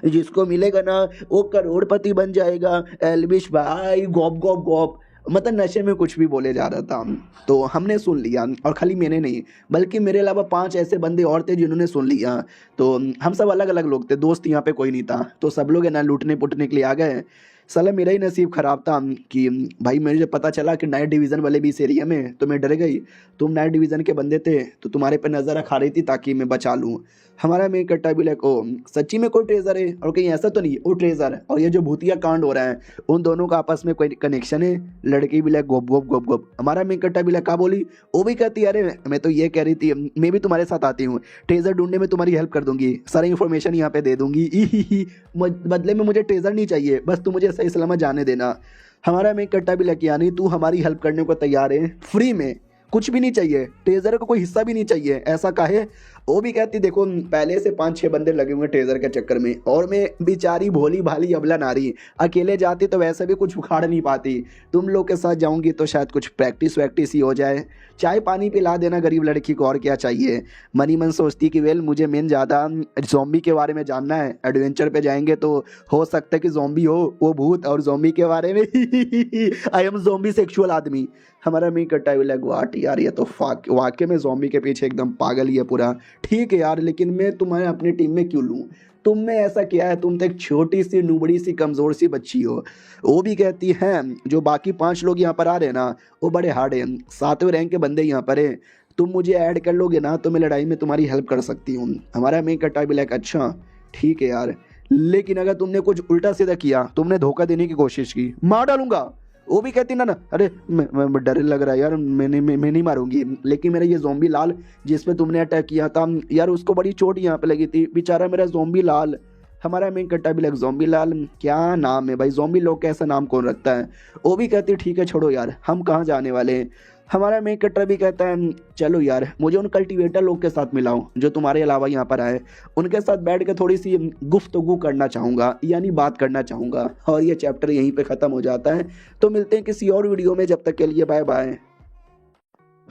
[SPEAKER 1] जिसको मिलेगा ना वो करोड़पति बन जाएगा। एल्विश भाई गॉप गॉप गॉप, मतलब नशे में कुछ भी बोले जा रहा था। तो हमने सुन लिया और खाली मैंने नहीं बल्कि मेरे अलावा 5 ऐसे बंदे और थे जिन्होंने सुन लिया। तो हम सब अलग अलग लोग थे, दोस्त यहाँ पे कोई नहीं था। तो सब लोग है ना लूटने पुटने के लिए आ गए। साला मेरा ही नसीब खराब था कि भाई मुझे जब पता चला कि नाइट डिवीज़न वाले भी इस एरिया में, तो मैं डर गई। तुम नाइट डिवीज़न के बंदे थे तो तुम्हारे पे नज़र रखा रही थी ताकि मैं बचा लूँ। हमारा मेन कट्टा भी लाइक, ओ सच्ची में कोई ट्रेजर है और कहीं ऐसा तो नहीं वो ट्रेजर और ये जो भूतिया कांड हो रहा है उन दोनों का आपस में कोई कनेक्शन है। लड़की भी लाइक गोप गोप गोप गोप। हमारा मेन कट्टा भी लाइक का बोली, वो भी कहती है अरे मैं तो ये कह रही थी मैं भी तुम्हारे साथ आती हूँ, ट्रेजर ढूंढने में तुम्हारी हेल्प कर दूंगी, सारी इन्फॉर्मेशन यहाँ पे दे दूंगी। बदले में मुझे ट्रेजर नहीं चाहिए, बस तू मुझे सही सलामत जाने देना। हमारा मेन कट्टा भी लग, यानी तू हमारी हेल्प करने को तैयार है फ्री में, कुछ भी नहीं चाहिए, ट्रेजर को कोई हिस्सा भी नहीं चाहिए, ऐसा काहे। वो भी कहती देखो पहले से 5-6 बंदे लगे हुए ट्रेजर के चक्कर में और मैं बेचारी भोली भाली अबला नारी अकेले जाती तो वैसे भी कुछ उखाड़ नहीं पाती, तुम लोग के साथ जाऊंगी तो शायद कुछ प्रैक्टिस वैक्टिस ही हो जाए, चाय पानी पिला देना गरीब लड़की को, और क्या चाहिए। मनी मन सोचती कि वेल मुझे मेन ज़्यादा ज़ॉम्बी के बारे में जानना है, एडवेंचर पे जाएंगे तो हो सकता है कि ज़ॉम्बी हो वो भूत, और ज़ॉम्बी के बारे में आई एम ज़ॉम्बी सेक्सुअल आदमी। हमारा मी कट्टा भी लग वाट यार ये तो वाकई में ज़ॉम्बी के पीछे एकदम पागल ही है पूरा। ठीक है यार लेकिन मैं तुम्हें अपनी टीम में क्यों लूँ, तुमने ऐसा किया है, तुम तो एक छोटी सी नुबड़ी सी कमज़ोर सी बच्ची हो। वो भी कहती हैं जो बाकी 5 लोग यहाँ पर आ रहे हैं ना वो बड़े हार्ड हैं, 7वें रैंक के बंदे यहाँ पर हैं, तुम मुझे ऐड कर लोगे ना तो मैं लड़ाई में तुम्हारी हेल्प कर सकती हूँ। हमारा मेन कट्टा भी लाइक अच्छा ठीक है यार, लेकिन अगर तुमने कुछ उल्टा सीधा किया, तुमने धोखा देने की कोशिश की, मार डालूंगा। वो भी कहती ना ना अरे मैं डर लग रहा है यार, मैं नहीं मारूंगी, लेकिन मेरा ये ज़ॉम्बी लाल जिस पे तुमने अटैक किया था यार उसको बड़ी चोट यहाँ पे लगी थी, बेचारा मेरा ज़ॉम्बी लाल। हमारा मेन कट्टा भी लग ज़ॉम्बी लाल क्या नाम है भाई, ज़ॉम्बी लोग का ऐसा नाम कौन रखता है। वो भी कहती ठीक है छोड़ो यार हम कहाँ जाने वाले हैं। हमारा मेन कट्टा भी कहता है चलो यार मुझे उन कल्टीवेटर लोग के साथ मिलाओ जो तुम्हारे अलावा यहाँ पर आए, उनके साथ बैठ के थोड़ी सी गुफ्तगू करना चाहूँगा, यानी बात करना चाहूँगा। और ये चैप्टर यहीं पे ख़त्म हो जाता है। तो मिलते हैं किसी और वीडियो में, जब तक के लिए बाय बाय।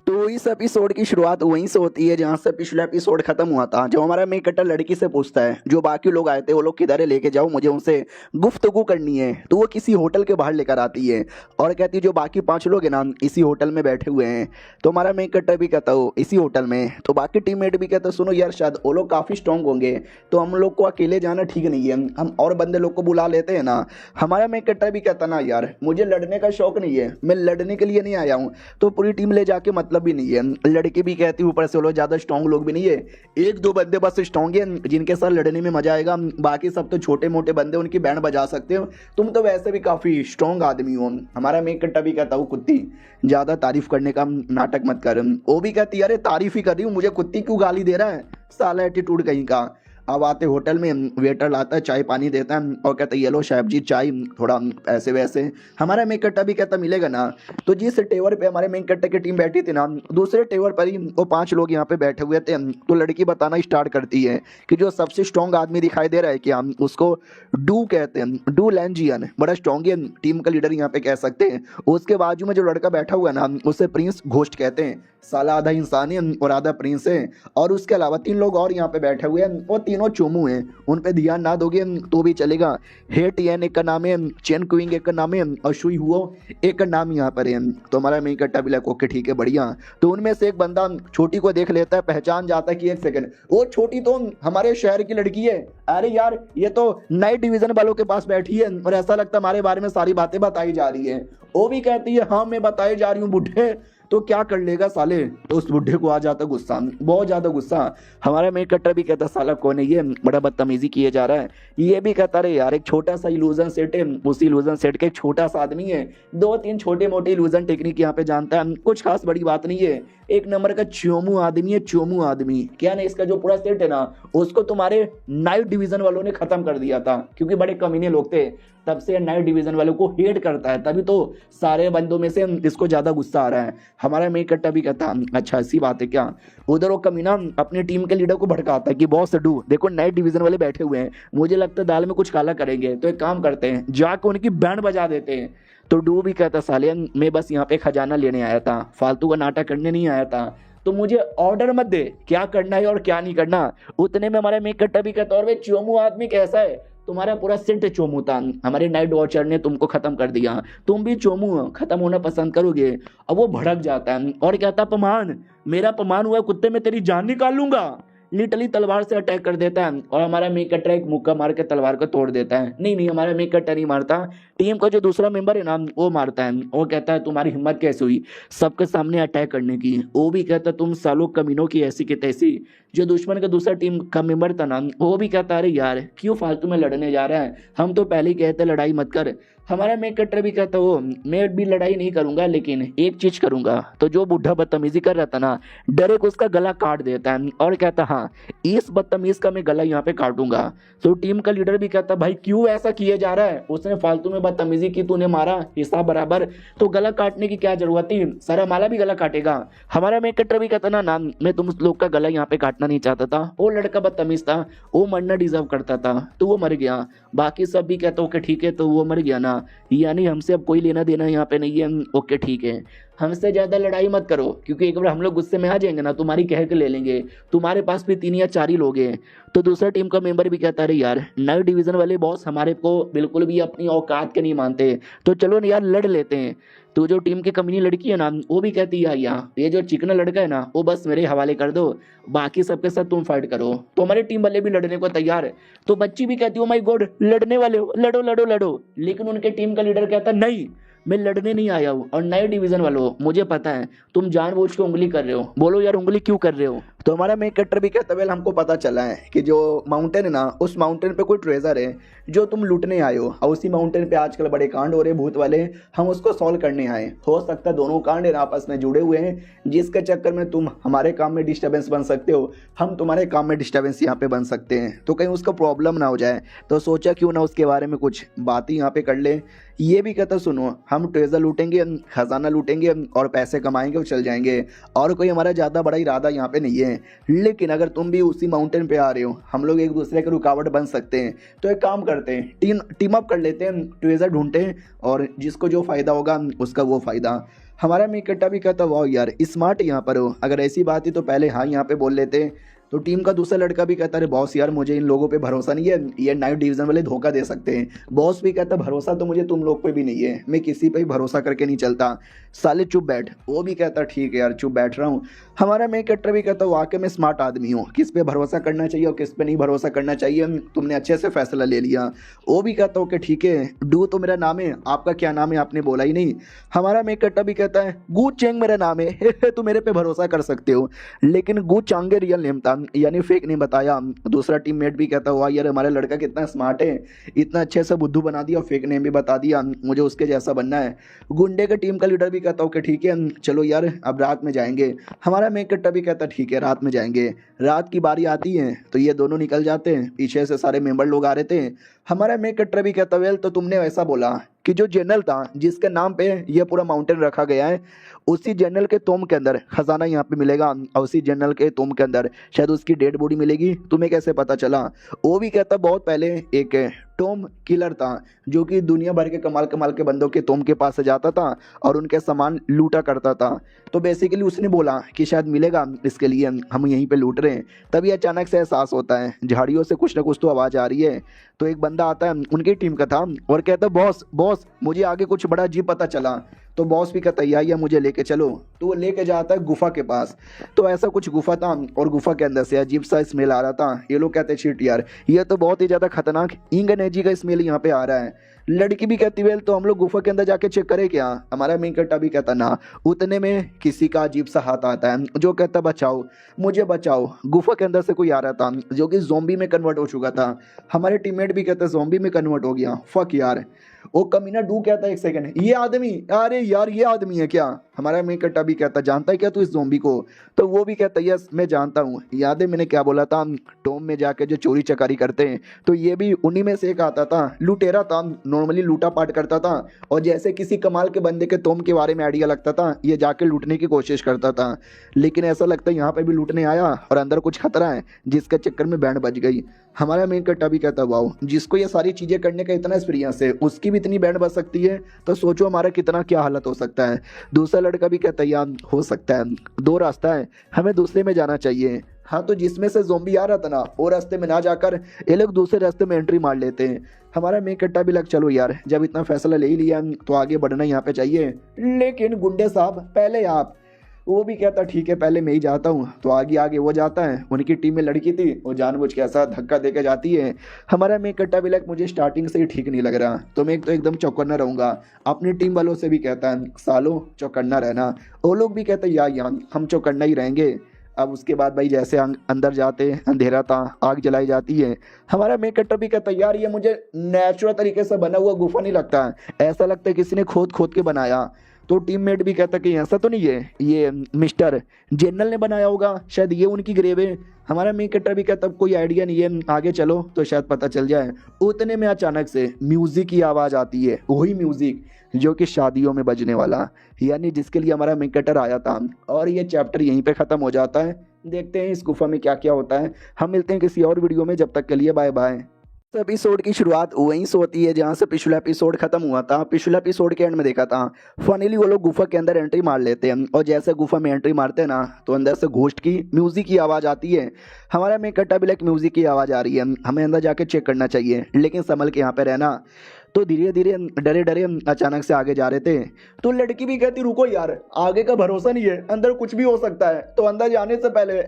[SPEAKER 1] तो इस एपिसोड की शुरुआत वहीं से होती है जहाँ से पिछला एपिसोड खत्म हुआ था, जब हमारा मेन कट्टर लड़की से पूछता है जो बाकी लोग आए थे वो लोग किधर है, लेके जाओ मुझे उनसे गुफ्तगू करनी है। तो वो किसी होटल के बाहर लेकर आती है और कहती है जो बाकी 5 लोग हैं ना इसी होटल में बैठे हुए हैं। तो हमारा मेन कट्टर भी कहता हो इसी होटल में, तो बाकी टीममेट भी कहता सुनो यार शायद वो लोग काफ़ी स्ट्रॉन्ग होंगे तो हम लोग को अकेले जाना ठीक नहीं है, हम और बंदे लोग को बुला लेते हैं ना। हमारा मेन कट्टर भी कहता ना यार मुझे लड़ने का शौक नहीं है, मैं लड़ने के लिए नहीं आया हूँ, तो पूरी टीम ले जाके मतलब भी नहीं है। लड़की भी कहती ऊपर से वो लोग ज्यादा स्ट्रॉन्ग लोग भी नहीं है, 1-2 बंदे बस स्ट्रॉन्ग है जिनके साथ लड़ने में मजा आएगा, बाकी सब तो छोटे मोटे बंदे उनकी बैंड बजा सकते हो, तुम तो वैसे भी काफी स्ट्रॉन्ग आदमी हो। हमारा मेन कट्टा भी कहता हूँ कुत्ती ज्यादा तारीफ करने का नाटक मत कर। वो भी कहती है अरे तारीफ ही कर रही हूँ, मुझे कुत्ती क्यों गाली दे रहा है, साला एटीट्यूड कहीं का। अब आते होटल में वेटर लाता है चाय पानी देता है और कहता है ये लो साहब जी चाय, थोड़ा ऐसे वैसे। हमारा मेन कट्टा भी कहता मिलेगा ना। तो जिस टेवर पे हमारे मेन कट्टे की टीम बैठी थी ना दूसरे टेवर पर ही वो 5 लोग यहाँ पे बैठे हुए थे। तो लड़की बताना स्टार्ट करती है कि जो सबसे स्ट्रॉन्ग आदमी दिखाई दे रहा है क्या उसको डू कहते हैं, डू लैंजियन, बड़ा स्ट्रॉन्ग है, टीम का लीडर यहाँ पे कह सकते हैं। उसके बाजू में जो लड़का बैठा हुआ है ना उसे प्रिंस घोस्ट कहते हैं, साला आधा इंसान है और आधा प्रिंस है। और उसके अलावा 3 लोग और यहाँ पे बैठे हुए हैं, वो तीनों चोमू हैं, उन पे ध्यान ना दोगे तो भी चलेगा। हेट एन एक का नाम है, चेन क्विंग एक का नाम है और शुई हुओ एक का नाम यहाँ पर है। तो हमारा मेन कट्टा भी लगा ओके ठीक है बढ़िया। तो उनमें से एक बंदा छोटी को देख लेता है, पहचान जाता है कि एक सेकंड वो छोटी तो हमारे शहर की लड़की है, अरे यार ये तो नाइट डिवीजन वालों के पास बैठी है और ऐसा लगता है हमारे बारे में सारी बातें बताई जा रही है। वो भी कहती है हाँ मैं बताई जा रही हूँ बुढ़े, तो क्या कर लेगा साले। तो उस बुढ़े को आ जाता गुस्सा, बहुत ज्यादा गुस्सा। हमारा मेन कट्टर भी कहता साला कौन है ये, बड़ा बदतमीजी किए जा रहा है। ये भी कहता रहे यार एक छोटा सा इल्यूजन सेट है, उस इल्यूजन सेट के एक छोटा सा आदमी है, 2-3 छोटे मोटे इल्यूजन टेक्निक यहाँ पे जानता है, कुछ खास बड़ी बात नहीं है, एक नंबर का चोमू आदमी है, चोमू आदमी। क्या ना इसका जो पूरा सेट है ना उसको तुम्हारे नाइट डिवीजन वालों ने खत्म कर दिया था क्योंकि बड़े कमीने लोग थे, तब से नाइट डिवीजन वालों को हेट करता है, तभी तो सारे बंदों में से इसको ज्यादा गुस्सा आ रहा है। हमारा मेन कट्टा भी कहता अच्छा ऐसी बात है क्या। उधर वो कमीना अपनी टीम के लीडर को भड़काता है कि बॉस डू देखो नाइट डिवीजन वाले बैठे हुए हैं, मुझे लगता है दाल में कुछ काला करेंगे, तो एक काम करते हैं जाकर उनकी बैंड बजा देते हैं। तो डू भी कहता साले मैं बस यहाँ पे खजाना लेने आया था, फालतू का नाटक करने नहीं आया था, तो मुझे ऑर्डर मत दे क्या करना है और क्या नहीं करना। उतने में हमारे मेन कट्टा भी कहता और वे चोमू आदमी कैसा है, तुम्हारा पूरा सेंट चोमू था, हमारे नाइट वॉचर ने तुमको खत्म कर दिया, तुम भी चोमू हो, खत्म होना पसंद करोगे। अब वो भड़क जाता है और कहता अपमान, मेरा अपमान हुआ कुत्ते में तेरी जान निकाल लूंगा।
[SPEAKER 2] लिटरली तलवार से अटैक कर देता है और हमारा मेन कट्टर एक मुक्का मार के तलवार को तोड़ देता है। नहीं नहीं, हमारा मेन कट्टर नहीं मारता, टीम का जो दूसरा मेंबर है ना वो मारता है। वो कहता है तुम्हारी हिम्मत कैसे हुई सबके सामने अटैक करने की। वो भी कहता है तुम सालों कमीनों की ऐसी की तैसी। जो दुश्मन का दूसरा टीम का मेंबर था ना वो भी कहता अरे यार क्यों फालतू में लड़ने जा रहा है, हम तो पहले ही कहते लड़ाई मत कर। हमारा मेन कट्टर भी कहता वो मैं भी लड़ाई नहीं करूंगा लेकिन एक चीज करूंगा। तो जो बूढ़ा बदतमीजी कर रहा था ना डायरेक्ट उसका गला काट देता है और कहता हाँ इस बदतमीज का मैं गला यहाँ पे काटूंगा। तो टीम का लीडर भी कहता भाई क्यों ऐसा किया जा रहा है, उसने फालतू में बदतमीजी की, तूने मारा हिसाब बराबर, तो गला काटने की क्या जरूरत थी, सारा माला भी गला काटेगा। हमारा मेन कट्टर भी कहता ना मैं तुम लोग का गला यहाँ पे काटना नहीं चाहता था, वो लड़का बदतमीज था, वो मरना डिजर्व करता था तो वो मर गया। बाकी सब भी कहता ओके ठीक है तो वो मर गया ना, यानी हमसे अब कोई लेना देना यहाँ पे नहीं है। ओके ठीक है, हमसे ज्यादा लड़ाई मत करो क्योंकि एक बार हम लोग गुस्से में आ जाएंगे ना तुम्हारी कह के ले लेंगे, तुम्हारे पास भी 3 या 4 ही लोग हैं। तो दूसरा टीम का मेंबर भी कहता है यार नए डिवीजन वाले बॉस हमारे को बिल्कुल भी अपनी औकात के नहीं मानते, तो चलो ना यार लड़ लेते हैं। तो जो टीम की कमीनी लड़की है ना वो भी कहती है यार ये जो चिकना लड़का है ना वो बस मेरे हवाले कर दो, बाकी सबके साथ तुम फाइट करो। तो हमारे टीम वाले भी लड़ने को तैयार है। तो बच्ची भी कहती है माय गॉड लड़ने वाले हो, लड़ो लड़ो लड़ो। लेकिन उनके टीम का लीडर कहता नहीं मैं लड़ने नहीं आया हूँ, और नए डिवीजन वालों मुझे पता है तुम जानबूझ के उंगली कर रहे हो, बोलो यार उंगली क्यों कर रहे हो।
[SPEAKER 1] तो हमारा मेन कट्टर भी कहता वेल हमको पता चला है कि जो माउंटेन है ना उस माउंटेन पे कोई ट्रेजर है जो तुम लूटने आए हो, और उसी माउंटेन पे आजकल बड़े कांड हो रहे भूत वाले, हम उसको सॉल्व करने आए। हो सकता है दोनों कांड आपस में जुड़े हुए हैं जिसके चक्कर में तुम हमारे काम में डिस्टर्बेंस बन सकते हो, हम तुम्हारे काम में डिस्टर्बेंस यहाँ पे बन सकते हैं, तो कहीं उसका प्रॉब्लम ना हो जाए। तो सोचा क्यों ना उसके बारे में कुछ बातें यहाँ पे कर ले। ये भी कहता सुनो हम ट्रेजर लूटेंगे, खजाना लूटेंगे और पैसे कमाएंगे और चल जाएंगे, और कोई हमारा ज़्यादा बड़ा इरादा यहाँ पे नहीं है। लेकिन अगर तुम भी उसी माउंटेन पे आ रहे हो, हम लोग एक दूसरे के रुकावट बन सकते हैं, तो एक काम करते हैं टीम अप कर लेते हैं, ट्रेजर ढूंढते हैं और जिसको जो फायदा होगा उसका वो फायदा। हमारा मेकट्टा भी कहता वाह यार स्मार्ट यहाँ पर हो, अगर ऐसी बात ही तो पहले हाँ यहाँ पे बोल लेते। तो टीम का दूसरा लड़का भी कहता है बॉस यार मुझे इन लोगों पे भरोसा नहीं है, ये नाइट डिवीजन वाले धोखा दे सकते हैं। बॉस भी कहता भरोसा तो मुझे तुम लोग पे भी नहीं है, मैं किसी पे भी भरोसा करके नहीं चलता, साले चुप बैठ। वो भी कहता ठीक है यार चुप बैठ रहा हूँ। हमारा मेन कट्टर भी कहता वाकई में स्मार्ट आदमी हूँ, किस पे भरोसा करना चाहिए और किस पे नहीं भरोसा करना चाहिए, तुमने अच्छे से फैसला ले लिया। वो भी कहता ओके ठीक है, डू तो मेरा नाम है, आपका क्या नाम है आपने बोला ही नहीं। हमारा मेन कट्टर भी कहता है गू चेंग मेरा नाम है तुम मेरे पे भरोसा कर सकते हो, लेकिन गू चांगे रियल नेम था यानी फेक नहीं बताया। दूसरा टीममेट भी कहता हुआ यार हमारा लड़का कितना स्मार्ट है, इतना अच्छे से बुद्धू बना दिया, फेक नेम भी बता दिया, मुझे उसके जैसा बनना है। गुंडे का टीम का लीडर भी कहता ओके ठीक है चलो यार अब रात में जाएंगे। हमारा मेन कट्टा भी कहता ठीक है रात में जाएंगे। रात की बारी आती है तो ये दोनों निकल जाते हैं, पीछे से सारे मेंबर लोग आ रहे थे। हमारा मेन कट्टा भी कहता वेल तो तुमने वैसा बोला कि जो जनरल था जिसके नाम पे ये पूरा माउंटेन रखा गया है उसी जनरल के तोम के अंदर खजाना यहाँ पे मिलेगा, और उसी जनरल के तोम के अंदर शायद उसकी डेड बॉडी मिलेगी, तुम्हें कैसे पता चला। वो भी कहता बहुत पहले एक टॉम किलर था जो कि दुनिया भर के कमाल कमाल के बंदों के तोम के पास से जाता था और उनके सामान लूटा करता था। तो बेसिकली उसने बोला कि शायद मिलेगा, इसके लिए हम यहीं पे लूट रहे हैं। तभी अचानक से एहसास होता है झाड़ियों से कुछ ना कुछ तो आवाज़ आ रही है। तो एक बंदा आता है उनकी टीम का था और कहता बॉस बॉस मुझे आगे कुछ बड़ा अजीब पता चला। तो बॉस भी कहता या मुझे लेके चलो। तो वो लेके जाता है गुफा के पास। तो ऐसा कुछ गुफा था और गुफा के अंदर से अजीब सा स्मेल आ रहा था। ये लोग कहते शिट यार ये तो बहुत ही ज़्यादा खतरनाक इंग एनर्जी का स्मेल यहाँ पे आ रहा है। लड़की भी कहती वेल तो हम लोग गुफा के अंदर जाके चेक करें क्या। हमारा मेन कट्टा भी कहता ना। उतने में किसी का अजीब सा हाथ आता है जो कहता बचाओ मुझे बचाओ। गुफा के अंदर से कोई आ रहा था जो कि ज़ॉम्बी में कन्वर्ट हो चुका था। हमारे टीममेट भी कहते ज़ॉम्बी में कन्वर्ट हो गया। फक यार वो कमीना डू कहता है एक सेकंड ये आदमी, अरे यार ये आदमी है क्या। हमारा मेन कट्टा भी कहता जानता है क्या तू इस ज़ॉम्बी को। तो वो भी कहता यस मैं जानता हूँ। याद है मैंने क्या बोला था टॉम में जाके जो चोरी चकारी करते हैं तो ये भी उन्हीं में से एक आता था। लुटेरा था, नॉर्मली लूटा पाट करता था और जैसे किसी कमाल के बंदे के टॉम के बारे में आइडिया लगता था ये जाके लूटने की कोशिश करता था। लेकिन ऐसा लगता है यहाँ पे भी लूटने आया और अंदर कुछ खतरा है जिसके चक्कर में बैंड बज गई। हमारा मेन कट्टा भी कहता वाओ जिसको ये सारी चीज़ें करने का इतना एक्सपीरियंस है उसकी भी इतनी बैंड बज सकती है तो सोचो हमारा कितना क्या हालत हो सकता है। दूसरा लड़का भी कहता यार हो सकता है, दो रास्ता है हमें दूसरे में जाना चाहिए। हाँ तो जिसमें से ज़ॉम्बी आ रहा था ना वो रास्ते में ना जाकर ये लोग दूसरे रास्ते में एंट्री मार लेते हैं। हमारा मेन कट्टा भी लग चलो यार जब इतना फैसला ले ही लिया तो आगे बढ़ना यहाँ पे चाहिए। लेकिन गुंडे साहब पहले आप वो भी कहता ठीक है पहले मैं ही जाता हूँ। तो आगे आगे वो जाता है, उनकी टीम में लड़की थी, वो जानबूझ के ऐसा धक्का दे के जाती है। हमारा मेक कट्टा भी लाइक मुझे स्टार्टिंग से ही ठीक नहीं लग रहा, तो मैं एक तो एकदम चौकन्ना रहूंगा। अपनी टीम वालों से भी कहता है सालो चौकन्ना रहना। वो लोग भी कहते हैं या हम चौकन्ना ही रहेंगे। अब उसके बाद भाई जैसे अंदर जाते, अंधेरा था, आग जलाई जाती है। हमारा मेक कट्टर भी कहता है यार ये मुझे नेचुरल तरीके से बना हुआ गुफा नहीं लगता है, ऐसा लगता है किसी ने खोद खोद के बनाया। तो टीममेट भी कहता कि ऐसा तो नहीं है, ये मिस्टर जनरल ने बनाया होगा, शायद ये उनकी ग्रेव है। हमारा मेक कट्टर भी कहता कोई आइडिया नहीं है, आगे चलो तो शायद पता चल जाए। उतने में अचानक से म्यूजिक की आवाज़ आती है, वही म्यूजिक जो कि शादियों में बजने वाला, यानी जिसके लिए हमारा मेक कट्टर आया था। और ये चैप्टर यहीं पे ख़त्म हो जाता है। देखते हैं इस गुफा में क्या क्या होता है। हम मिलते हैं किसी और वीडियो में, जब तक के लिए बाय बाय। इस एपिसोड की शुरुआत वहीं से होती है जहाँ से पिछला एपिसोड खत्म हुआ था। पिछला एपिसोड के एंड में देखा था फाइनली वो लोग गुफा के अंदर एंट्री मार लेते हैं, और जैसे गुफा में एंट्री मारते हैं ना तो अंदर से घोस्ट की म्यूजिक की आवाज़ आती है। हमारा मेक कट्टा भी लाइक म्यूजिक की आवाज़ आ रही है, हमें अंदर जाके चेक करना चाहिए, लेकिन संभल के यहाँ पे रहना। तो धीरे धीरे डरे डरे अचानक से आगे जा रहे थे। तो लड़की भी कहती रुको यार, आगे का भरोसा नहीं है, अंदर कुछ भी हो सकता है, तो अंदर जाने से पहले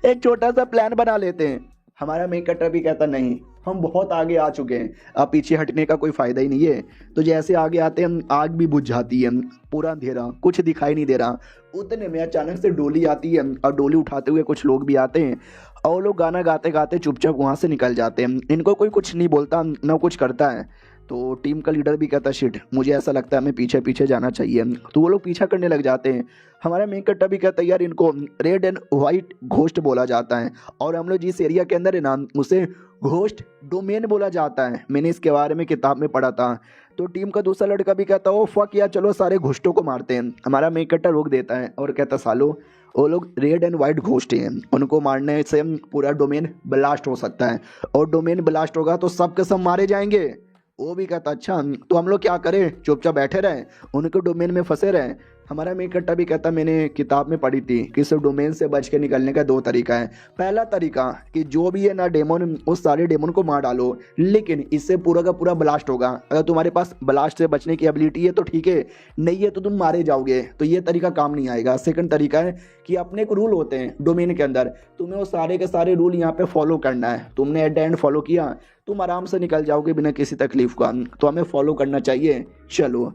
[SPEAKER 1] एक छोटा सा प्लान बना लेते हैं। हमारा मेक कटर भी कहता नहीं, हम बहुत आगे आ चुके हैं, अब पीछे हटने का कोई फ़ायदा ही नहीं है। तो जैसे आगे आते हैं आग भी बुझ जाती है, पूरा अंधेरा, कुछ दिखाई नहीं दे रहा। उतने में अचानक से डोली आती है, और डोली उठाते हुए कुछ लोग भी आते हैं, और वो लोग गाना गाते गाते चुपचाप वहाँ से निकल जाते हैं। इनको कोई कुछ नहीं बोलता, ना कुछ करता है। तो टीम का लीडर भी कहता शिट, मुझे ऐसा लगता है हमें पीछे पीछे जाना चाहिए। तो वो लोग पीछा करने लग जाते हैं। हमारा मेक कट्टा भी कहता है यार इनको रेड एंड वाइट घोस्ट बोला जाता है, और हम लोग जिस एरिया के अंदर है ना उसे घोस्ट डोमेन बोला जाता है। मैंने इसके बारे में किताब में पढ़ा था। तो टीम का दूसरा लड़का भी कहता ओ फक यार चलो सारे घोस्टों को मारते हैं। हमारा मेक कट्टा रोक देता है और कहता सालो वो लोग रेड एंड वाइट घोस्ट हैं, उनको मारने से पूरा डोमेन ब्लास्ट हो सकता है, और डोमेन ब्लास्ट होगा तो सब के सब मारे जाएंगे। वो भी कहता अच्छा तो हम लोग क्या करें, चुपचाप बैठे रहें, उनके डोमेन में फंसे रहें। हमारा मेक कट्टा भी कहता मैंने किताब में पढ़ी थी कि इस डोमेन से बच के निकलने का दो तरीका है। पहला तरीका कि जो भी है ना डेमोन, उस सारे डेमोन को मार डालो, लेकिन इससे पूरा का पूरा ब्लास्ट होगा। अगर तुम्हारे पास ब्लास्ट से बचने की एबिलिटी है तो ठीक है, नहीं है तो तुम मारे जाओगे, तो ये तरीका काम नहीं आएगा। सेकंड तरीका है कि अपने एक रूल होते हैं डोमेन के अंदर, तुम्हें वो सारे के सारे रूल यहाँ पे फॉलो करना है। तुमने एट द एंड फॉलो किया, तुम आराम से निकल जाओगे बिना किसी तकलीफ का, तो हमें फॉलो करना चाहिए। चलो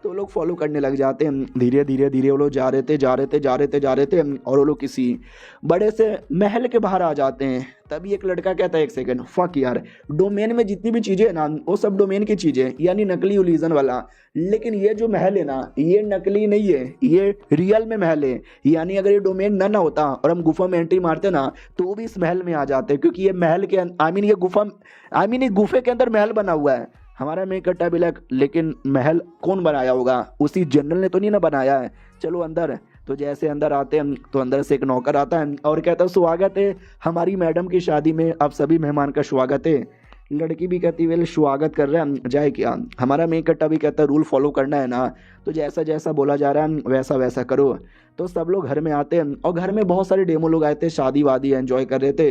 [SPEAKER 1] तो लोग फॉलो करने लग जाते हैं। धीरे धीरे धीरे वो लोग जा रहे थे, और वो लोग किसी बड़े से महल के बाहर आ जाते हैं। तभी एक लड़का कहता है एक सेकंड, फक यार, डोमेन में जितनी भी चीज़ें हैं ना वो सब डोमेन की चीज़ें, यानी नकली इल्यूजन वाला, लेकिन ये जो महल है ना ये नकली नहीं है, ये रियल में महल है। यानी अगर ये डोमेन ना होता और हम गुफा में एंट्री मारते ना तो वो भी इस महल में आ जाते, क्योंकि ये महल के ये गुफा इस गुफे के अंदर महल बना हुआ है। हमारा मेक कट्टा भी लेकिन महल कौन बनाया होगा, उसी जनरल ने तो नहीं ना बनाया है, चलो अंदर। तो जैसे अंदर आते हैं तो अंदर से एक नौकर आता है और कहता है स्वागत है हमारी मैडम की शादी में, आप सभी मेहमान का स्वागत है। लड़की भी कहती वेल स्वागत कर रहे हैं जाए क्या। हमारा मेक कट्टा भी कहता है रूल फॉलो करना है ना, तो जैसा जैसा बोला जा रहा है वैसा वैसा करो। तो सब लोग घर में आते हैं, और घर में बहुत सारे डेमो लोग आए थे, शादी वादी एंजॉय कर रहे थे।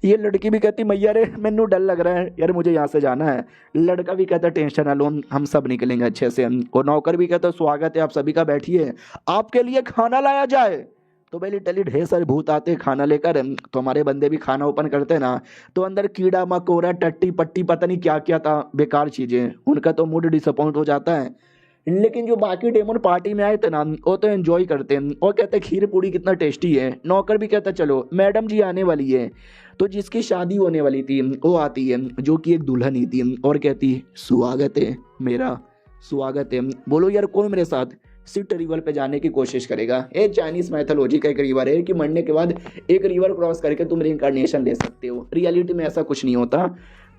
[SPEAKER 1] ये लड़की भी कहती मैया रे मैनू डर लग रहा है यार, मुझे यहाँ से जाना है। लड़का भी कहता टेंशन ना लो, हम सब निकलेंगे अच्छे से। और नौकर भी कहता स्वागत है आप सभी का, बैठिए आपके लिए खाना लाया जाए। तो भाई लिटरली ढेर सारे भूत आते हैं खाना लेकर, तो हमारे बंदे भी खाना ओपन करते हैं ना, तो अंदर कीड़ा मकोड़ा टट्टी पट्टी पता नहीं क्या क्या था, बेकार चीज़ें, उनका तो मूड डिसअपॉइंट हो जाता है। लेकिन जो बाकी डेमन पार्टी में आए थे ना वो तो एंजॉय करते हैं, और कहते हैं खीर पूड़ी कितना टेस्टी है। नौकर भी कहता चलो मैडम जी आने वाली है। तो जिसकी शादी होने वाली थी वो आती है, जो कि एक दुल्हन ही थी, और कहती स्वागत है मेरा, स्वागत है। बोलो यार कौन मेरे साथ सिट रिवर पे जाने की कोशिश करेगा। एक चाइनीज मैथोलॉजी का एक रिवर है कि मरने के बाद एक रिवर क्रॉस करके तुम रिइंकार्नेशन ले सकते हो। रियलिटी में ऐसा कुछ नहीं होता।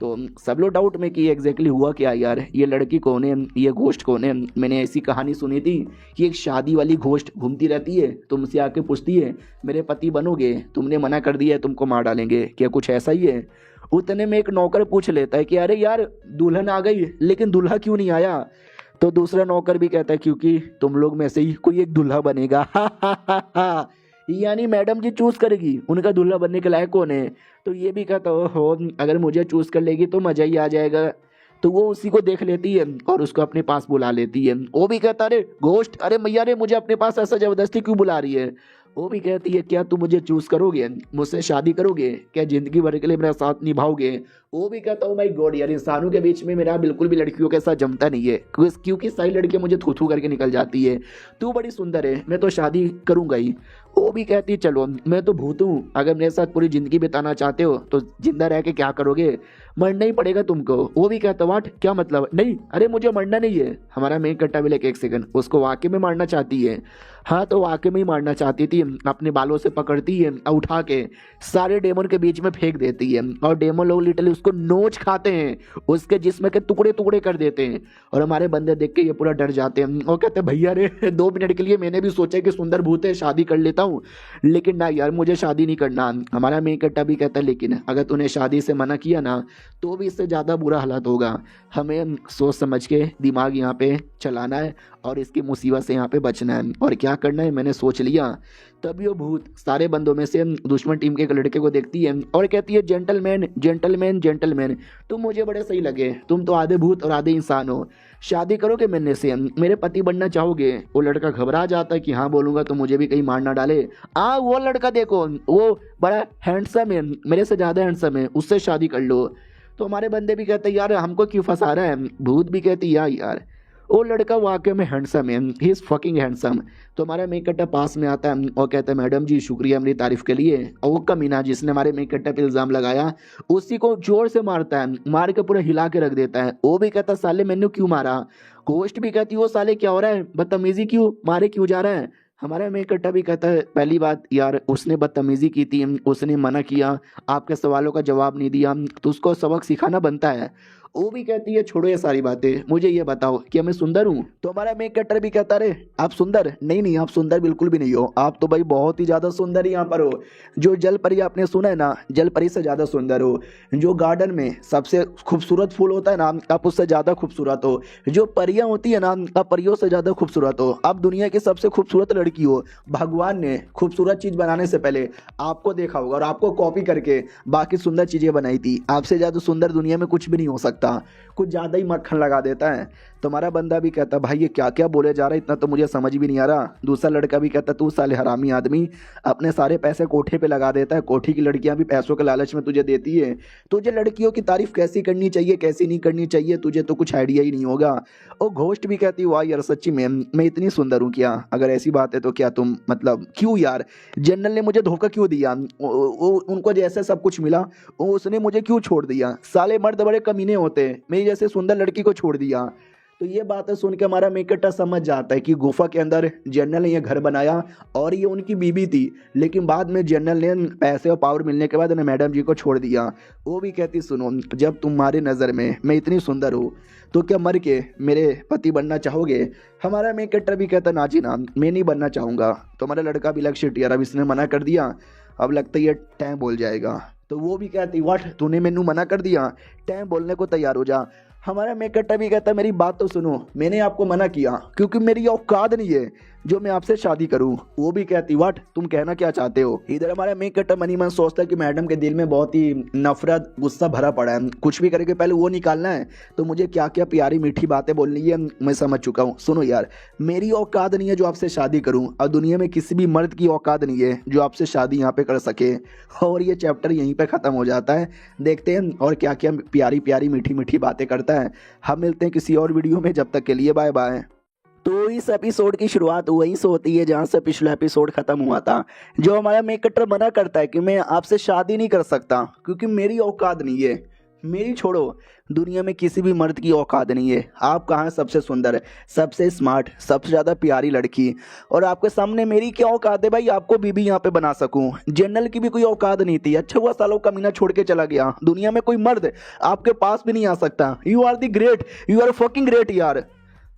[SPEAKER 1] तो सब लोग डाउट में कि एग्जैक्टली हुआ क्या यार, ये लड़की कौन है, ये घोस्ट कौन है। मैंने ऐसी कहानी सुनी थी कि एक शादी वाली घोस्ट घूमती रहती है, तुमसे आके पूछती है मेरे पति बनोगे, तुमने मना कर दिया है तुमको मार डालेंगे, क्या कुछ ऐसा ही है। उतने में एक नौकर पूछ लेता है कि अरे यार दुल्हन आ गई लेकिन दूल्हा क्यों नहीं आया। तो दूसरा नौकर भी कहता है क्योंकि तुम लोग में से ही कोई एक दूल्हा बनेगा। यानी मैडम जी चूज करेगी उनका दूल्हा बनने के लायक कौन है। तो ये भी कहता हो अगर मुझे चूज कर लेगी तो मजा ही आ जाएगा।
[SPEAKER 2] तो वो उसी को देख लेती है और उसको अपने पास बुला लेती है। वो भी कहता अरे घोस्ट, अरे मैया रे मुझे अपने पास ऐसा जबरदस्ती क्यों बुला रही है। वो भी कहती है क्या तुम मुझे चूज करोगे, मुझसे शादी करोगे, क्या जिंदगी भर के लिए मेरा साथ निभाओगे। वो भी कहता हूँ माय गॉड यार, इंसानों के बीच में मेरा बिल्कुल भी लड़कियों के साथ जमता नहीं है, क्योंकि सारी लड़कियां मुझे थू थू करके निकल जाती है। तू बड़ी सुंदर है, मैं तो शादी करूंगा ही। वो भी कहती है चलो मैं तो भूत हूँ, अगर मेरे साथ पूरी जिंदगी बिताना चाहते हो तो जिंदा रह के क्या करोगे, मरना ही पड़ेगा तुमको। वो भी कहता वाट क्या मतलब, नहीं अरे मुझे मरना नहीं है। हमारा मेन कट्टा भी लेके एक सेकंड, उसको वाकई में मारना चाहती है। हाँ तो वाकई में ही मारना चाहती थी। अपने बालों से पकड़ती है, उठा के सारे डेमन के बीच में फेंक देती है और डेमन लोग लिटरली उसको नोच खाते हैं, उसके जिस्म के टुकड़े टुकड़े कर देते हैं। और हमारे बंदे देख के ये पूरा डर जाते हैं और कहते हैं भैया रे 2 मिनट के लिए मैंने भी सोचा कि सुंदर भूत है शादी कर लेता हूँ, लेकिन ना यार मुझे शादी नहीं करना। हमारा मेन कट्टा भी कहता है लेकिन अगर तूने शादी से मना किया ना तो भी इससे ज़्यादा बुरा हालात होगा, हमें सोच समझ के दिमाग यहाँ पे चलाना है और इसकी मुसीबत से यहाँ पे बचना है। और क्या करना है मैंने सोच लिया। तभी वो भूत सारे बंदों में से दुश्मन टीम के एक लड़के को देखती है और कहती है जेंटलमैन जेंटलमैन जेंटलमैन, तुम मुझे बड़े सही लगे, तुम तो आधे भूत और आधे इंसान हो, शादी करोगे मेरे से, मेरे पति बनना चाहोगे। वो लड़का घबरा जाता है कि हाँ बोलूंगा तो मुझे भी कहीं मार ना डाले। वो लड़का देखो वो बड़ा हैंडसम है, मेरे से ज़्यादा हैंडसम है, उससे शादी कर लो। तो हमारे बंदे भी कहते हैं यार हमको क्यों फंसा रहा है। भूत भी कहती यार वो लड़का वाकई में हैंडसम है, ही इज़ फकिंग हैंडसम। तो हमारा मेक कट्टा पास में आता है और कहता है मैडम जी शुक्रिया मेरी तारीफ के लिए। और वो कमीना जिसने हमारे मेक कट्टा पे इल्ज़ाम लगाया उसी को जोर से मारता है, मार के पूरा हिला के रख देता है। वो भी कहता साले मैंने क्यों मारा। गोश्त भी कहती वो साले क्या हो रहा है, बदतमीजी क्यों, मारे क्यों जा रहा है। हमारा मेक कट्टा भी कहता है पहली बात यार उसने बदतमीजी की थी, उसने मना किया, आपके सवालों का जवाब नहीं दिया, तो उसको सबक सिखाना बनता है। वो भी कहती है छोड़ो ये सारी बातें, मुझे ये बताओ कि मैं सुंदर हूँ। तो हमारा मेक कटर भी कहता रे आप सुंदर नहीं, नहीं आप सुंदर बिल्कुल भी नहीं हो, आप तो भाई बहुत ही ज़्यादा सुंदर यहाँ पर हो। जो जल परी आपने सुना है ना, जल परी से ज़्यादा सुंदर हो। जो गार्डन में सबसे खूबसूरत फूल होता है ना, आप उससे ज़्यादा खूबसूरत हो। जो परियाँ होती है ना, आप परियों से ज़्यादा खूबसूरत हो। आप दुनिया की सबसे खूबसूरत लड़की हो। भगवान ने खूबसूरत चीज़ बनाने से पहले आपको देखा होगा और आपको कॉपी करके बाकी सुंदर चीज़ें बनाई थी। आपसे ज़्यादा सुंदर दुनिया में कुछ भी नहीं हो सकता, कुछ ज़्यादा ही मक्खन लगा देता है। तुम्हारा बंदा भी कहता भाई ये क्या क्या बोले जा रहा है, इतना तो मुझे समझ भी नहीं आ रहा। दूसरा लड़का भी कहता तू साले हरामी आदमी, अपने सारे पैसे कोठे पे लगा देता है, कोठी की लड़कियां भी पैसों के लालच में तुझे देती है। तुझे लड़कियों की तारीफ कैसी करनी चाहिए कैसी नहीं करनी चाहिए तुझे तो कुछ आइडिया ही नहीं होगा। और घोस्ट भी कहती वाह यार सच्ची में मैं इतनी सुंदर हूँ क्या, अगर ऐसी बात है तो क्या तुम मतलब क्यों यार जनरल ने मुझे धोखा क्यों दिया, उनको जैसे सब कुछ मिला उसने मुझे क्यों छोड़ दिया। साले मर्द बड़े कमीने होते, मेरी जैसे सुंदर लड़की को छोड़ दिया। तो ये बातें सुन के हमारा मेकटा समझ जाता है कि गुफा के अंदर जनरल ने यह घर बनाया और ये उनकी बीबी थी, लेकिन बाद में जनरल ने पैसे और पावर मिलने के बाद उन्हें मैडम जी को छोड़ दिया। वो भी कहती सुनो जब तुम्हारी नज़र में मैं इतनी सुंदर हूँ तो क्या मर के मेरे पति बनना चाहोगे। हमारा मेकटर भी कहता ना जी ना मैं नहीं बनना चाहूँगा। तो हमारा लड़का भी लक्ष्य यार अब इसने मना कर दिया, अब लगता है ये टैं बोल जाएगा। तो वो भी कहती व्हाट तूने मैनू मना कर दिया, टैं बोलने को तैयार हो जा। हमारा मेकटा भी कहता मेरी बात तो सुनो, मैंने आपको मना किया क्योंकि मेरी औकात नहीं है जो मैं आपसे शादी करूं। वो भी कहती व्हाट तुम कहना क्या चाहते हो। इधर हमारा मेकटा मनी मन सोचता है कि मैडम के दिल में बहुत ही नफरत गुस्सा भरा पड़ा है, कुछ भी करके पहले वो निकालना है। तो मुझे क्या क्या प्यारी मीठी बातें बोलनी है मैं समझ चुका हूँ। सुनो यार मेरी औकात नहीं है जो आपसे शादी करूँ, और दुनिया में किसी भी मर्द की औकात नहीं है जो आपसे शादी यहाँ पे कर सके। और ये चैप्टर यहीं पर ख़त्म हो जाता है। देखते हैं और क्या क्या प्यारी प्यारी मीठी मीठी बातें करता है। हम मिलते हैं किसी और वीडियो में, जब तक के लिए बाय बाय। तो इस एपिसोड की शुरुआत वहीं से होती है जहाँ से पिछला एपिसोड खत्म हुआ था। जो हमारा मेकटर मना करता है कि मैं आपसे शादी नहीं कर सकता क्योंकि मेरी औकात नहीं है। मेरी छोड़ो, दुनिया में किसी भी मर्द की औकात नहीं है। आप कहाँ सबसे सुंदर, सबसे स्मार्ट, सबसे ज़्यादा प्यारी लड़की, और आपके सामने मेरी क्या औकात है भाई आपको बीबी यहाँ पे बना सकूँ। जनरल की भी कोई औकात नहीं थी, अच्छा हुआ सालों कमीना छोड़ के चला गया। दुनिया में कोई मर्द आपके पास भी नहीं आ सकता। You are the great, you are fucking great यार।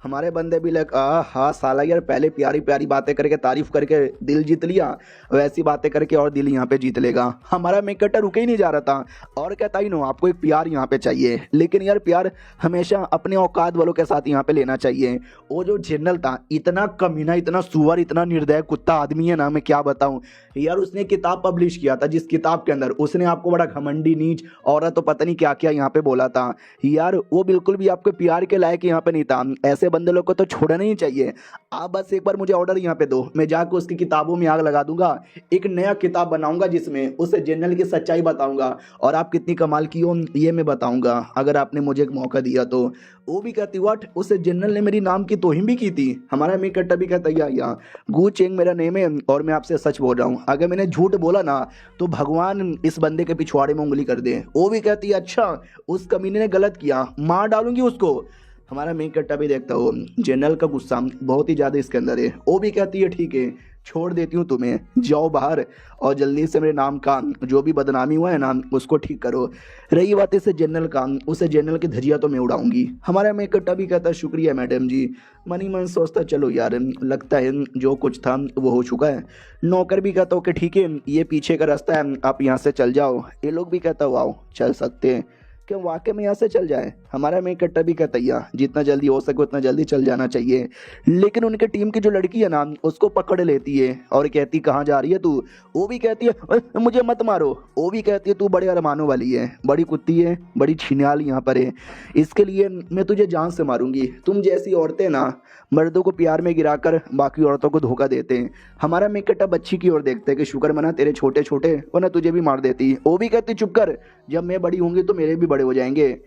[SPEAKER 1] हमारे बंदे भी लग हाँ साला यार, पहले प्यारी प्यारी बातें करके तारीफ करके दिल जीत लिया, वैसी बातें करके और दिल यहाँ पे जीत लेगा। हमारा मेन कट्टर रुके ही नहीं जा रहा था और कहता ही नो आपको एक प्यार यहाँ पे चाहिए, लेकिन यार प्यार हमेशा अपने औकात वालों के साथ यहाँ पे लेना चाहिए। वो जो जनरल था इतना कमीना, इतना सुअर, इतना निर्दय कुत्ता आदमी है ना, मैं क्या बताऊं यार। उसने किताब पब्लिश किया था जिस किताब के अंदर उसने आपको बड़ा घमंडी, नीच, औरत तो पता नहीं क्या क्या यहाँ पे बोला था यार। वो बिल्कुल भी आपके प्यार के लायक यहाँ पे नहीं था। ऐसे बंदे लोग को तो छोड़ना ही चाहिए। आप बस एक बार मुझे ऑर्डर यहाँ पे दो, मैं जाकर उसकी किताबों में आग लगा दूंगा, एक नया किताब बनाऊंगा जिसमें उस जनरल की सच्चाई बताऊंगा और आप कितनी कमाल की हो ये मैं बताऊंगा, अगर आपने मुझे एक मौका दिया तो। वो भी कहती व्हाट, उस जनरल ने मेरी नाम की तोहिम भी की थी। हमारा मेन कट्टा भी कहता या गू चेंग मेरा नेम है और मैं आपसे सच बोल रहा हूँ, अगर मैंने झूठ बोला ना तो भगवान इस बंदे के पिछवाड़े में उंगली कर दे। वो भी कहती है अच्छा उस कमीने ने गलत किया, मार डालूंगी उसको। हमारा मेन कट्टा भी देखता हो जनरल का गुस्सा बहुत ही ज़्यादा इसके अंदर है। वो भी कहती है ठीक है छोड़ देती हूँ तुम्हें, जाओ बाहर और जल्दी से मेरे नाम का जो भी बदनामी हुआ है ना उसको ठीक करो। रही बात इस जनरल का, उस जनरल की धजिया तो मैं उड़ाऊंगी। हमारा मेन कट्टा भी कहता शुक्रिया मैडम जी। मनी मन सोचता चलो यार लगता है जो कुछ था वो हो चुका है। नौकर भी कहता ओके ठीक है ये पीछे का रास्ता है, आप यहाँ से चल जाओ। ये लोग भी कहता वाओ चल सकते हैं, क्या वाकई में यहाँ से चल जाए। हमारा मेन कट्टा भी कहता जितना जल्दी हो सके उतना जल्दी चल जाना चाहिए। लेकिन उनके टीम की जो लड़की है ना उसको पकड़ लेती है और कहती कहाँ जा रही है तू। वो भी कहती है मुझे मत मारो। वो भी कहती है तू बड़े अरमानों वाली है, बड़ी कुत्ती है, बड़ी छिनाल यहाँ पर है, इसके लिए मैं तुझे जान से मारूंगी। तुम जैसी औरतें ना मर्दों को प्यार में गिराकर बाकी औरतों को धोखा देते हैं। हमारा मेन कट्टा बच्ची की ओर देखते हैं कि शुक्र मना तेरे छोटे छोटे, वरना तुझे भी मार देती। वो भी कहती चुप कर, जब मैं बड़ी होंगी तो मेरे भी बड़े हो जाएंगे।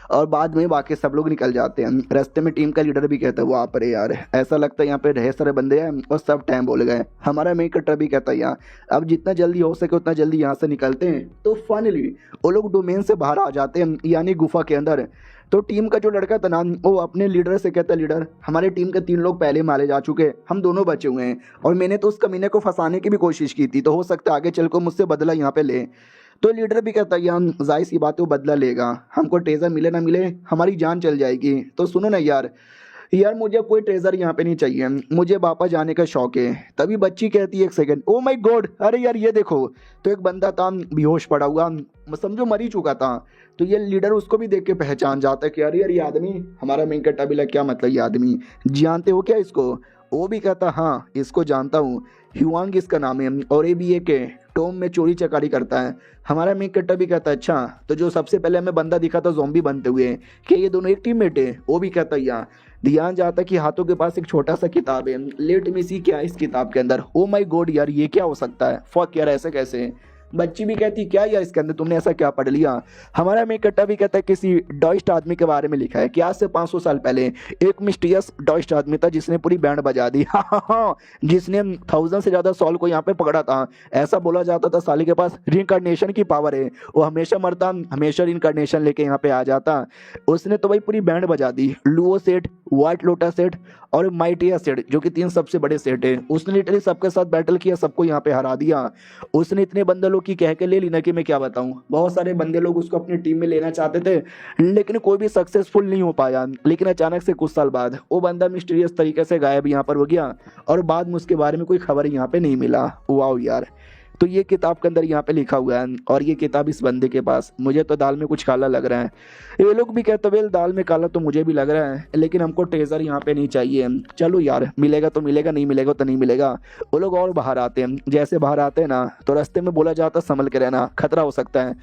[SPEAKER 1] और बाद में बाकी सब लोग निकल जाते हैं। रास्ते में टीम का लीडर भी कहता है वहाँ पर यार ऐसा लगता है यहाँ पे ढेर सारे बंदे हैं और सब टाइम बोल गए। हमारा मेन कट्टर भी कहता है यहाँ अब जितना जल्दी हो सके उतना जल्दी यहाँ से निकलते हैं। तो फाइनली वो लोग डोमेन से बाहर आ जाते हैं यानी गुफा के अंदर। तो टीम का जो लड़का था ना वो अपने लीडर से कहता है लीडर हमारे टीम के 3 लोग पहले मारे जा चुके, हम दोनों बचे हुए हैं और मैंने तो उस कमीने को फंसाने की भी कोशिश की थी, तो हो सकता है आगे चल को मुझसे बदला यहाँ पे ले। तो लीडर भी कहता है हम जाहिर सी बात है वो बदला लेगा, हमको ट्रेजर मिले ना मिले हमारी जान चल जाएगी। तो सुनो ना यार मुझे कोई ट्रेजर यहाँ पे नहीं चाहिए, मुझे वापस जाने का शौक है। तभी बच्ची कहती है एक सेकंड, ओ माय गॉड अरे यार ये देखो। तो एक बंदा था बेहोश पड़ा हुआ, समझो मर ही चुका था। तो ये लीडर उसको भी देख के पहचान जाता है कि अरे यार ये आदमी। हमारा मेन कट्टा भी लग क्या मतलब ये आदमी जानते हो क्या इसको। वो भी कहता हाँ इसको जानता हूँ, ह्यूआंग इसका नाम है और ये भी एक टोम में चोरी चकारी करता है। हमारा मेन कट्टा भी कहता है अच्छा तो जो सबसे पहले हमें बंदा दिखा था ज़ॉम्बी बनते हुए क्या ये दोनों एक टीममेट है। वो भी कहता है ध्यान जाता कि हाथों के पास एक छोटा सा किताब है, लेट मी सी क्या है इस किताब के अंदर। ओ माय गॉड यार ये क्या हो सकता है, फक यार ऐसे कैसे। बच्ची भी कहती क्या यार इसके अंदर तुमने ऐसा क्या पढ़ लिया। हमारा मेन कट्टा भी कहता है किसी डॉइस्ट आदमी के बारे में लिखा है कि आज से 500 साल पहले एक मिस्टीरियस डॉइस्ट आदमी था जिसने पूरी बैंड बजा दी। हाँ जिसने 1000 से ज़्यादा सॉल को यहाँ पे पकड़ा था। ऐसा बोला जाता था साले के पास रिइंकार्नेशन की पावर है, वो हमेशा मरता हमेशा रिइंकार्नेशन लेके यहाँ पे आ जाता। उसने तो भाई पूरी बैंड बजा दी, लुओ सेट, व्हाइट लोटस सेट और माइटिया सेट जो कि 3 सबसे बड़े सेट है। उसने लिटरली सबके साथ बैटल किया, सबको यहाँ पे हरा दिया। उसने इतने बंदे लोग की कह के ले ली ना कि मैं क्या बताऊं। बहुत सारे बंदे लोग उसको अपनी टीम में लेना चाहते थे लेकिन कोई भी सक्सेसफुल नहीं हो पाया। लेकिन अचानक से कुछ साल बाद वो बंदा मिस्टीरियस तरीके से गायब यहाँ पर हो गया और बाद में उसके बारे में कोई खबर यहाँ पे नहीं मिला। वाओ यार। तो ये किताब के अंदर यहाँ पे लिखा हुआ है और ये किताब इस बंदे के पास। मुझे तो दाल में कुछ काला लग रहा है। ये लोग भी कहते वेल दाल में काला तो मुझे भी लग रहा है लेकिन हमको ट्रेजर यहाँ पे नहीं चाहिए। चलो यार मिलेगा तो मिलेगा, नहीं मिलेगा तो नहीं मिलेगा। वो लोग और बाहर आते हैं। जैसे बाहर आते हैं ना तो रास्ते में बोला जाता संभल के रहना, खतरा हो सकता है।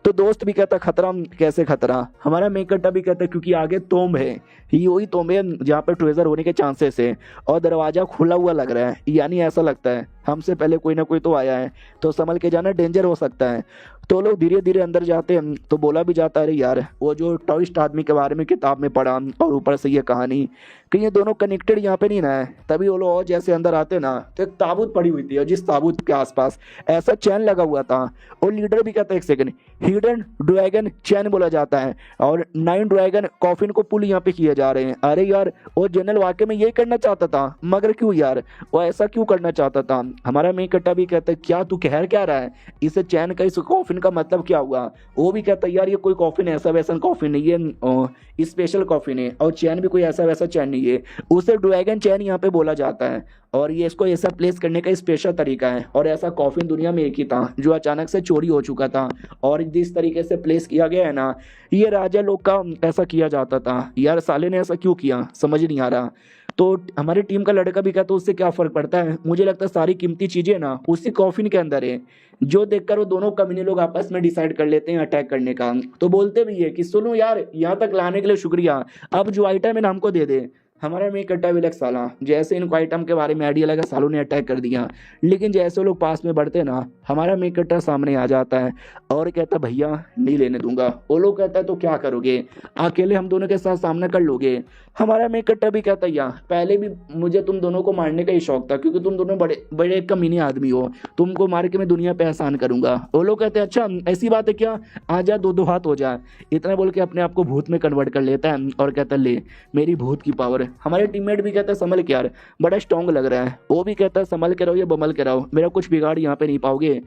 [SPEAKER 1] तो दोस्त भी कहता खतरा कैसे खतरा। हमारा मेन कट्टा भी कहता क्योंकि आगे तोम है, ये वही तोम है जहाँ पे ट्रेजर होने के चांसेस है और दरवाजा खुला हुआ लग रहा है, यानी ऐसा लगता है हमसे पहले कोई ना कोई तो आया है, तो संभल के जाना, डेंजर हो सकता है। तो लोग धीरे धीरे अंदर जाते हैं तो बोला भी जाता है अरे यार वो जो टॉइस्ट आदमी के बारे में किताब में पढ़ा और ऊपर से ये कहानी कि ये दोनों कनेक्टेड यहाँ पे नहीं ना है। तभी वो लोग और जैसे अंदर आते ना तो एक ताबूत पड़ी हुई थी और जिस ताबूत के आसपास ऐसा चैन लगा हुआ था। और लीडर भी कहता है एक सेकंड, हिडन ड्रैगन चैन बोला जाता है और 9 ड्रैगन कॉफिन को पुल यहाँ पे किए जा रहे हैं। अरे यार वो जनरल वाकई में यही करना चाहता था, मगर क्यों यार वो ऐसा क्यों करना चाहता था।
[SPEAKER 2] हमारा मेन कट्टा भी कहता है क्या तू कह क्या रहा है, इस चैन का इस कॉफिन का मतलब क्या हुआ। वो भी कहता है यार ये कोई कॉफिन ऐसा वैसा कॉफिन नहीं है, स्पेशल कॉफिन है, और चैन भी कोई ऐसा वैसा चैन नहीं है, उसे ड्रैगन चैन यहाँ पे बोला जाता है, और ये इसको ऐसा प्लेस करने का स्पेशल तरीका है, और ऐसा कॉफिन दुनिया में एक ही था जो अचानक से चोरी हो चुका था, और जिस तरीके से प्लेस किया गया है ना, ये राजा लोग का ऐसा किया जाता था। यार साले ने ऐसा क्यों किया समझ नहीं आ रहा। तो हमारी टीम का लड़का भी कहता है उससे क्या फर्क पड़ता है, मुझे लगता है सारी कीमती चीजें ना उसी कॉफिन के अंदर है, जो देखकर वो दोनों कमीने लोग आपस में डिसाइड कर लेते हैं अटैक करने का। तो बोलते भी है कि सुनो यार यहाँ तक लाने के लिए शुक्रिया, अब जो आइटम है ना हमको दे दे। हमारा मेन कट्टा भी लग साला जैसे इनको आइटम के बारे में आइडिया लगा सालों ने अटैक कर दिया, लेकिन जैसे लोग पास में बढ़ते ना हमारा मेन कट्टा सामने आ जाता है और कहता भैया नहीं लेने दूंगा। वो लोग कहता है तो क्या करोगे, अकेले हम दोनों के साथ सामना कर लोगे। हमारा मेन कट्टा भी कहता है यार पहले भी मुझे तुम दोनों को मारने का ही शौक था, क्योंकि तुम दोनों बड़े बड़े कमीने आदमी हो, तुमको मार के मैं दुनिया पे एहसान करूंगा। वो लोग कहते हैं अच्छा ऐसी बात है क्या, आ जा दो दो हाथ हो जाए। इतना बोल के अपने आप को भूत में कन्वर्ट कर लेता है और कहता है ले मेरी भूत की पावर। हमारे टीममेट भी कहता है संभल के यार बड़ा स्ट्रांग लग रहा है। वो भी कहता है संभल के रहो या बमल के रहो, मेरा कुछ बिगाड़ यहाँ पे नहीं पाओगे।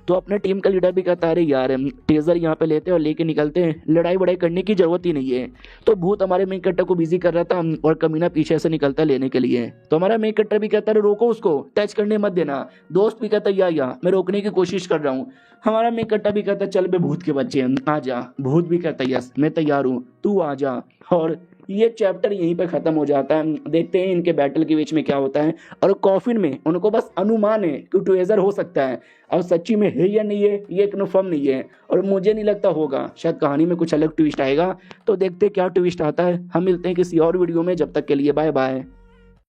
[SPEAKER 2] तो अपने टीम का लीडर भी कहता है अरे यार टेजर यहाँ पे लेते और लेके निकलते हैं, लड़ाई वड़ाई करने की जरूरत ही नहीं है। तो भूत हमारे मेन कट्टर को बिजी कर रहा था और कमीना पीछे से निकलता लेने के लिए। तो हमारा मेन कट्टर भी कहता है रोको उसको, टच करने मत देना। दोस्त भी कहता है या मैं रोकने की कोशिश कर रहा हूँ। हमारा मेन कट्टा भी कहता है चल बे भूत के बच्चे आ जा। भूत भी कहता है यस मैं तैयार हूँ तू आ जा। और ये चैप्टर यहीं पे खत्म हो जाता है। देखते हैं इनके बैटल के बीच में क्या होता है, और कॉफिन में उनको बस अनुमान है कि ट्रेजर हो सकता है, और सच्ची में है या नहीं है ये कन्फर्म नहीं है, और मुझे नहीं लगता होगा, शायद कहानी में कुछ अलग ट्विस्ट आएगा। तो देखते क्या ट्विस्ट आता है। हम मिलते हैं किसी और वीडियो में, जब तक के लिए बाय बाय।